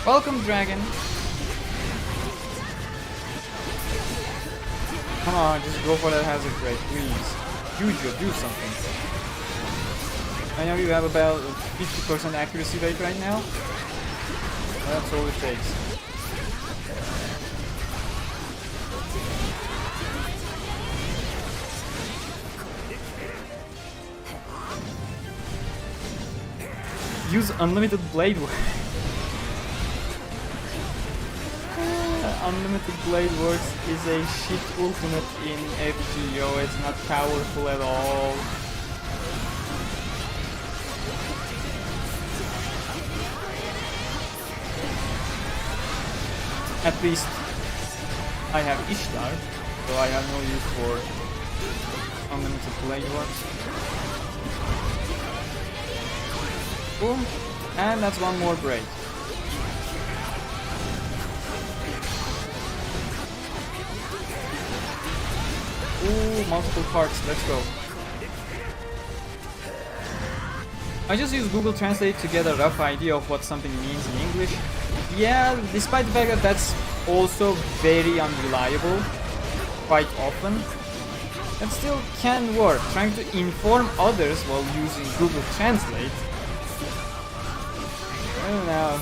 Welcome, dragon. Come on, just go for that hazard rate, please. Eugeo, do something. I know you have about 50% accuracy rate right now. That's all it takes. Use unlimited blade work. Unlimited blade works is a shit ultimate in FGO. It's not powerful at all. At least I have Ishtar, so I have no use for unlimited blade works. Boom, and that's one more break. Ooh, multiple parts, let's go. I just use Google Translate to get a rough idea of what something means in English. Yeah, despite the fact that that's also very unreliable quite often, that still can work. Trying to inform others while using Google Translate, I don't know.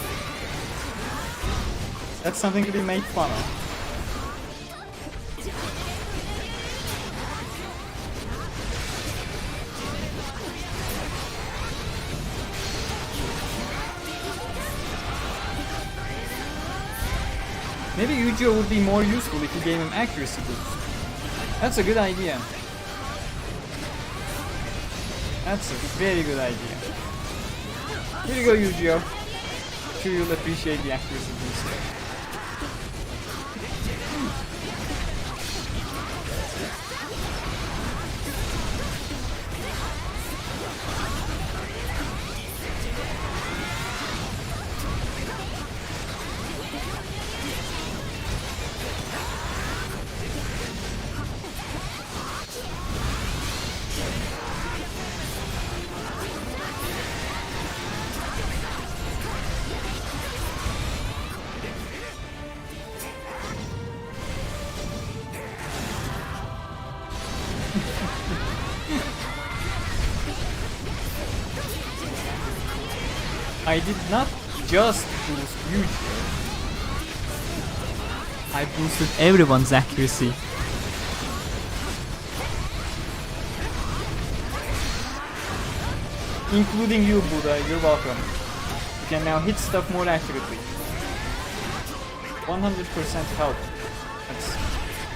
That's something to be made fun of. Maybe Eugeo would be more useful if you gave him accuracy boost. That's a good idea. That's a very good idea. Here you go, Eugeo. I'm sure you'll appreciate the accuracy boost. I did not just boost Eugeo. I boosted everyone's accuracy. Including you, Buddha, you're welcome. You can now hit stuff more accurately. 100% help. That's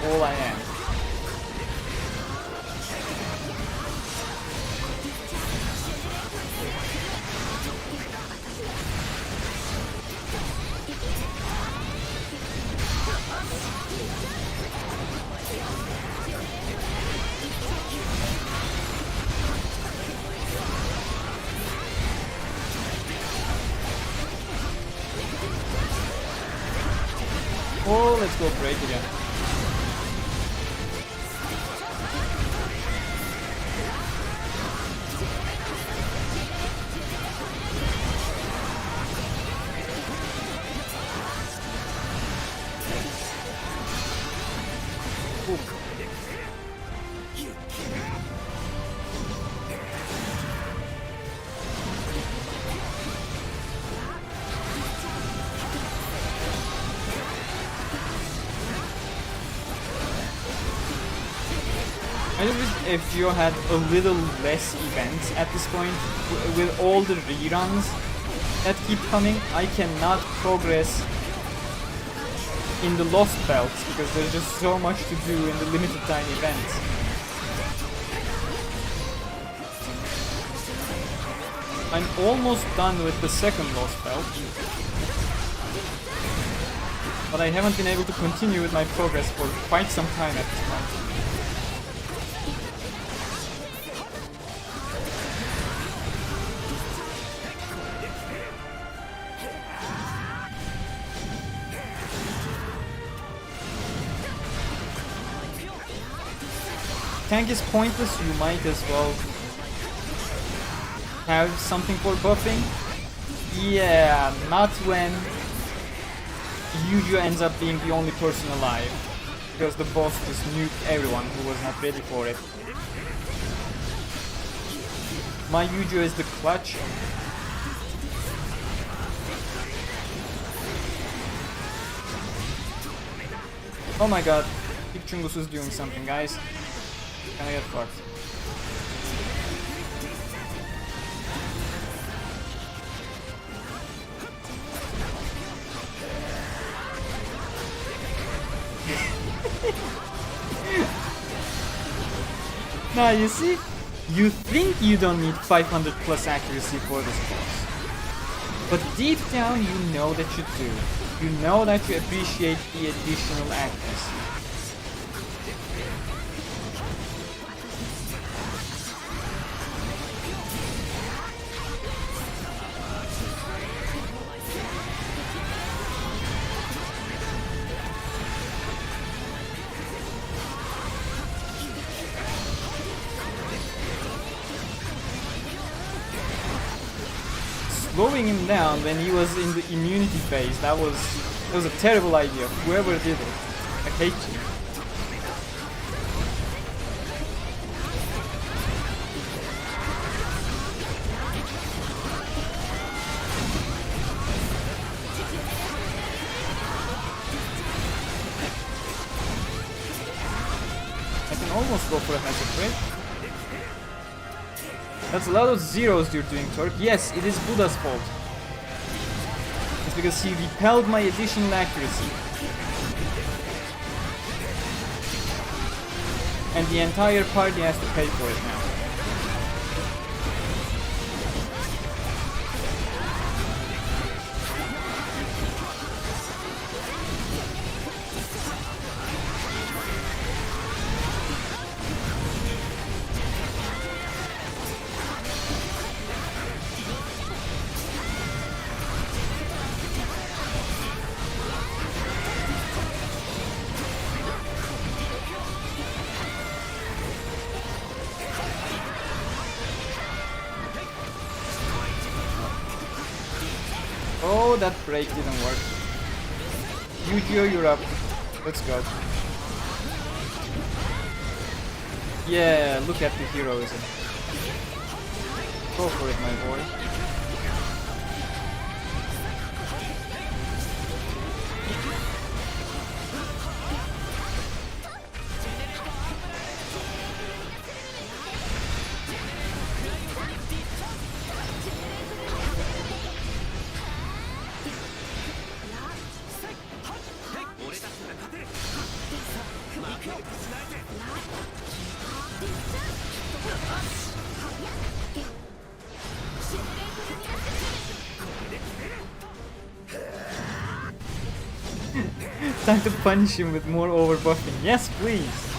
all I am. Oh, let's go break again. Ooh. I just wish if you had a little less events at this point. With all the reruns that keep coming, I cannot progress in the Lost Belts because there's just so much to do in the limited time events. I'm almost done with the second Lost Belt, but I haven't been able to continue with my progress for quite some time at this point. Tank is pointless, you might as well have something for buffing. Yeah, not when Eugeo ends up being the only person alive. because the boss just nuked everyone who was not ready for it. My Eugeo is the clutch. Oh my god, Big Chungus is doing something, guys. Can I get fucked? Now you see, you think you don't need 500 plus accuracy for this boss, but deep down you know that you do. You know that you appreciate the additional accuracy. Slowing him down when he was in the immunity phase, that was a terrible idea. Whoever did it, I hate you. I can almost go for a magic break. That's a lot of zeros you're doing, Turk. Yes, it is Buddha's fault. It's because he repelled my additional accuracy. And the entire party has to pay for it now. Oh, that break didn't work. Eugeo, you're up. Let's go. Yeah, look at the heroism. Go for it, my boy. Time to punish him with more overbuffing. Yes, please.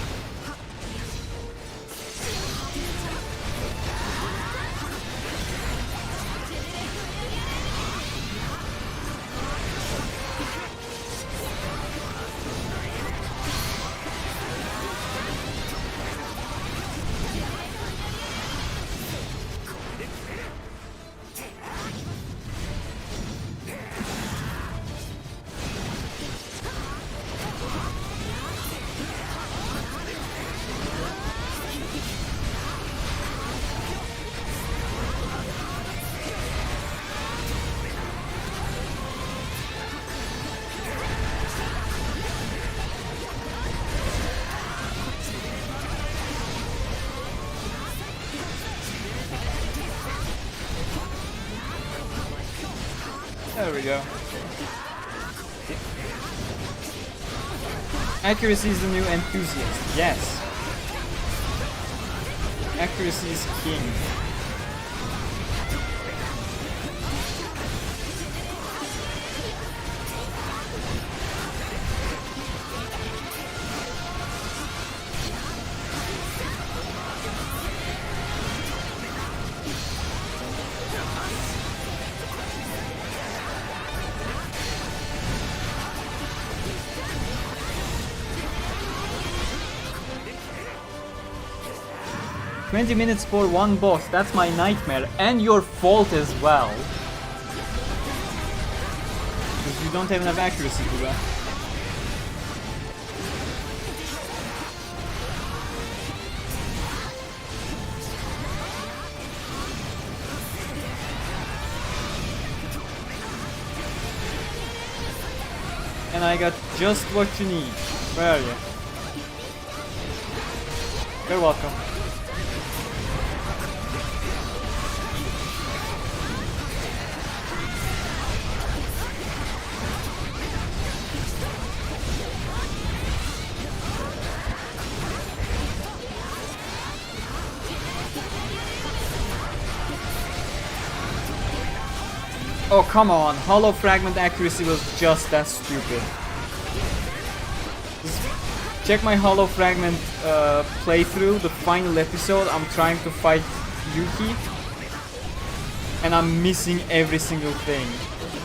There we go. Accuracy is the new enthusiast. Yes. Accuracy is king. $20 minutes for one boss, that's my nightmare, and your fault as well. Because you don't have enough accuracy, Kuga. And I got just what you need. Where are you? You're welcome. Oh, come on. Hollow fragment accuracy was just as stupid. Just check my hollow fragment playthrough, the final episode. I'm trying to fight Yuki. And I'm missing every single thing.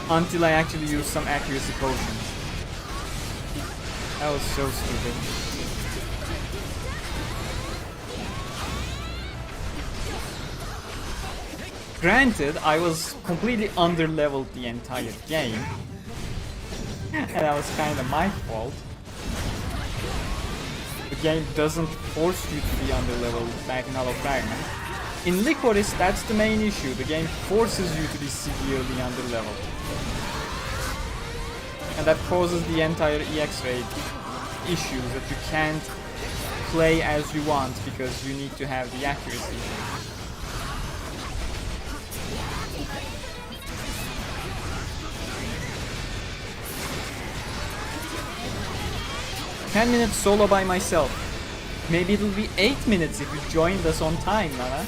Until I actually use some accuracy potions. That was so stupid. Granted, I was completely under-leveled the entire game. And that was kinda my fault. The game doesn't force you to be under-leveled back in Hollow Fragment. In Lycoris, that's the main issue. The game forces you to be severely under-leveled. And that causes the entire EX rate issues that you can't play as you want because you need to have the accuracy. 10 minutes solo by myself. Maybe it'll be 8 minutes if you joined us on time, Nana.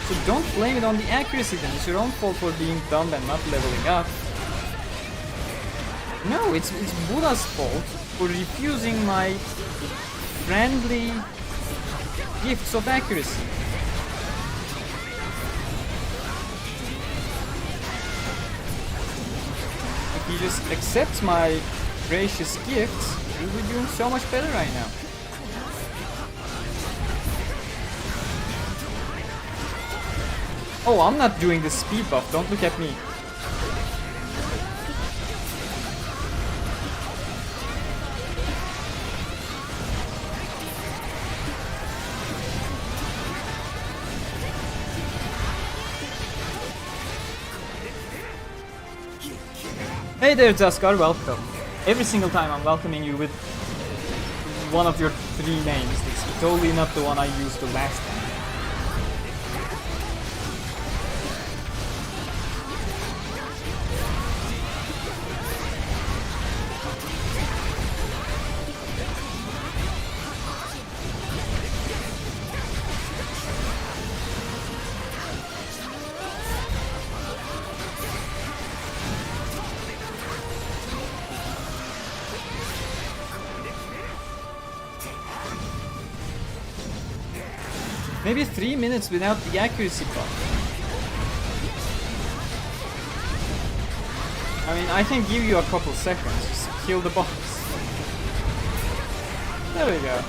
So don't blame it on the accuracy then. It's your own fault for being dumb and not leveling up. No, it's Buddha's fault for refusing my friendly gifts of accuracy. If he just accepts my gracious gifts, we'll be doing so much better right now. Oh, I'm not doing the speed buff, don't look at me. Hey there, Jaskar, welcome. Every single time I'm welcoming you with one of your 3 names. It's totally not the one I used the last time. Maybe 3 minutes without the accuracy buff. I mean, I can give you a couple seconds. Just kill the boss. There we go.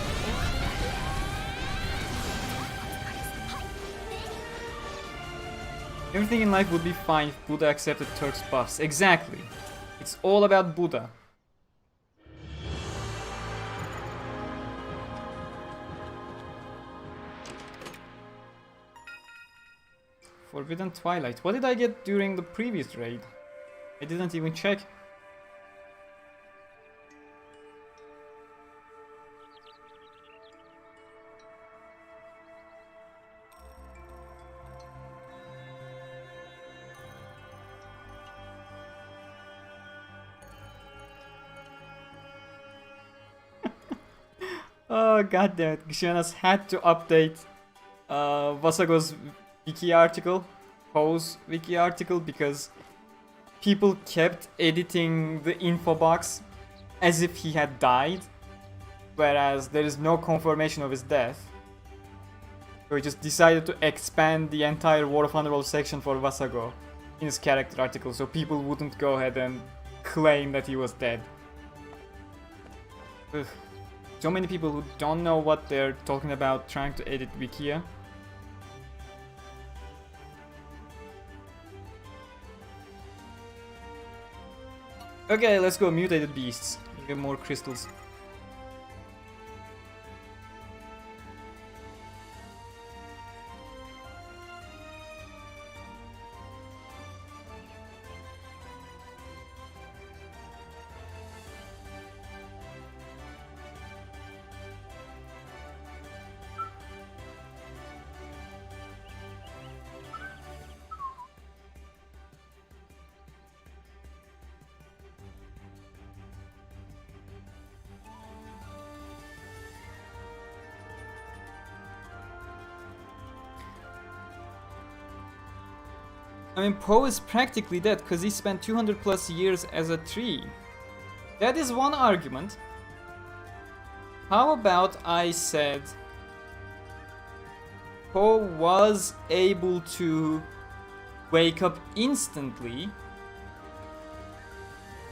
Everything in life would be fine if Buddha accepted Turk's buffs. Exactly. It's all about Buddha. Forbidden Twilight. What did I get during the previous raid? I didn't even check. Oh goddamn it, Gishanas had to update Wasago's wiki article, Poe's wiki article, because people kept editing the info box as if he had died, whereas there is no confirmation of his death. So he just decided to expand the entire War of Underworld section for Wasago in his character article, so people wouldn't go ahead and claim that he was dead. Ugh. So many people who don't know what they're talking about trying to edit Wikia. Okay, let's go Mutated Beasts. Get more crystals. I mean, Poe is practically dead because he spent 200 plus years as a tree. That is one argument. How about I said Poe was able to wake up instantly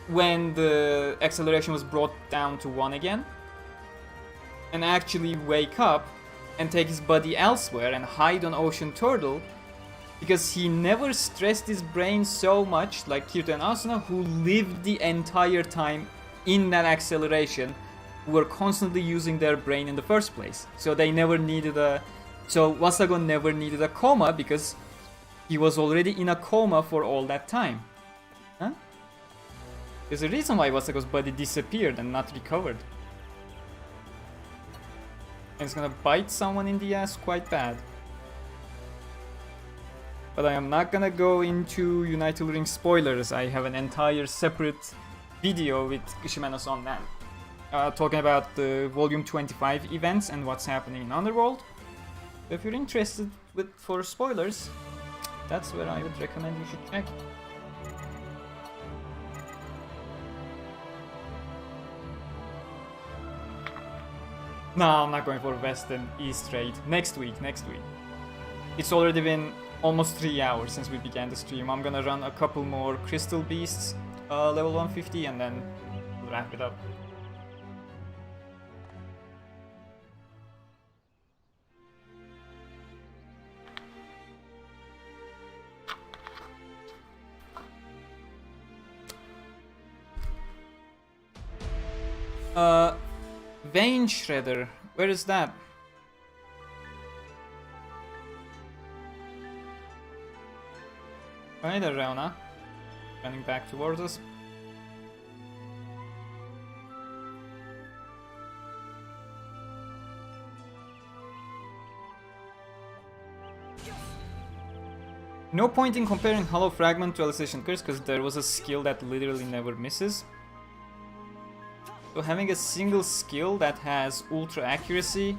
when the acceleration was brought down to 1 again, and actually wake up and take his body elsewhere and hide on Ocean Turtle, because he never stressed his brain so much like Kirito and Asuna, who lived the entire time in that acceleration, who were constantly using their brain in the first place. So they never needed so Wasago never needed a coma because he was already in a coma for all that time. Huh? There's a reason why Wasago's body disappeared and not recovered. And it's gonna bite someone in the ass quite bad. But I am not gonna go into United Ring spoilers. I have an entire separate video with Kishimenos on that. Talking about the Volume 25 events and what's happening in Underworld. So if you're interested for spoilers, that's where I would recommend you should check. No, I'm not going for West and East raid. Next week. It's already been almost 3 hours since we began the stream. I'm gonna run a couple more Crystal Beasts, level 150, and then we'll wrap it up. Vein Shredder, where is that? Right there, Reona. Running back towards us. No point in comparing Hollow Fragment to Alicization Lycoris because there was a skill that literally never misses. So having a single skill that has ultra accuracy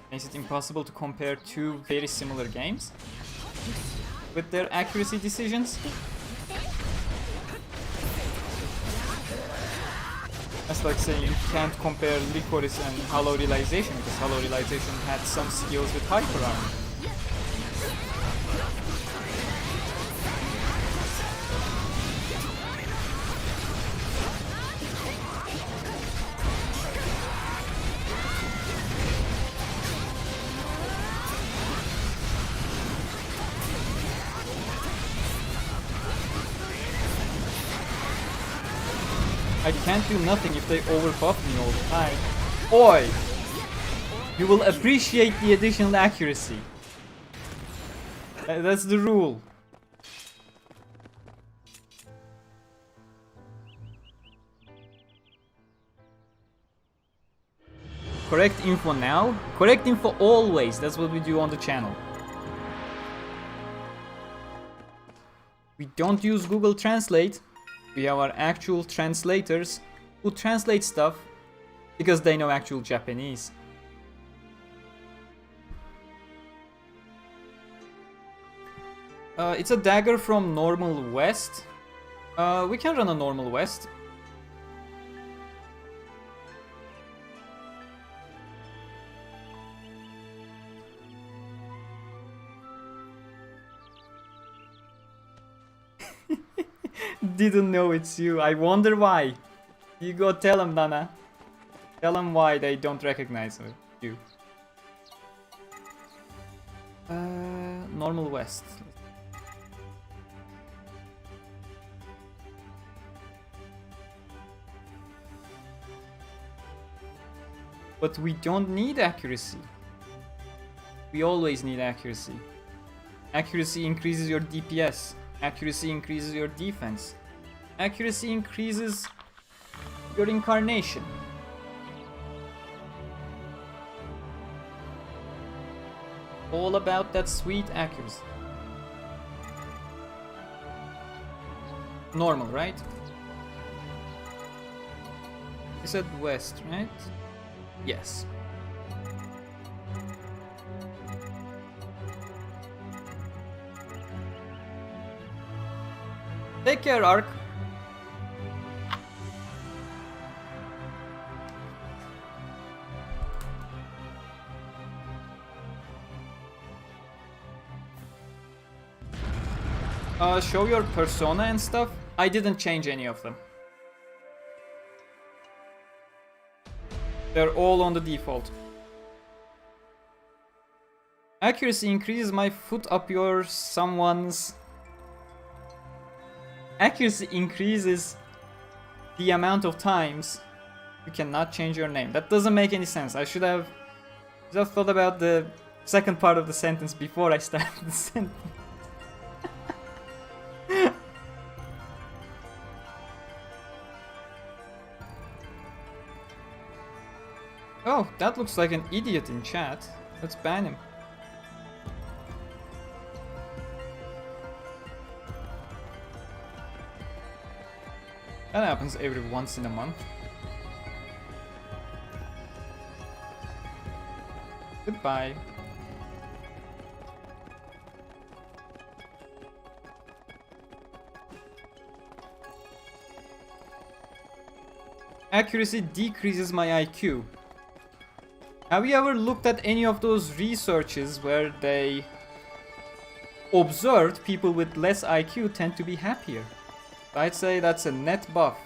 makes it impossible to compare two very similar games with their accuracy decisions. That's like saying you can't compare Rikorisu and Hollow Realization because Hollow Realization had some skills with Hyper Armor. I can't do nothing if they overbuff me all the time. Oi! You will appreciate the additional accuracy. That's the rule. Correct info now? Correct info always. That's what we do on the channel. We don't use Google Translate. We have our actual translators who translate stuff because they know actual Japanese. It's a dagger from Normal West. We can run a Normal West. Didn't know it's you. I wonder why. You go tell them, Dana. Tell them why they don't recognize you. Normal West. But we don't need accuracy. We always need accuracy. Accuracy increases your DPS. Accuracy increases your defense. Accuracy increases your incarnation. All about that sweet accuracy. Normal, right? You said west, right? Yes. Take care, Ark. Show your persona and stuff. I didn't change any of them. They're all on the default. Accuracy increases my foot up your someone's... Accuracy increases the amount of times you cannot change your name. That doesn't make any sense. I should have just thought about the second part of the sentence before I started the sentence. Oh, that looks like an idiot in chat. Let's ban him. That happens every once in a month. Goodbye. Accuracy decreases my IQ. Have you ever looked at any of those researches where they observed people with less IQ tend to be happier? I'd say that's a net buff.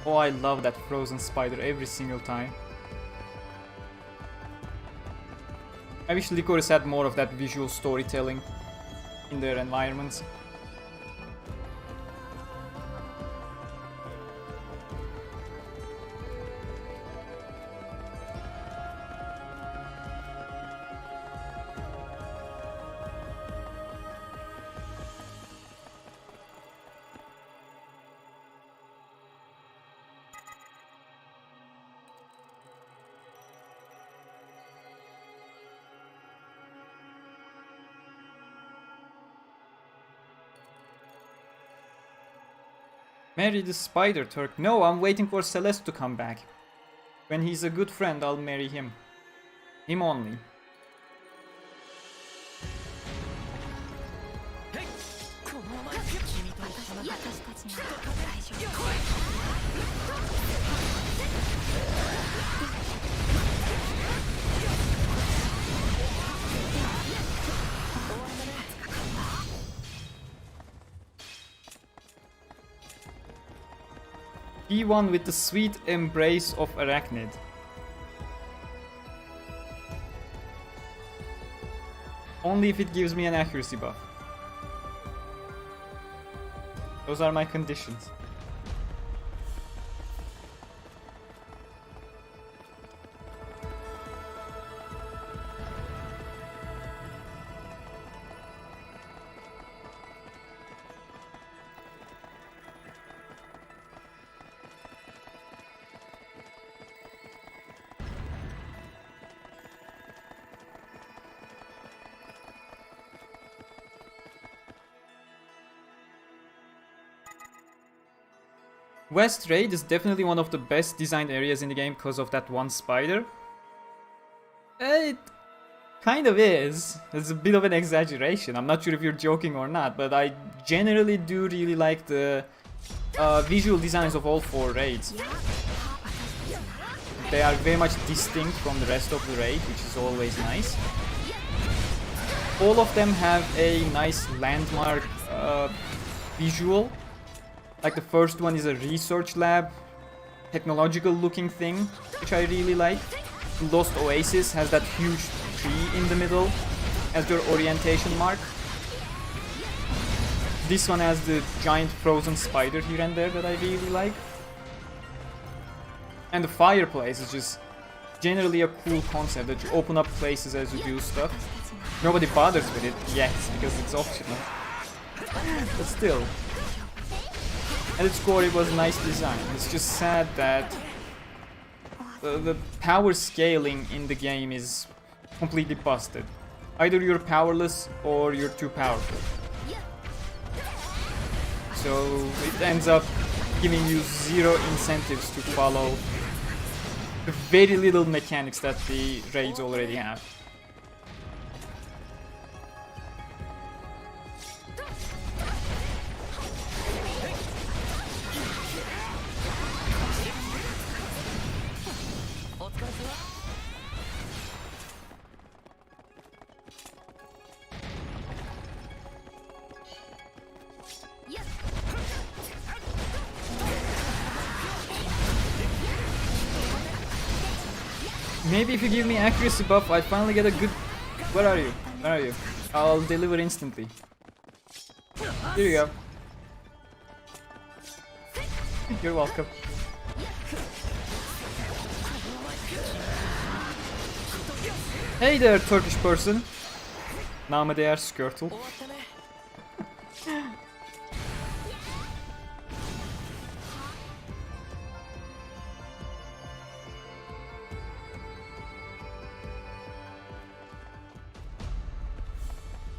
Oh, I love that frozen spider every single time. I wish Lycoris had more of that visual storytelling in their environments. Marry the spider, Turk. No, I'm waiting for Celeste to come back. When he's a good friend, I'll marry him. Him only. Be one with the sweet embrace of Arachnid. Only if it gives me an accuracy buff. Those are my conditions. West Raid is definitely one of the best designed areas in the game because of that one spider. It kind of is. It's a bit of an exaggeration. I'm not sure if you're joking or not, but I generally do really like the visual designs of all 4 raids. They are very much distinct from the rest of the raid, which is always nice. All of them have a nice landmark visual. Like the first one is a research lab, technological looking thing, which I really like. The Lost Oasis has that huge tree in the middle as their orientation mark. This one has the giant frozen spider here and there that I really like. And the fireplace is just generally a cool concept that you open up places as you do stuff. Nobody bothers with it yet because it's optional. But still. At its core, it was nice design. It's just sad that the power scaling in the game is completely busted. Either you're powerless or you're too powerful. So it ends up giving you zero incentives to follow the very little mechanics that the raids already have. Maybe if you give me accuracy buff, I finally get a good... Where are you? Where are you? I'll deliver instantly. Here you go. You're welcome. Hey there, Turkish person. Namı değer Skirtle.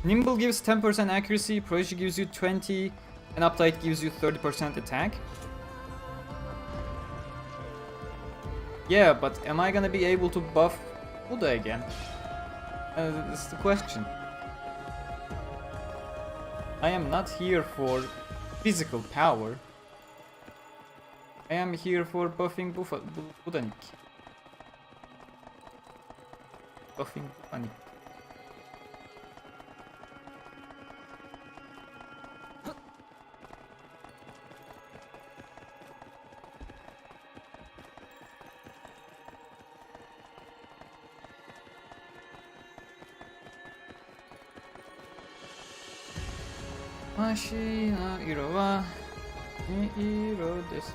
Nimble gives 10% accuracy, Prodigy gives you 20, and Uptight gives you 30% attack. Yeah, but am I gonna be able to buff Buddha again? That's the question. I am not here for physical power. I am here for buffing Budanik. Buffing Budanik. Mashi no iro wa ni iro desu.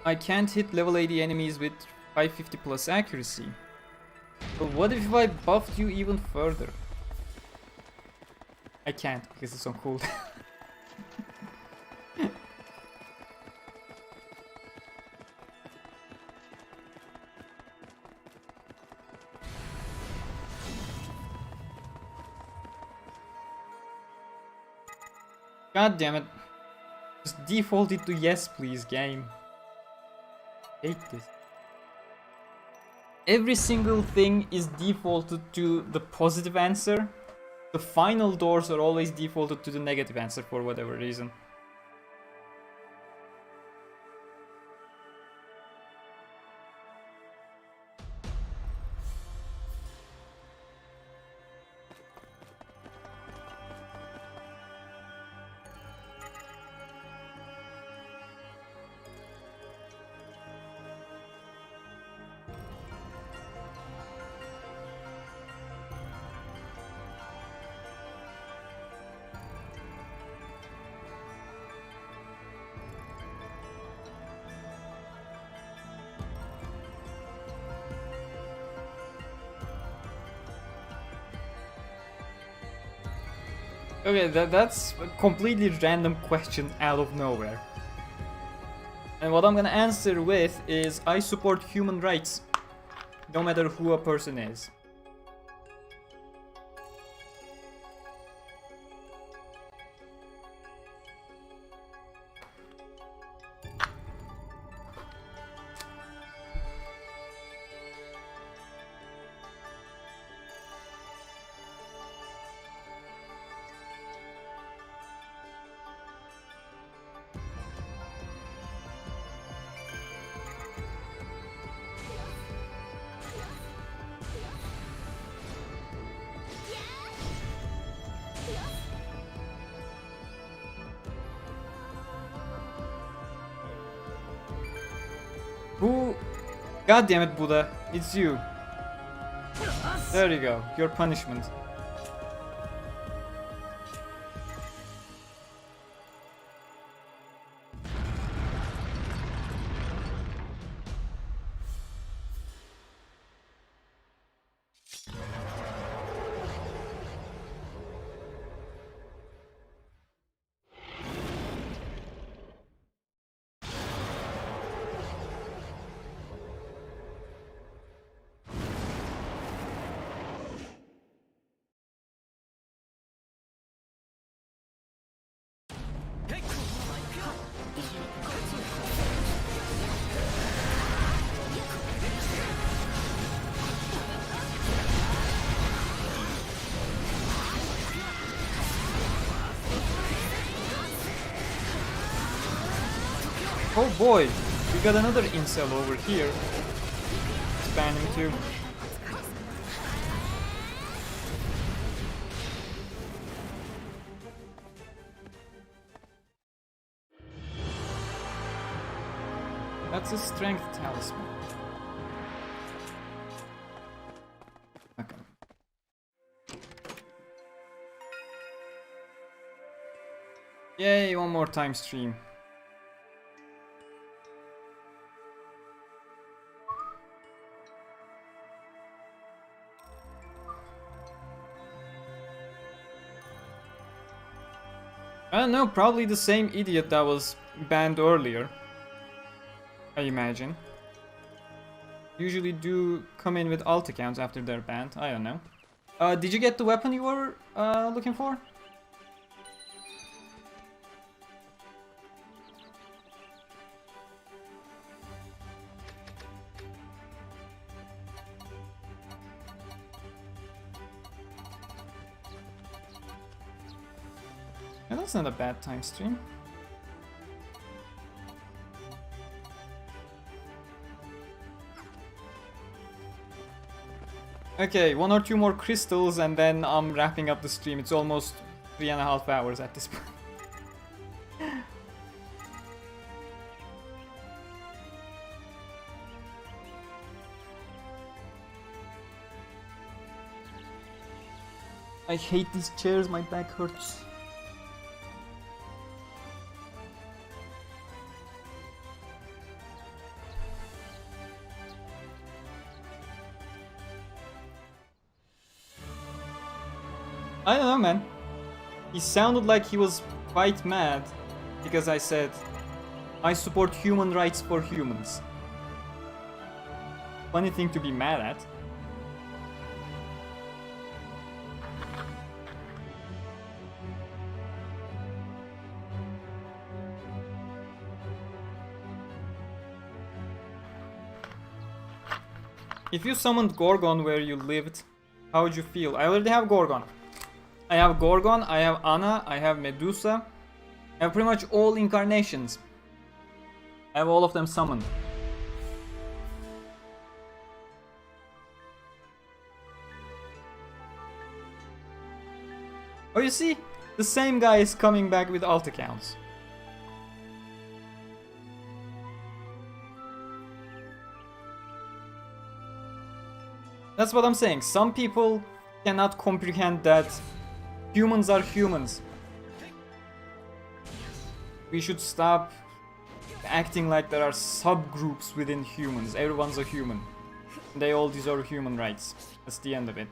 I can't hit level 80 enemies with 550 plus accuracy. But what if I buffed you even further? I can't because it's on cooldown. God damn it. Just default it to yes please, game. Hate this. Every single thing is defaulted to the positive answer. The final doors are always defaulted to the negative answer for whatever reason. Okay, that's a completely random question out of nowhere. And what I'm gonna answer with is I support human rights, no matter who a person is. Who? God damn it, Buddha. It's you. There you go. Your punishment. boy, we got another incel over here. Spamming too. That's a strength talisman. Okay. Yay, one more time stream. I don't know, probably the same idiot that was banned earlier. I imagine. Usually do come in with alt accounts after they're banned. I don't know. Did you get the weapon you were looking for? Yeah, that's not a bad time stream. Okay, 1 or 2 more crystals and then I'm wrapping up the stream. It's almost 3.5 hours at this point. I hate these chairs, my back hurts. I don't know, man. He sounded like he was quite mad because I said, I support human rights for humans. Funny thing to be mad at. If you summoned Gorgon where you lived, how would you feel? I already have Gorgon. I have Gorgon, I have Anna, I have Medusa. I have pretty much all incarnations. I have all of them summoned. Oh, you see? The same guy is coming back with alt accounts. That's what I'm saying. Some people cannot comprehend that humans are humans. We should stop acting like there are subgroups within humans. Everyone's a human. They all deserve human rights. That's the end of it.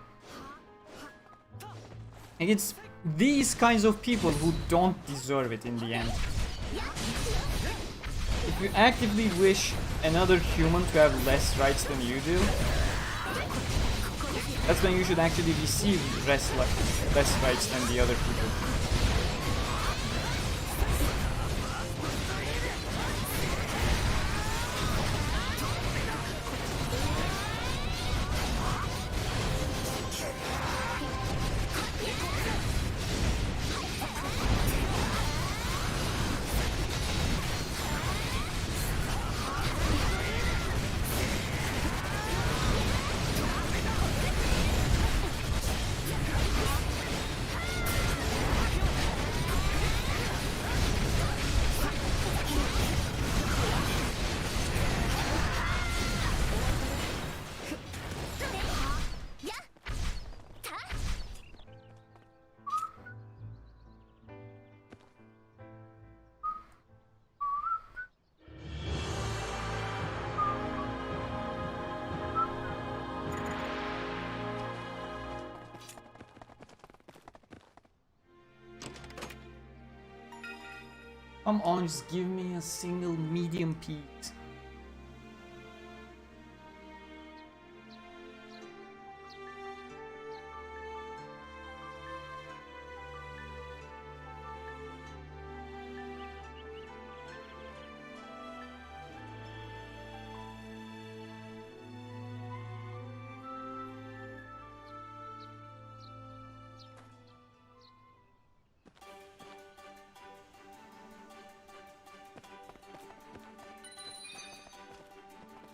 And it's these kinds of people who don't deserve it in the end. If you actively wish another human to have less rights than you do, that's when you should actually receive less rights than the other people. Come on, just give me a single medium piece.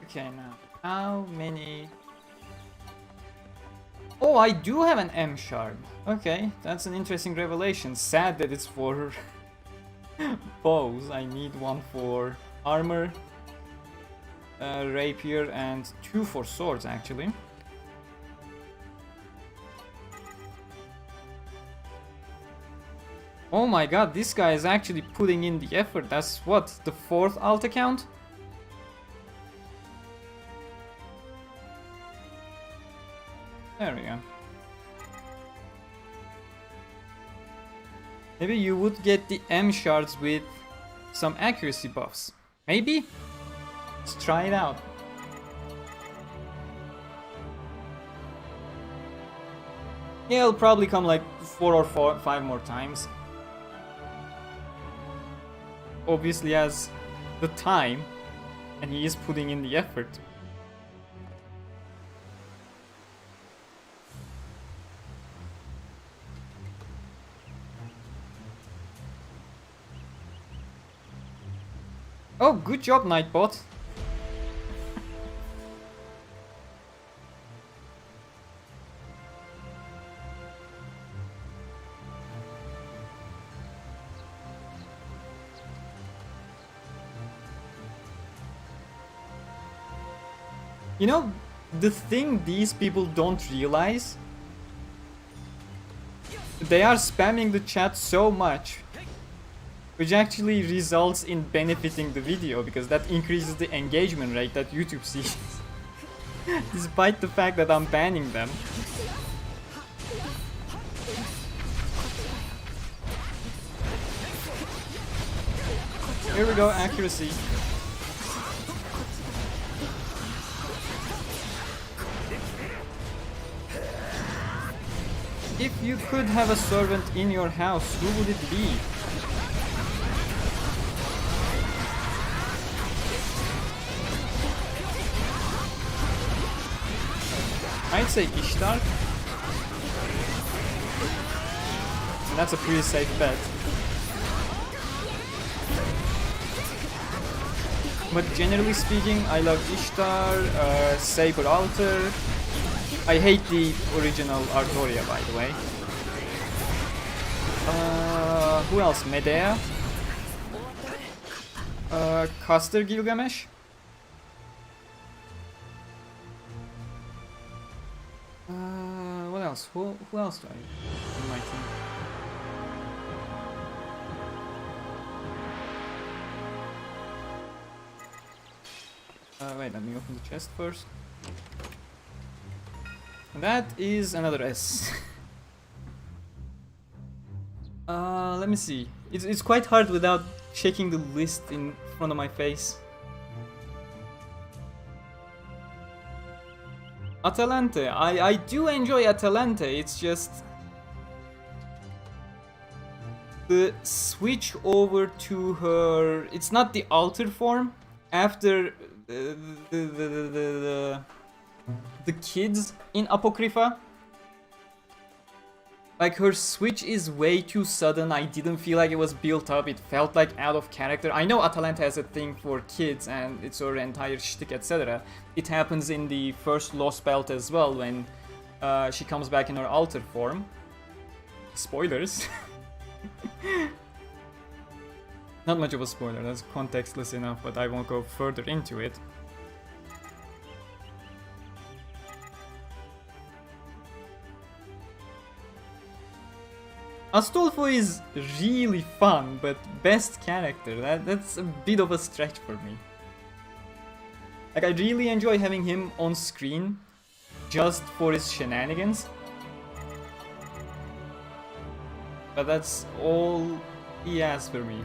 Okay, now, how many... Oh, I do have an M shard. Okay, that's an interesting revelation. Sad that it's for bows. I need one for armor, rapier, and 2 for swords, actually. Oh my god, this guy is actually putting in the effort. That's what, the 4th alt account? There we go. Maybe you would get the M shards with some accuracy buffs. Maybe? Let's try it out. Yeah, it'll probably come like 4 or 5 more times. Obviously has the time, and he is putting in the effort. Oh, good job, Nightbot. You know, the thing these people don't realize, they are spamming the chat so much, which actually results in benefiting the video, because that increases the engagement rate that YouTube sees. Despite the fact that I'm banning them. Here we go, accuracy. If you could have a servant in your house, who would it be? I'd say Ishtar. And that's a pretty safe bet. But generally speaking, I love Ishtar, Saber Altar. I hate the original Artoria, by the way. Who else? Medea? Custer Gilgamesh? What else? Who else do I in my team? Wait, let me open the chest first. That is another S. Let me see. It's quite hard without checking the list in front of my face. Atalante. I do enjoy Atalante. It's just the switch over to her. It's not the alter form after the kids in Apocrypha. Like, her switch is way too sudden. I didn't feel like it was built up. It felt like out of character. I know Atalanta has a thing for kids and it's her entire shtick, etc. It happens in the first Lost Belt as well when she comes back in her alter form. Spoilers. Not much of a spoiler, that's contextless enough, but I won't go further into it. Astolfo is really fun, but best character, that's a bit of a stretch for me. Like, I really enjoy having him on screen just for his shenanigans. But that's all he has for me.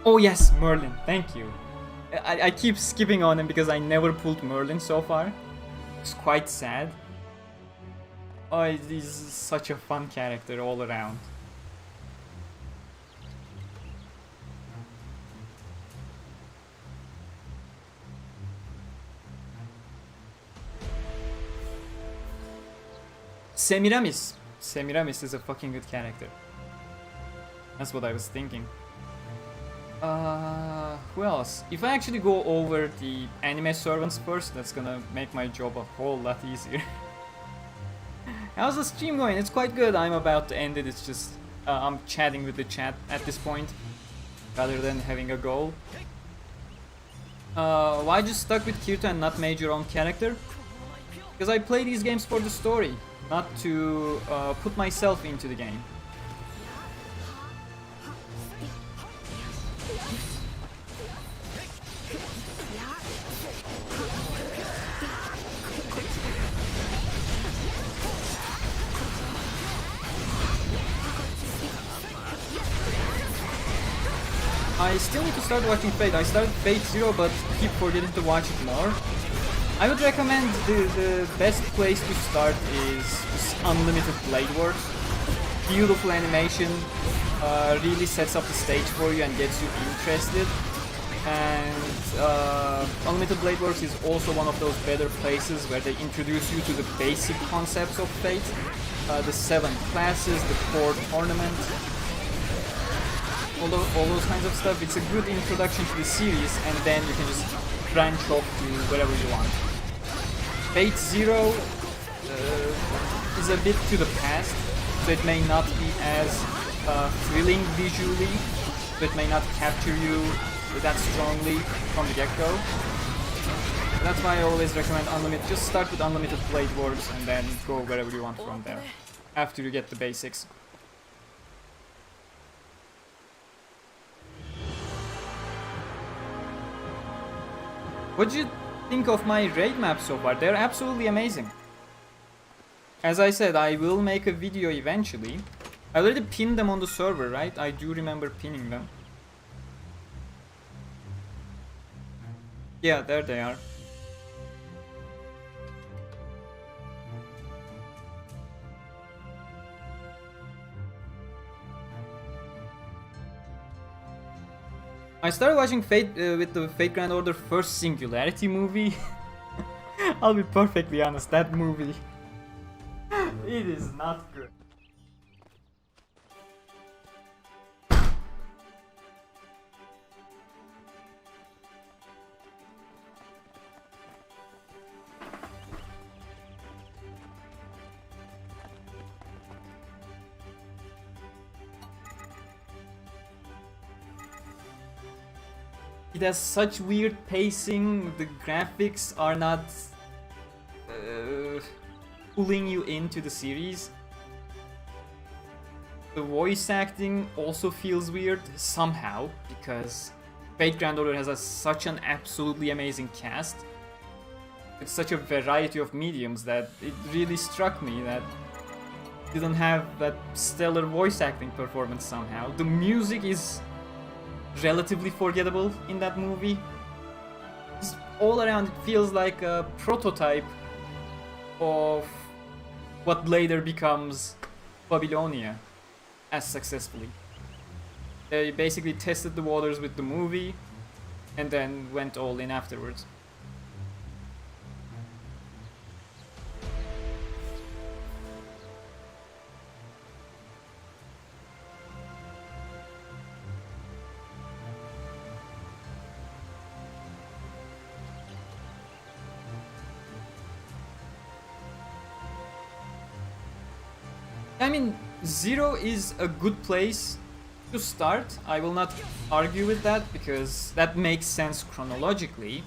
Oh yes, Merlin, thank you. I keep skipping on him because I never pulled Merlin so far. It's quite sad. Oh, he's such a fun character all around. Semiramis. Semiramis is a fucking good character. That's what I was thinking. Who else? If I actually go over the anime servants first, that's gonna make my job a whole lot easier. How's the stream going? It's quite good. I'm about to end it. It's just I'm chatting with the chat at this point rather than having a goal. Why just stuck with Kirito and not made your own character? Because I play these games for the story, not to put myself into the game. I still need to start watching Fate. I started Fate 0 but keep forgetting to watch it more. I would recommend the best place to start is just Unlimited Blade Works. Beautiful animation, really sets up the stage for you and gets you interested. And Unlimited Blade Works is also one of those better places where they introduce you to the basic concepts of Fate. The 7 classes, the core tournament. All those kinds of stuff. It's a good introduction to the series, and then you can just branch off to wherever you want. Fate 0 is a bit to the past, so it may not be as thrilling visually, so it may not capture you that strongly from the get-go. That's why I always recommend Unlimited. Just start with Unlimited Blade Works and then go wherever you want from there, after you get the basics. What did you think of my raid maps so far? They're absolutely amazing. As I said, I will make a video eventually. I already pinned them on the server, right? I do remember pinning them. Yeah, there they are. I started watching Fate with the Fate Grand Order First Singularity movie. I'll be perfectly honest, that movie, it is not good. It has such weird pacing, the graphics are not pulling you into the series. The voice acting also feels weird somehow, because Fate Grand Order has such an absolutely amazing cast. It's such a variety of mediums that it really struck me that it didn't have that stellar voice acting performance somehow. The music is relatively forgettable in that movie. Just all around it feels like a prototype of what later becomes Babylonia as successfully. They basically tested the waters with the movie and then went all in afterwards. I mean, 0 is a good place to start. I will not argue with that because that makes sense chronologically.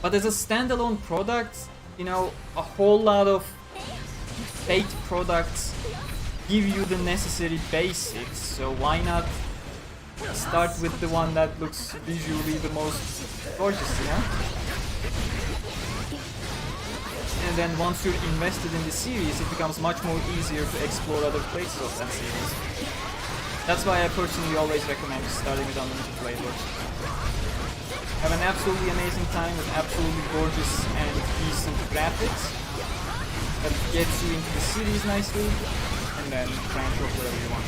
But as a standalone product, you know, a whole lot of Fate products give you the necessary basics, so why not start with the one that looks visually the most gorgeous, you know? And then once you're invested in the series, it becomes much more easier to explore other places of that series. That's why I personally always recommend starting with Unlimited Blade Works. Have an absolutely amazing time with absolutely gorgeous and decent graphics that gets you into the series nicely, and then branch off wherever you want.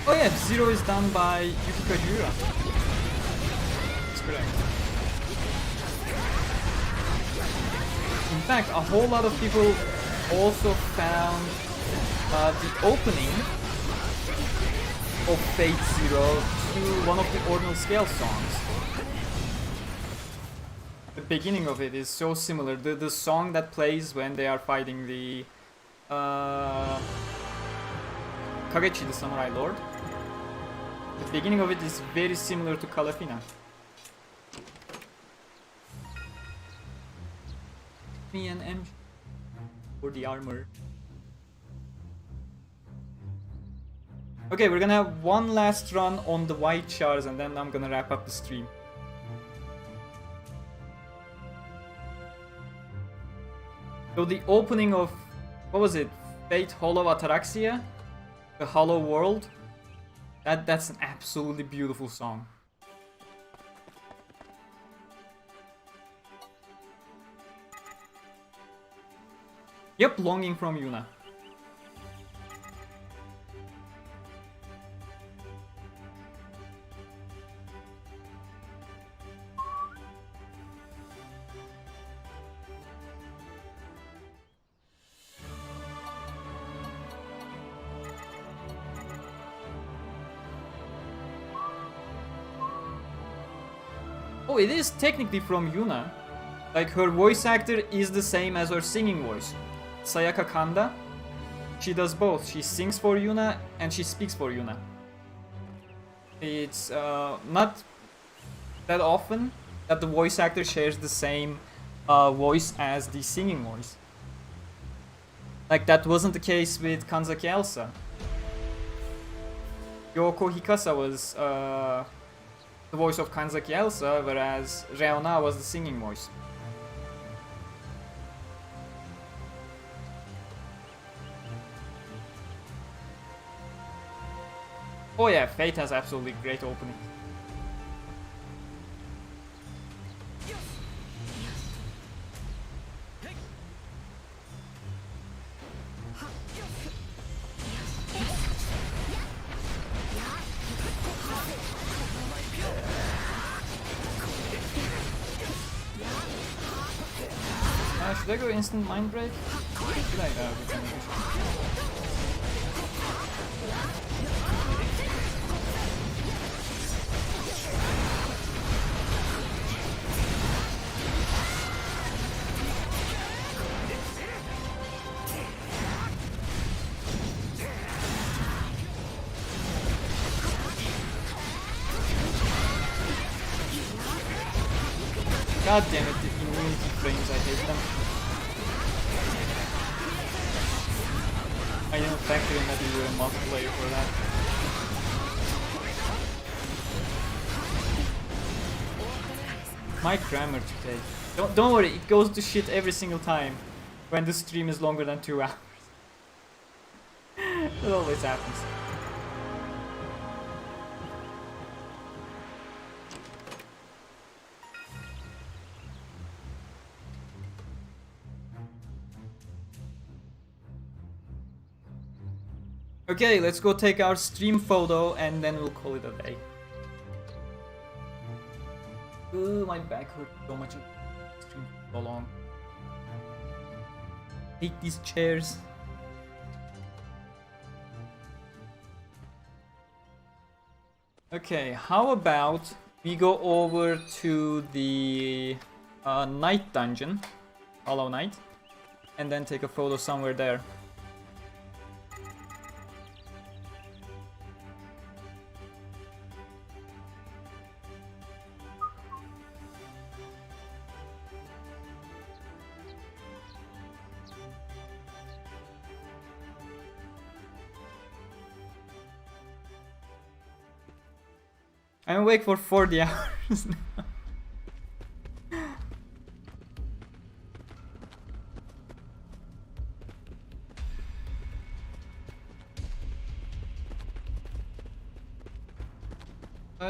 Oh yeah, 0 is done by Yuki Kajura. That's correct. In fact, a whole lot of people also found the opening of Fate Zero to one of the ordinal scale songs. The beginning of it is so similar. The song that plays when they are fighting the Kagechi, the Samurai Lord. The beginning of it is very similar to Kalafina. Me and MG for the armor. Okay, we're gonna have one last run on the white shards and then I'm gonna wrap up the stream. So the opening of, what was it? Fate Hollow Ataraxia? The Hollow World? That's an absolutely beautiful song. Yep, Longing from Yuna. Oh, it is technically from Yuna. Like, her voice actor is the same as her singing voice. Sayaka Kanda. She does both. She sings for Yuna and she speaks for Yuna. It's not that often that the voice actor shares the same voice as the singing voice. Like, that wasn't the case with Kanzaki Elsa. Yoko Hikasa was the voice of Kanzaki Elsa, whereas Reona was the singing voice. Oh yeah, Fate has absolutely great opening. Should I go instant mind break? Should I? God damn it, the immunity frames, I hate them. I didn't factor in that you were a multiplayer for that. My grammar today. Don't worry, it goes to shit every single time when the stream is longer than 2 hours. It always happens. Okay, let's go take our stream photo and then we'll call it a day. Ooh, my back hurts so much. Stream so long. Take these chairs. Okay, how about we go over to the Knight dungeon, Hollow Knight, and then take a photo somewhere there. I'm awake for 40 hours now.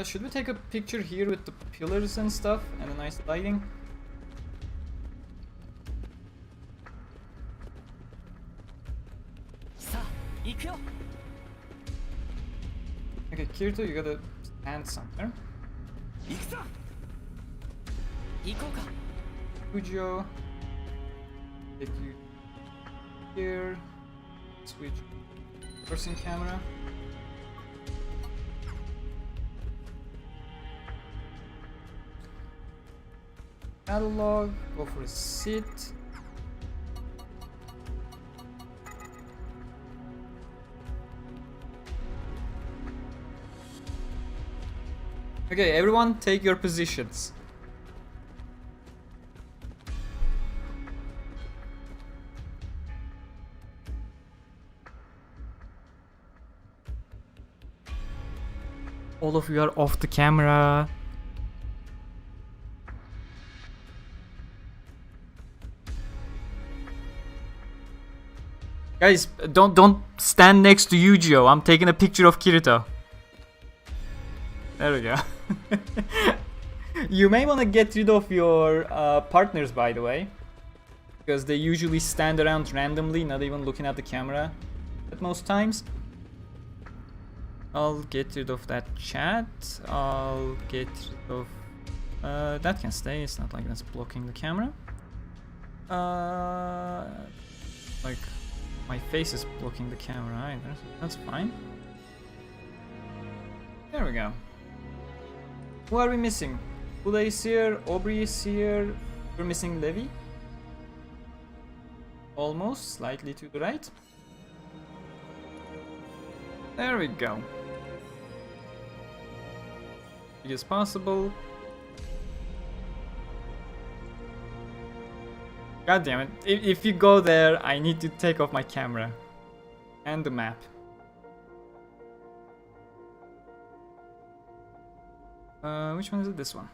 Should we take a picture here with the pillars and stuff and a nice lighting? Okay, Kirito, you gotta stand somewhere. Eugeo. Get you here. Switch person camera. Catalog. Go for a sit. Okay, everyone take your positions. All of you are off the camera. Guys, don't stand next to Eugeo. I'm taking a picture of Kirito. There we go. You may want to get rid of your partners, by the way, because they usually stand around randomly, not even looking at the camera at most times. I'll get rid of that chat. I'll get rid of that can stay. It's not like that's blocking the camera. Like my face is blocking the camera either. So that's fine. There we go. Who are we missing? Buda is here, Aubrey is here. We're missing Levi. Almost, slightly to the right. There we go. Big as possible. God damn it. If you go there, I need to take off my camera. And the map. Which one is it? This one.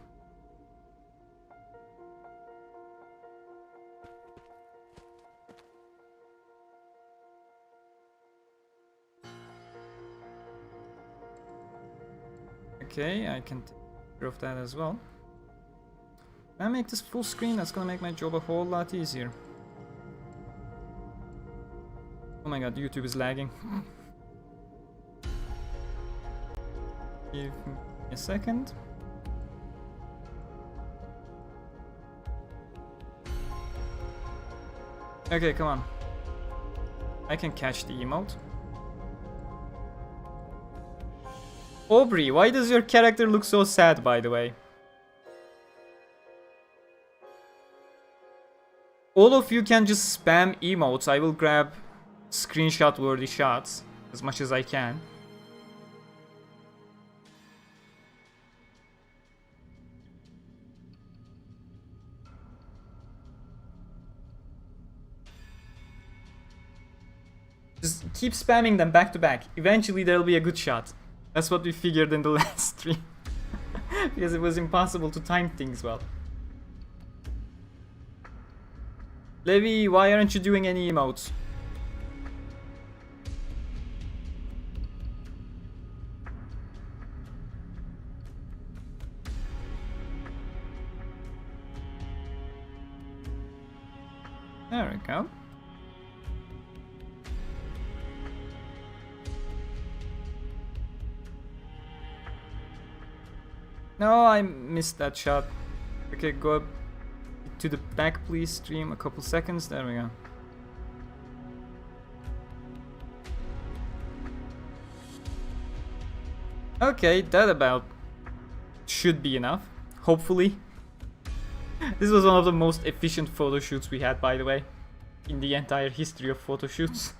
Okay, I can take care of that as well. Can I make this full screen? That's gonna make my job a whole lot easier. Oh my god, YouTube is lagging. Give me a second. Okay, come on. I can catch the emote. Aubrey, why does your character look so sad, by the way? All of you can just spam emotes. I will grab screenshot-worthy shots as much as I can. Just keep spamming them back to back. Eventually there'll be a good shot. That's what we figured in the last stream. Because it was impossible to time things well. Levi, why aren't you doing any emotes? There we go. No, I missed that shot. Okay, go up to the back, please. Stream a couple seconds. There we go. Okay, that about should be enough. Hopefully. This was one of the most efficient photo shoots we had, by the way, in the entire history of photo shoots.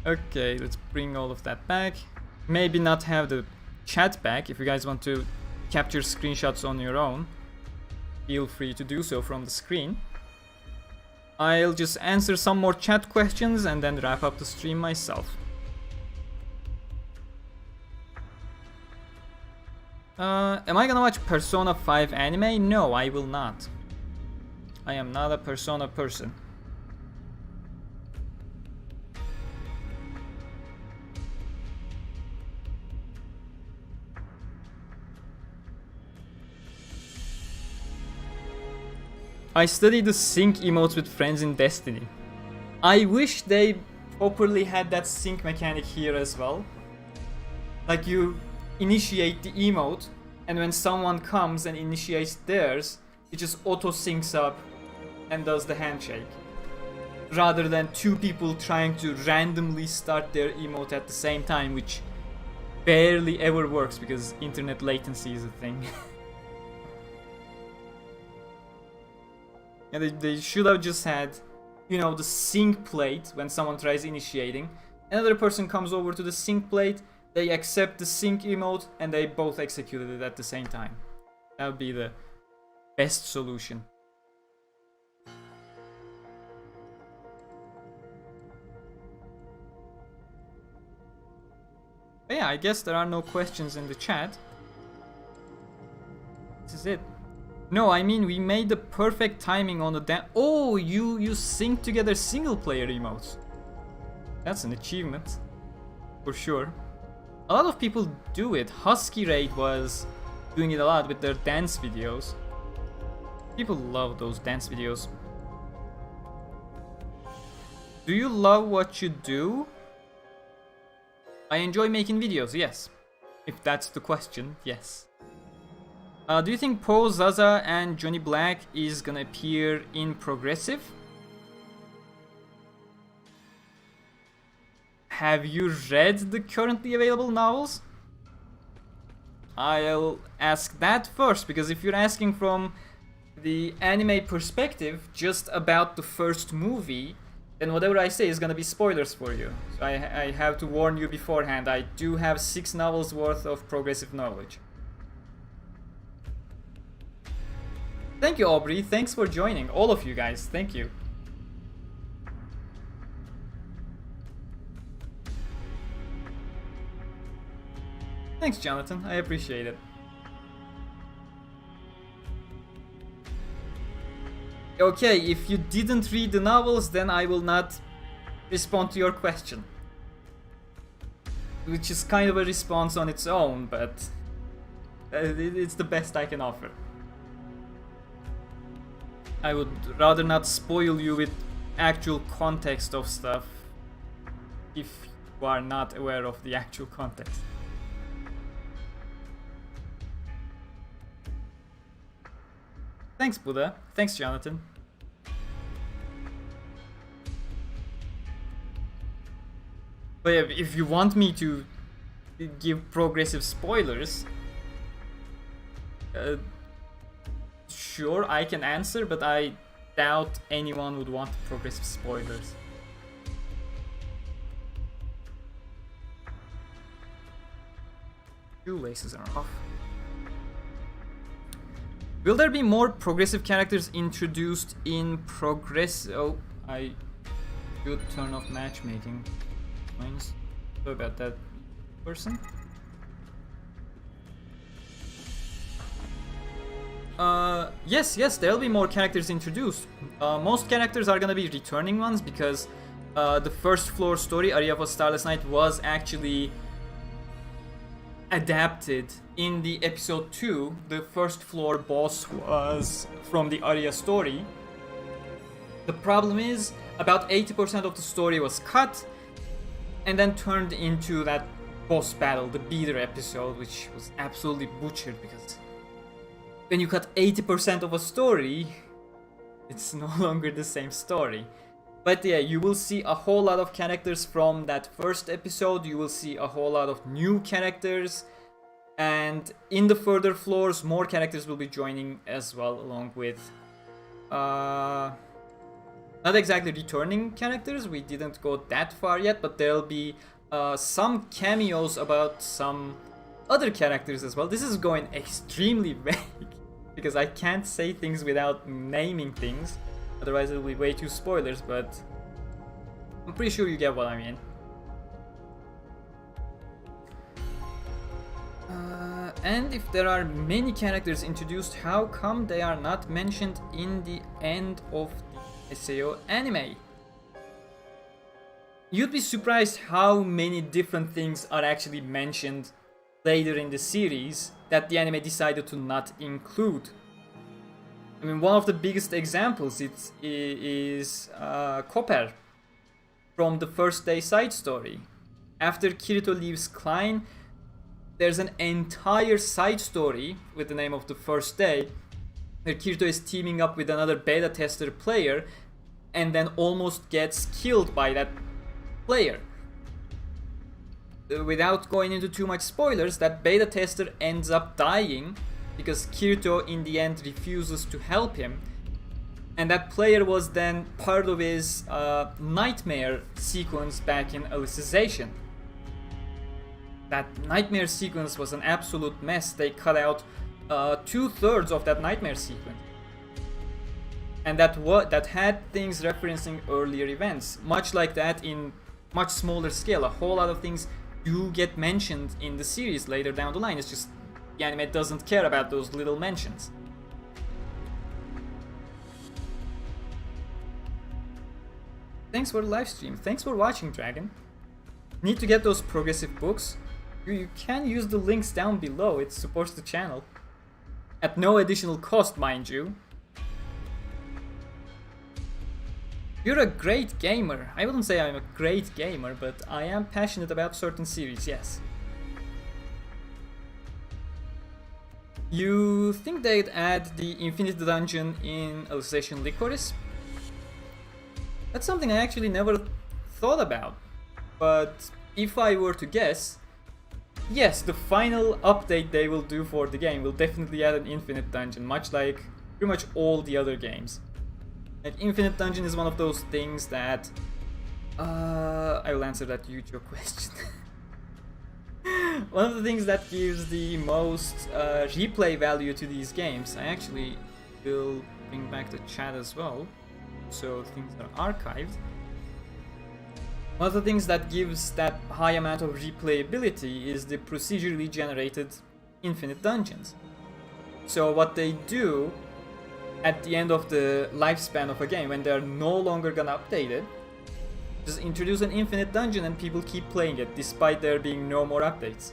Okay, let's bring all of that back. Maybe not have the chat back. If you guys want to capture screenshots on your own, feel free to do so from the screen. I'll just answer some more chat questions and then wrap up the stream myself. Am I gonna watch Persona 5 anime? No, I will not. I am not a Persona person. I studied the sync emotes with friends in Destiny. I wish they properly had that sync mechanic here as well. Like you initiate the emote and when someone comes and initiates theirs, it just auto syncs up and does the handshake, rather than two people trying to randomly start their emote at the same time, which barely ever works because internet latency is a thing. And they should have just had, you know, the sync plate when someone tries initiating. Another person comes over to the sync plate, they accept the sync emote, and they both executed it at the same time. That would be the best solution. But yeah, I guess there are no questions in the chat. This is it. No, I mean, we made the perfect timing on the oh, you sync together single player emotes. That's an achievement, for sure. A lot of people do it. Husky Raid was doing it a lot with their dance videos. People love those dance videos. Do you love what you do? I enjoy making videos, yes. If that's the question, yes. Do you think Poe, Zaza, and Johnny Black is gonna appear in Progressive? Have you read the currently available novels? I'll ask that first, because if you're asking from the anime perspective, just about the first movie, then whatever I say is gonna be spoilers for you. So I have to warn you beforehand, I do have 6 novels worth of progressive knowledge. Thank you, Aubrey. Thanks for joining. All of you guys. Thank you. Thanks, Jonathan. I appreciate it. Okay, if you didn't read the novels, then I will not respond to your question. Which is kind of a response on its own, but it's the best I can offer. I would rather not spoil you with actual context of stuff if you are not aware of the actual context. Thanks, Buddha. Thanks, Jonathan. But yeah, if you want me to give progressive spoilers, sure, I can answer, but I doubt anyone would want progressive spoilers. Shoelaces are off. Will there be more progressive characters introduced in progress? Oh, I should turn off matchmaking. Sorry about that, person. Yes, there'll be more characters introduced. Most characters are gonna be returning ones because the first floor story, Aria of a Starless Night, was actually adapted in the episode 2. The first floor boss was from the Aria story. The problem is, about 80% of the story was cut and then turned into that boss battle, the Beater episode, which was absolutely butchered because when you cut 80% of a story, it's no longer the same story. But yeah, you will see a whole lot of characters from that first episode, you will see a whole lot of new characters, and in the further floors, more characters will be joining as well, along with not exactly returning characters, we didn't go that far yet, but there'll be some cameos about some other characters as well. This is going extremely vague because I can't say things without naming things, otherwise it'll be way too spoilers, but I'm pretty sure you get what I mean. And if there are many characters introduced, how come they are not mentioned in the end of the SAO anime? You'd be surprised how many different things are actually mentioned later in the series that the anime decided to not include. I mean, one of the biggest examples is Copper from the first day side story. After Kirito leaves Klein, there's an entire side story with the name of The First Day, where Kirito is teaming up with another beta tester player and then almost gets killed by that player. Without going into too much spoilers, that beta tester ends up dying because Kirito in the end refuses to help him, and that player was then part of his nightmare sequence back in Alicization. That nightmare sequence was an absolute mess. They cut out 2/3 of that nightmare sequence, and that had things referencing earlier events, much like that in much smaller scale. A whole lot of things do get mentioned in the series later down the line. It's just the anime doesn't care about those little mentions. Thanks for the live stream. Thanks for watching, Dragon. Need to get those progressive books? You can use the links down below. It supports the channel. At no additional cost, mind you. You're a great gamer. I wouldn't say I'm a great gamer, but I am passionate about certain series, yes. You think they'd add the Infinite Dungeon in Alicization Lycoris? That's something I actually never thought about. But if I were to guess, yes, the final update they will do for the game will definitely add an Infinite Dungeon, much like pretty much all the other games. Like, Infinite Dungeon is one of those things that... I will answer that Eugeo question. One of the things that gives the most replay value to these games, I actually will bring back the chat as well, so things are archived. One of the things that gives that high amount of replayability is the procedurally generated Infinite Dungeons. So what they do at the end of the lifespan of a game, when they're no longer gonna update it, just introduce an Infinite Dungeon and people keep playing it despite there being no more updates.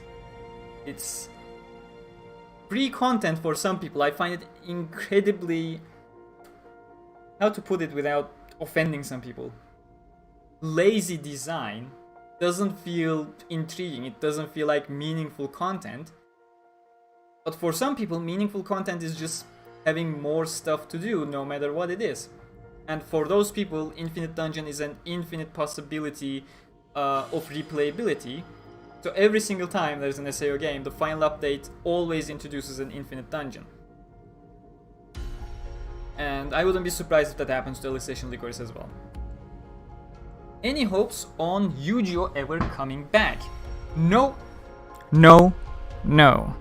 It's free content for some people. I find it incredibly... how to put it without offending some people? Lazy design. Doesn't feel intriguing. It doesn't feel like meaningful content. But for some people, meaningful content is just having more stuff to do, no matter what it is. And for those people, Infinite Dungeon is an infinite possibility of replayability. So every single time there's an SAO game, the final update always introduces an Infinite Dungeon. And I wouldn't be surprised if that happens to Alicization Lycoris as well. Any hopes on Eugeo ever coming back? No. No. No.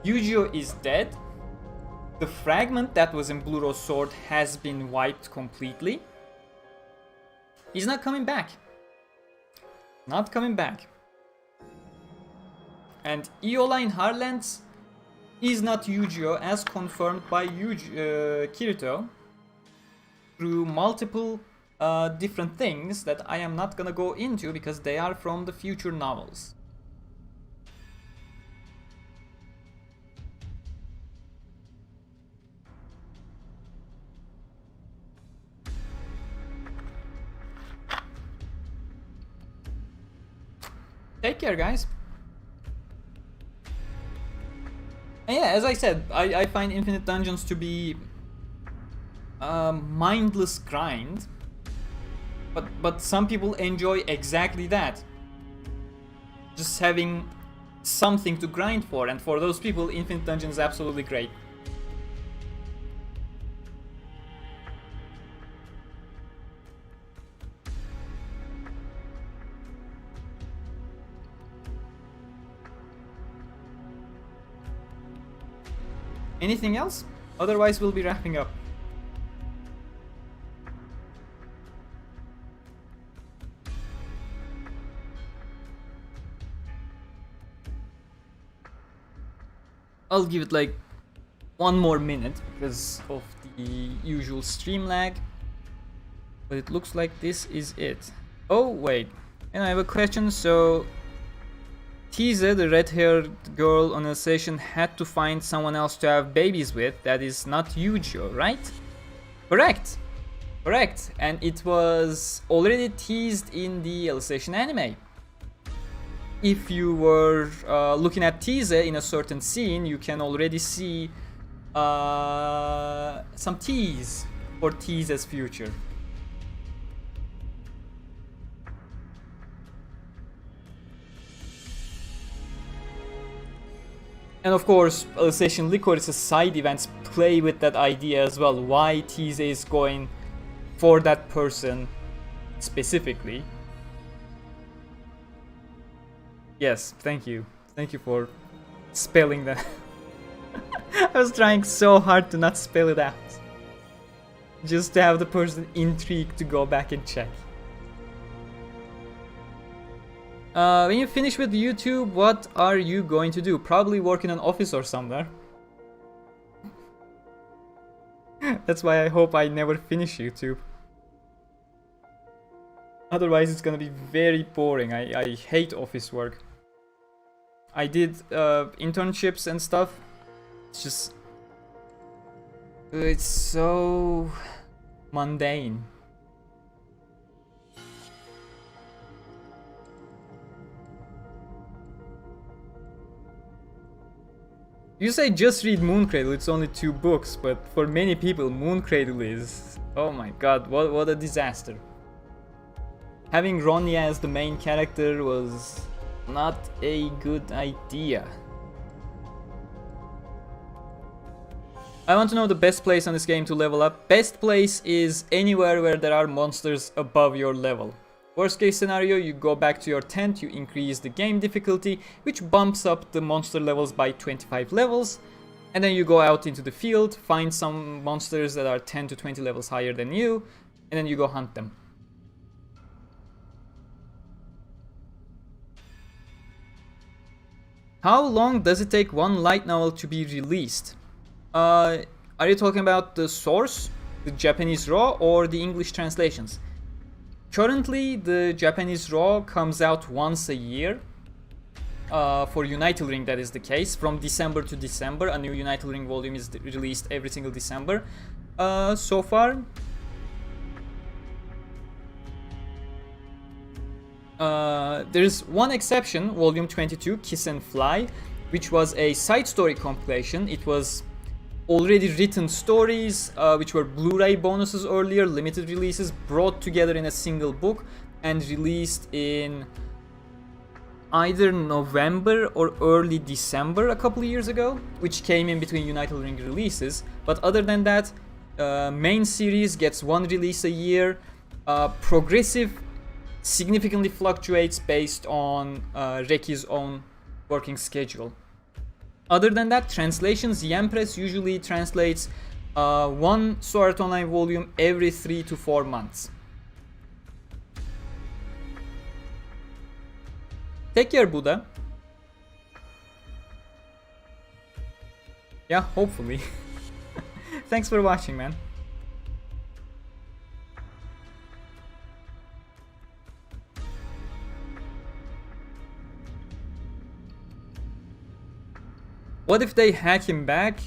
Eugeo is dead. The fragment that was in Blue Rose Sword has been wiped completely. He's not coming back. Not coming back. And Iola in Harlands is not Eugeo, as confirmed by Kirito through multiple different things that I am not gonna go into because they are from the future novels. Take care, guys. And yeah, as I said, I find Infinite Dungeons to be mindless grind, but some people enjoy exactly that, just having something to grind for, and for those people, Infinite Dungeon is absolutely great. Anything else? Otherwise, we'll be wrapping up. I'll give it like one more minute because of the usual stream lag. But it looks like this is it. Oh, wait. And I have a question. So, Tiese, the red-haired girl on Alicization, had to find someone else to have babies with. That is not Eugeo, right? Correct. Correct. And it was already teased in the Alicization anime. if you were looking at Tiese in a certain scene, you can already see some tease for Tiese's future. And of course, Alicization Lycoris' side events play with that idea as well. Why Tiese is going for that person specifically. Yes, thank you. Thank you for spelling that. I was trying so hard to not spell it out. Just to have the person intrigued to go back and check. When you finish with YouTube, what are you going to do? Probably work in an office or somewhere. That's why I hope I never finish YouTube. Otherwise it's gonna be very boring. I hate office work. I did internships and stuff. It's just... it's so mundane. You say just read Mooncradle, it's only 2 books, but for many people Mooncradle is... oh my god, what a disaster. Having Ronnie as the main character was not a good idea. I want to know the best place on this game to level up. Best place is anywhere where there are monsters above your level. Worst case scenario, you go back to your tent, you increase the game difficulty, which bumps up the monster levels by 25 levels, and then you go out into the field, find some monsters that are 10 to 20 levels higher than you, and then you go hunt them. How long does it take one light novel to be released? Are you talking about the source, the Japanese raw, or the English translations? Currently, the Japanese raw comes out once a year. For United Ring, that is the case. From December to December, a new United Ring volume is released every single December. So far, there's one exception, volume 22, Kiss and Fly, which was a side story compilation. It was already written stories, which were Blu-ray bonuses earlier, limited releases, brought together in a single book and released in either November or early December a couple of years ago, which came in between United Ring releases. But other than that, main series gets one release a year. Progressive significantly fluctuates based on Reki's own working schedule. Other than that, translations, Yampress usually translates one Sword Art Online volume every 3 to 4 months. Take care, Buddha. Yeah, hopefully. Thanks for watching, man. What if they hack him back?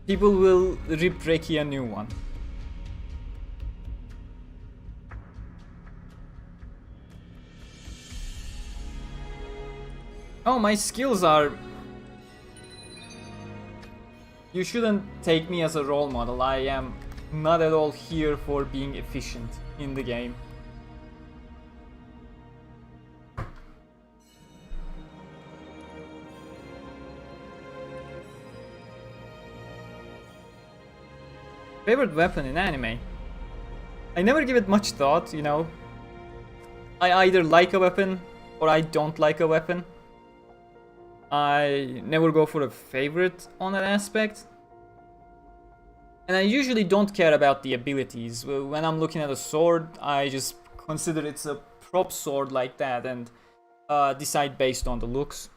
People will rip Reki a new one. Oh, my skills are... You shouldn't take me as a role model. I am not at all here for being efficient in the game. Favorite weapon in anime? I never give it much thought, you know. I either like a weapon or I don't like a weapon. I never go for a favorite on that aspect. And I usually don't care about the abilities. When I'm looking at a sword, I just consider it's a prop sword like that and decide based on the looks.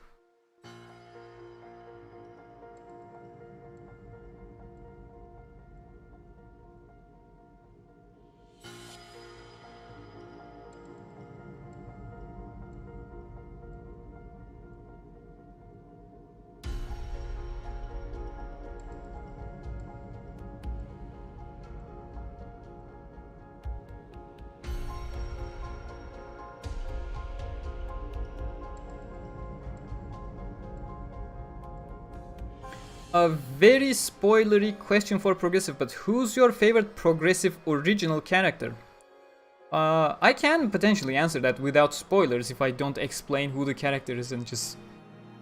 A very spoilery question for progressive, but who's your favorite progressive original character? I can potentially answer that without spoilers if I don't explain who the character is and just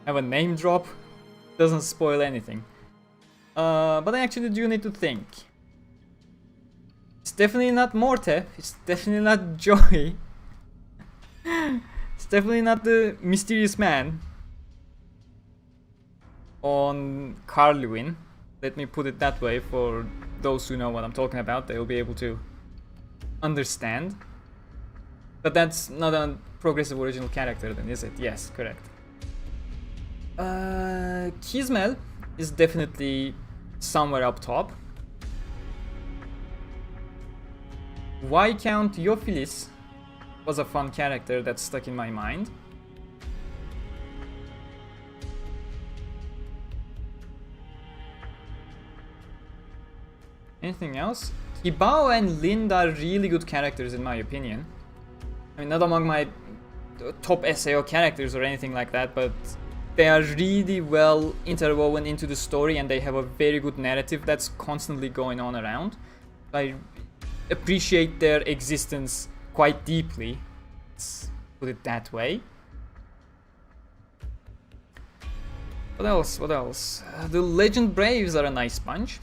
have a name drop. Doesn't spoil anything. But I actually do need to think. It's definitely not Morte. It's definitely not Joey. It's definitely not the mysterious man on Carluin. Let me put it that way for those who know what I'm talking about. They will be able to understand. But that's not a progressive original character then, is it? Yes, correct. Kismel is definitely somewhere up top. Viscount Theophilus was a fun character that stuck in my mind. Anything else? Hibao and Lind are really good characters in my opinion. I mean, not among my top SAO characters or anything like that, but they are really well interwoven into the story and they have a very good narrative that's constantly going on around. I appreciate their existence quite deeply, let's put it that way. What else? What else? The Legend Braves are a nice bunch.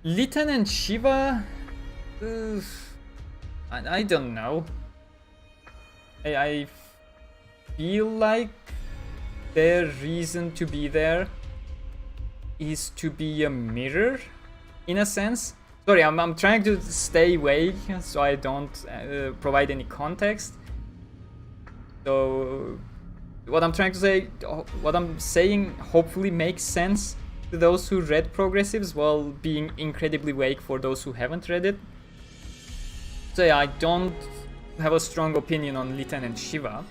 Litan and Shiva? I don't know. I feel like their reason to be there is to be a mirror, in a sense. Sorry, I'm trying to stay vague so I don't provide any context. So what I'm trying to say, what I'm saying hopefully makes sense to those who read Progressives while being incredibly vague for those who haven't read it. So yeah, I don't have a strong opinion on Litan and Shiva.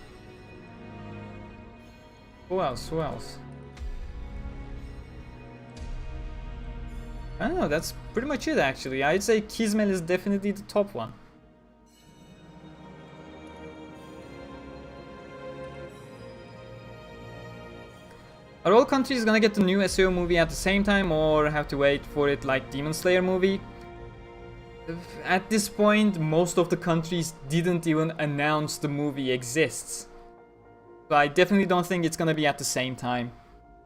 Who else? Who else? I don't know, that's pretty much it actually. I'd say Kismel is definitely the top one. Are all countries gonna get the new SAO movie at the same time or have to wait for it like Demon Slayer movie? At this point, most of the countries didn't even announce the movie exists. So I definitely don't think it's gonna be at the same time.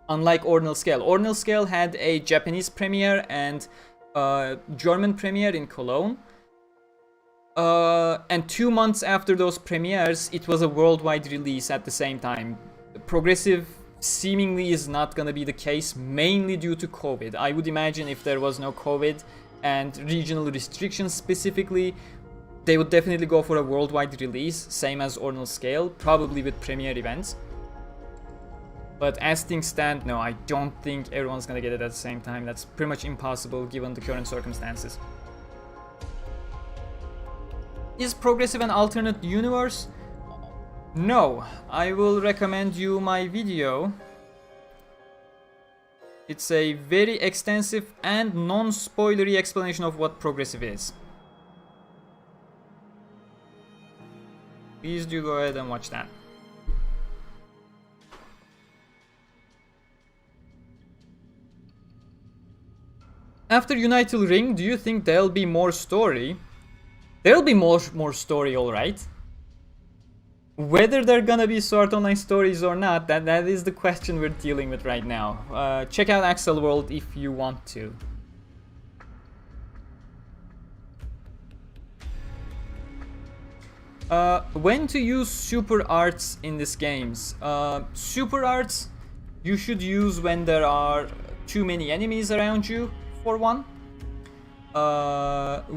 Unlike Ordinal Scale. Ordinal Scale had a Japanese premiere and German premiere in Cologne. And 2 months after those premieres, it was a worldwide release at the same time. Progressive seemingly is not gonna be the case, mainly due to COVID. I would imagine if there was no COVID and regional restrictions specifically, they would definitely go for a worldwide release, same as Ordinal Scale, probably with premiere events. But as things stand, no, I don't think everyone's gonna get it at the same time. That's pretty much impossible given the current circumstances. Is Progressive an alternate universe? No, I will recommend you my video. It's a very extensive and non-spoilery explanation of what Progressive is. Please do go ahead and watch that. After United Ring, do you think there'll be more story? There'll be more story, alright. Whether they're gonna be Art Online stories or not, that is the question we're dealing with right now. Check out Axel World if you want to. When to use super arts in these games? Super arts you should use when there are too many enemies around you, for one.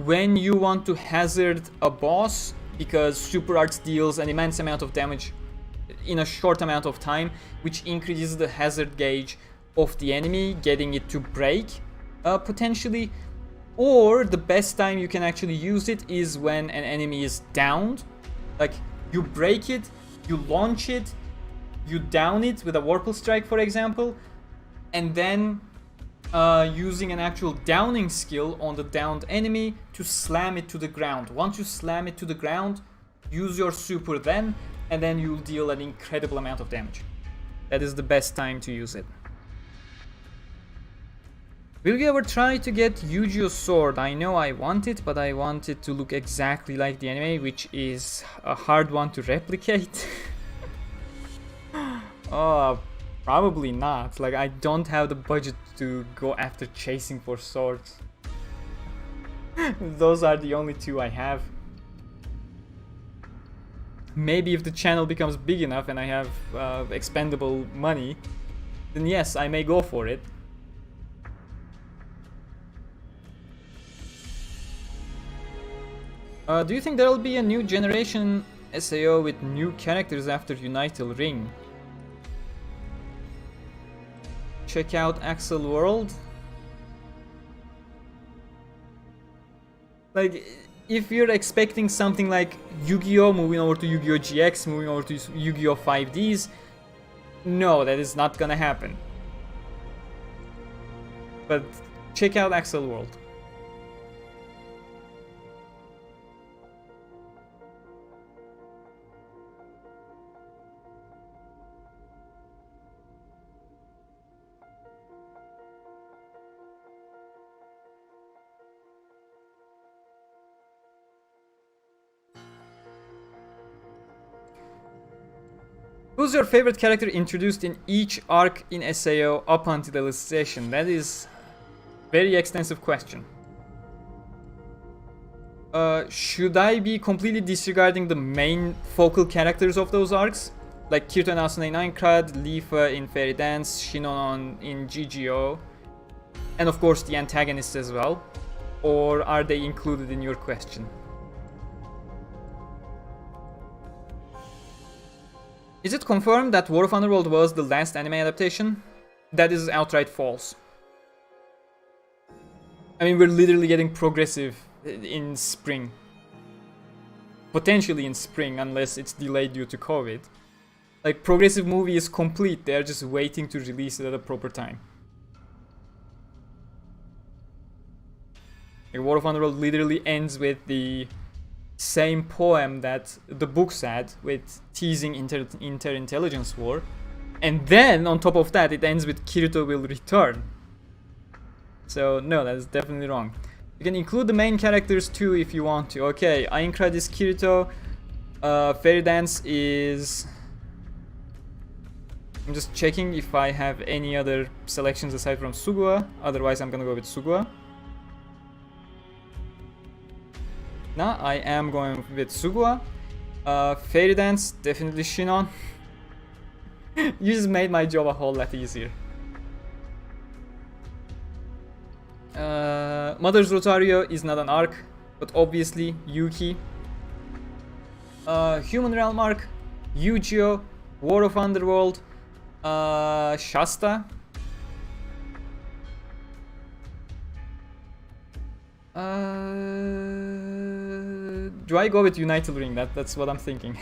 When you want to hazard a boss, because super arts deals an immense amount of damage in a short amount of time, which increases the hazard gauge of the enemy, getting it to break, potentially. Or the best time you can actually use it is when an enemy is downed. Like, you break it, you launch it, you down it with a Warple Strike, for example, and then using an actual downing skill on the downed enemy to slam it to the ground. Once you slam it to the ground, use your super then, and then you'll deal an incredible amount of damage. that is the best time to use it. Will you ever try to get Eugeo's sword? I know I want it, but I want it to look exactly like the anime, which is a hard one to replicate. Oh, probably not. Like, I don't have the budget to go after chasing for swords. Those are the only two I have. Maybe if the channel becomes big enough and I have expendable money, then yes, I may go for it. Do you think there will be a new generation SAO with new characters after United Ring? Check out Axel World. Like, if you're expecting something like Yu-Gi-Oh! Moving over to Yu-Gi-Oh! GX, moving over to Yu-Gi-Oh! 5Ds, no, that is not gonna happen. But check out Axel World. Who's your favorite character introduced in each arc in SAO up until Alicization? That is a very extensive question. Should I be completely disregarding the main focal characters of those arcs? Like Kirito and Sinon in Aincrad, Lifa in Fairy Dance, Sinon in GGO, and of course the antagonists as well? Or are they included in your question? Is it confirmed that War of Underworld was the last anime adaptation? That is outright false. I mean, we're literally getting progressive in spring. Potentially in spring, unless it's delayed due to COVID. Like, progressive movie is complete, they're just waiting to release it at a proper time. Like, War of Underworld literally ends with the same poem that the books had, with teasing inter-intelligence war, and then on top of that it ends with Kirito will return. So no, that is definitely wrong. You can include the main characters too if you want to. Okay, Aincrad is Kirito, Fairy Dance is... I'm just checking if I have any other selections aside from Sugua, otherwise I'm gonna go with Sugua. Nah, I am going with Sugua. Fairy Dance, definitely Sinon. You just made my job a whole lot easier. Mother's Rotario is not an arc, but obviously Yuki. Human Realm arc, Eugeo, War of Underworld, Shasta. Do I go with United Ring? That's what I'm thinking.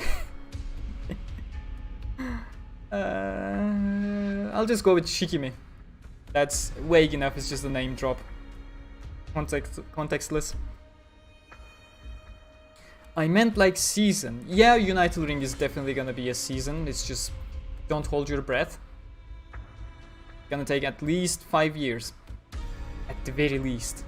I'll just go with Shikimi. That's vague enough, it's just a name drop. Contextless. I meant like season. Yeah, United Ring is definitely gonna be a season. It's just, don't hold your breath. Gonna take at least 5 years. At the very least.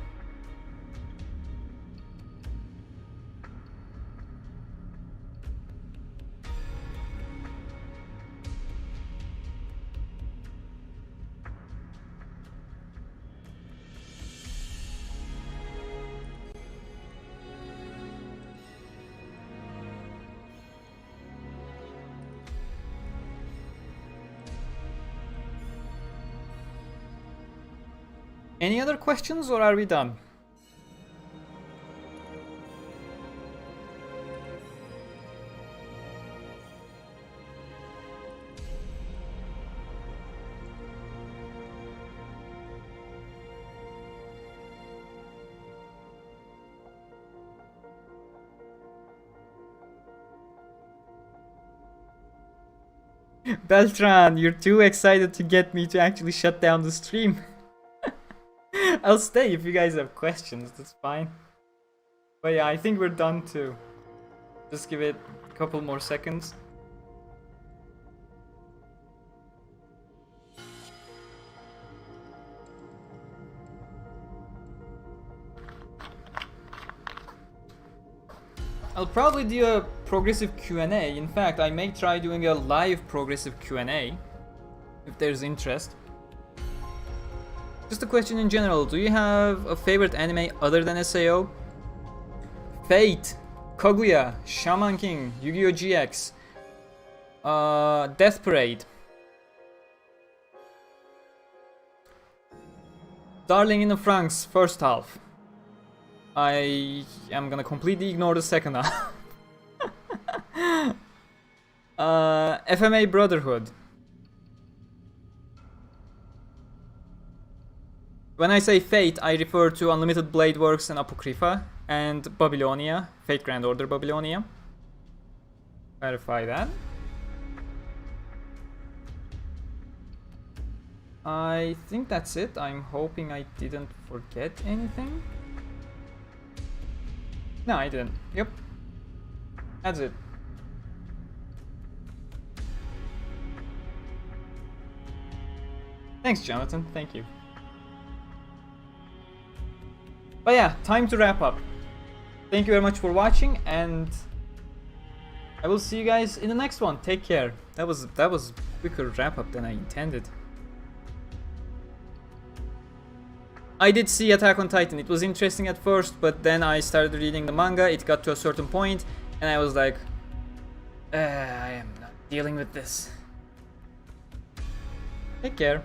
Any other questions, or are we done? Beltran, you're too excited to get me to actually shut down the stream. I'll stay if you guys have questions, that's fine. But yeah, I think we're done too. Just give it a couple more seconds. I'll probably do a progressive Q&A. In fact, I may try doing a live progressive Q&A if there's interest. Just a question in general, do you have a favorite anime other than SAO? Fate, Kaguya, Shaman King, Yu-Gi-Oh! GX, Death Parade, Darling in the Franxx, first half. I am gonna completely ignore the second half. FMA Brotherhood. When I say Fate, I refer to Unlimited Blade Works and Apocrypha, and Babylonia, Fate Grand Order Babylonia. Verify that. I think that's it. I'm hoping I didn't forget anything. No, I didn't. Yep. That's it. Thanks, Jonathan. Thank you. But yeah, time to wrap up. Thank you very much for watching, and I will see you guys in the next one. Take care. That was quicker wrap up than I intended. I did see Attack on Titan. It was interesting at first, but then I started reading the manga. It got to a certain point, and I was like, I am not dealing with this. Take care.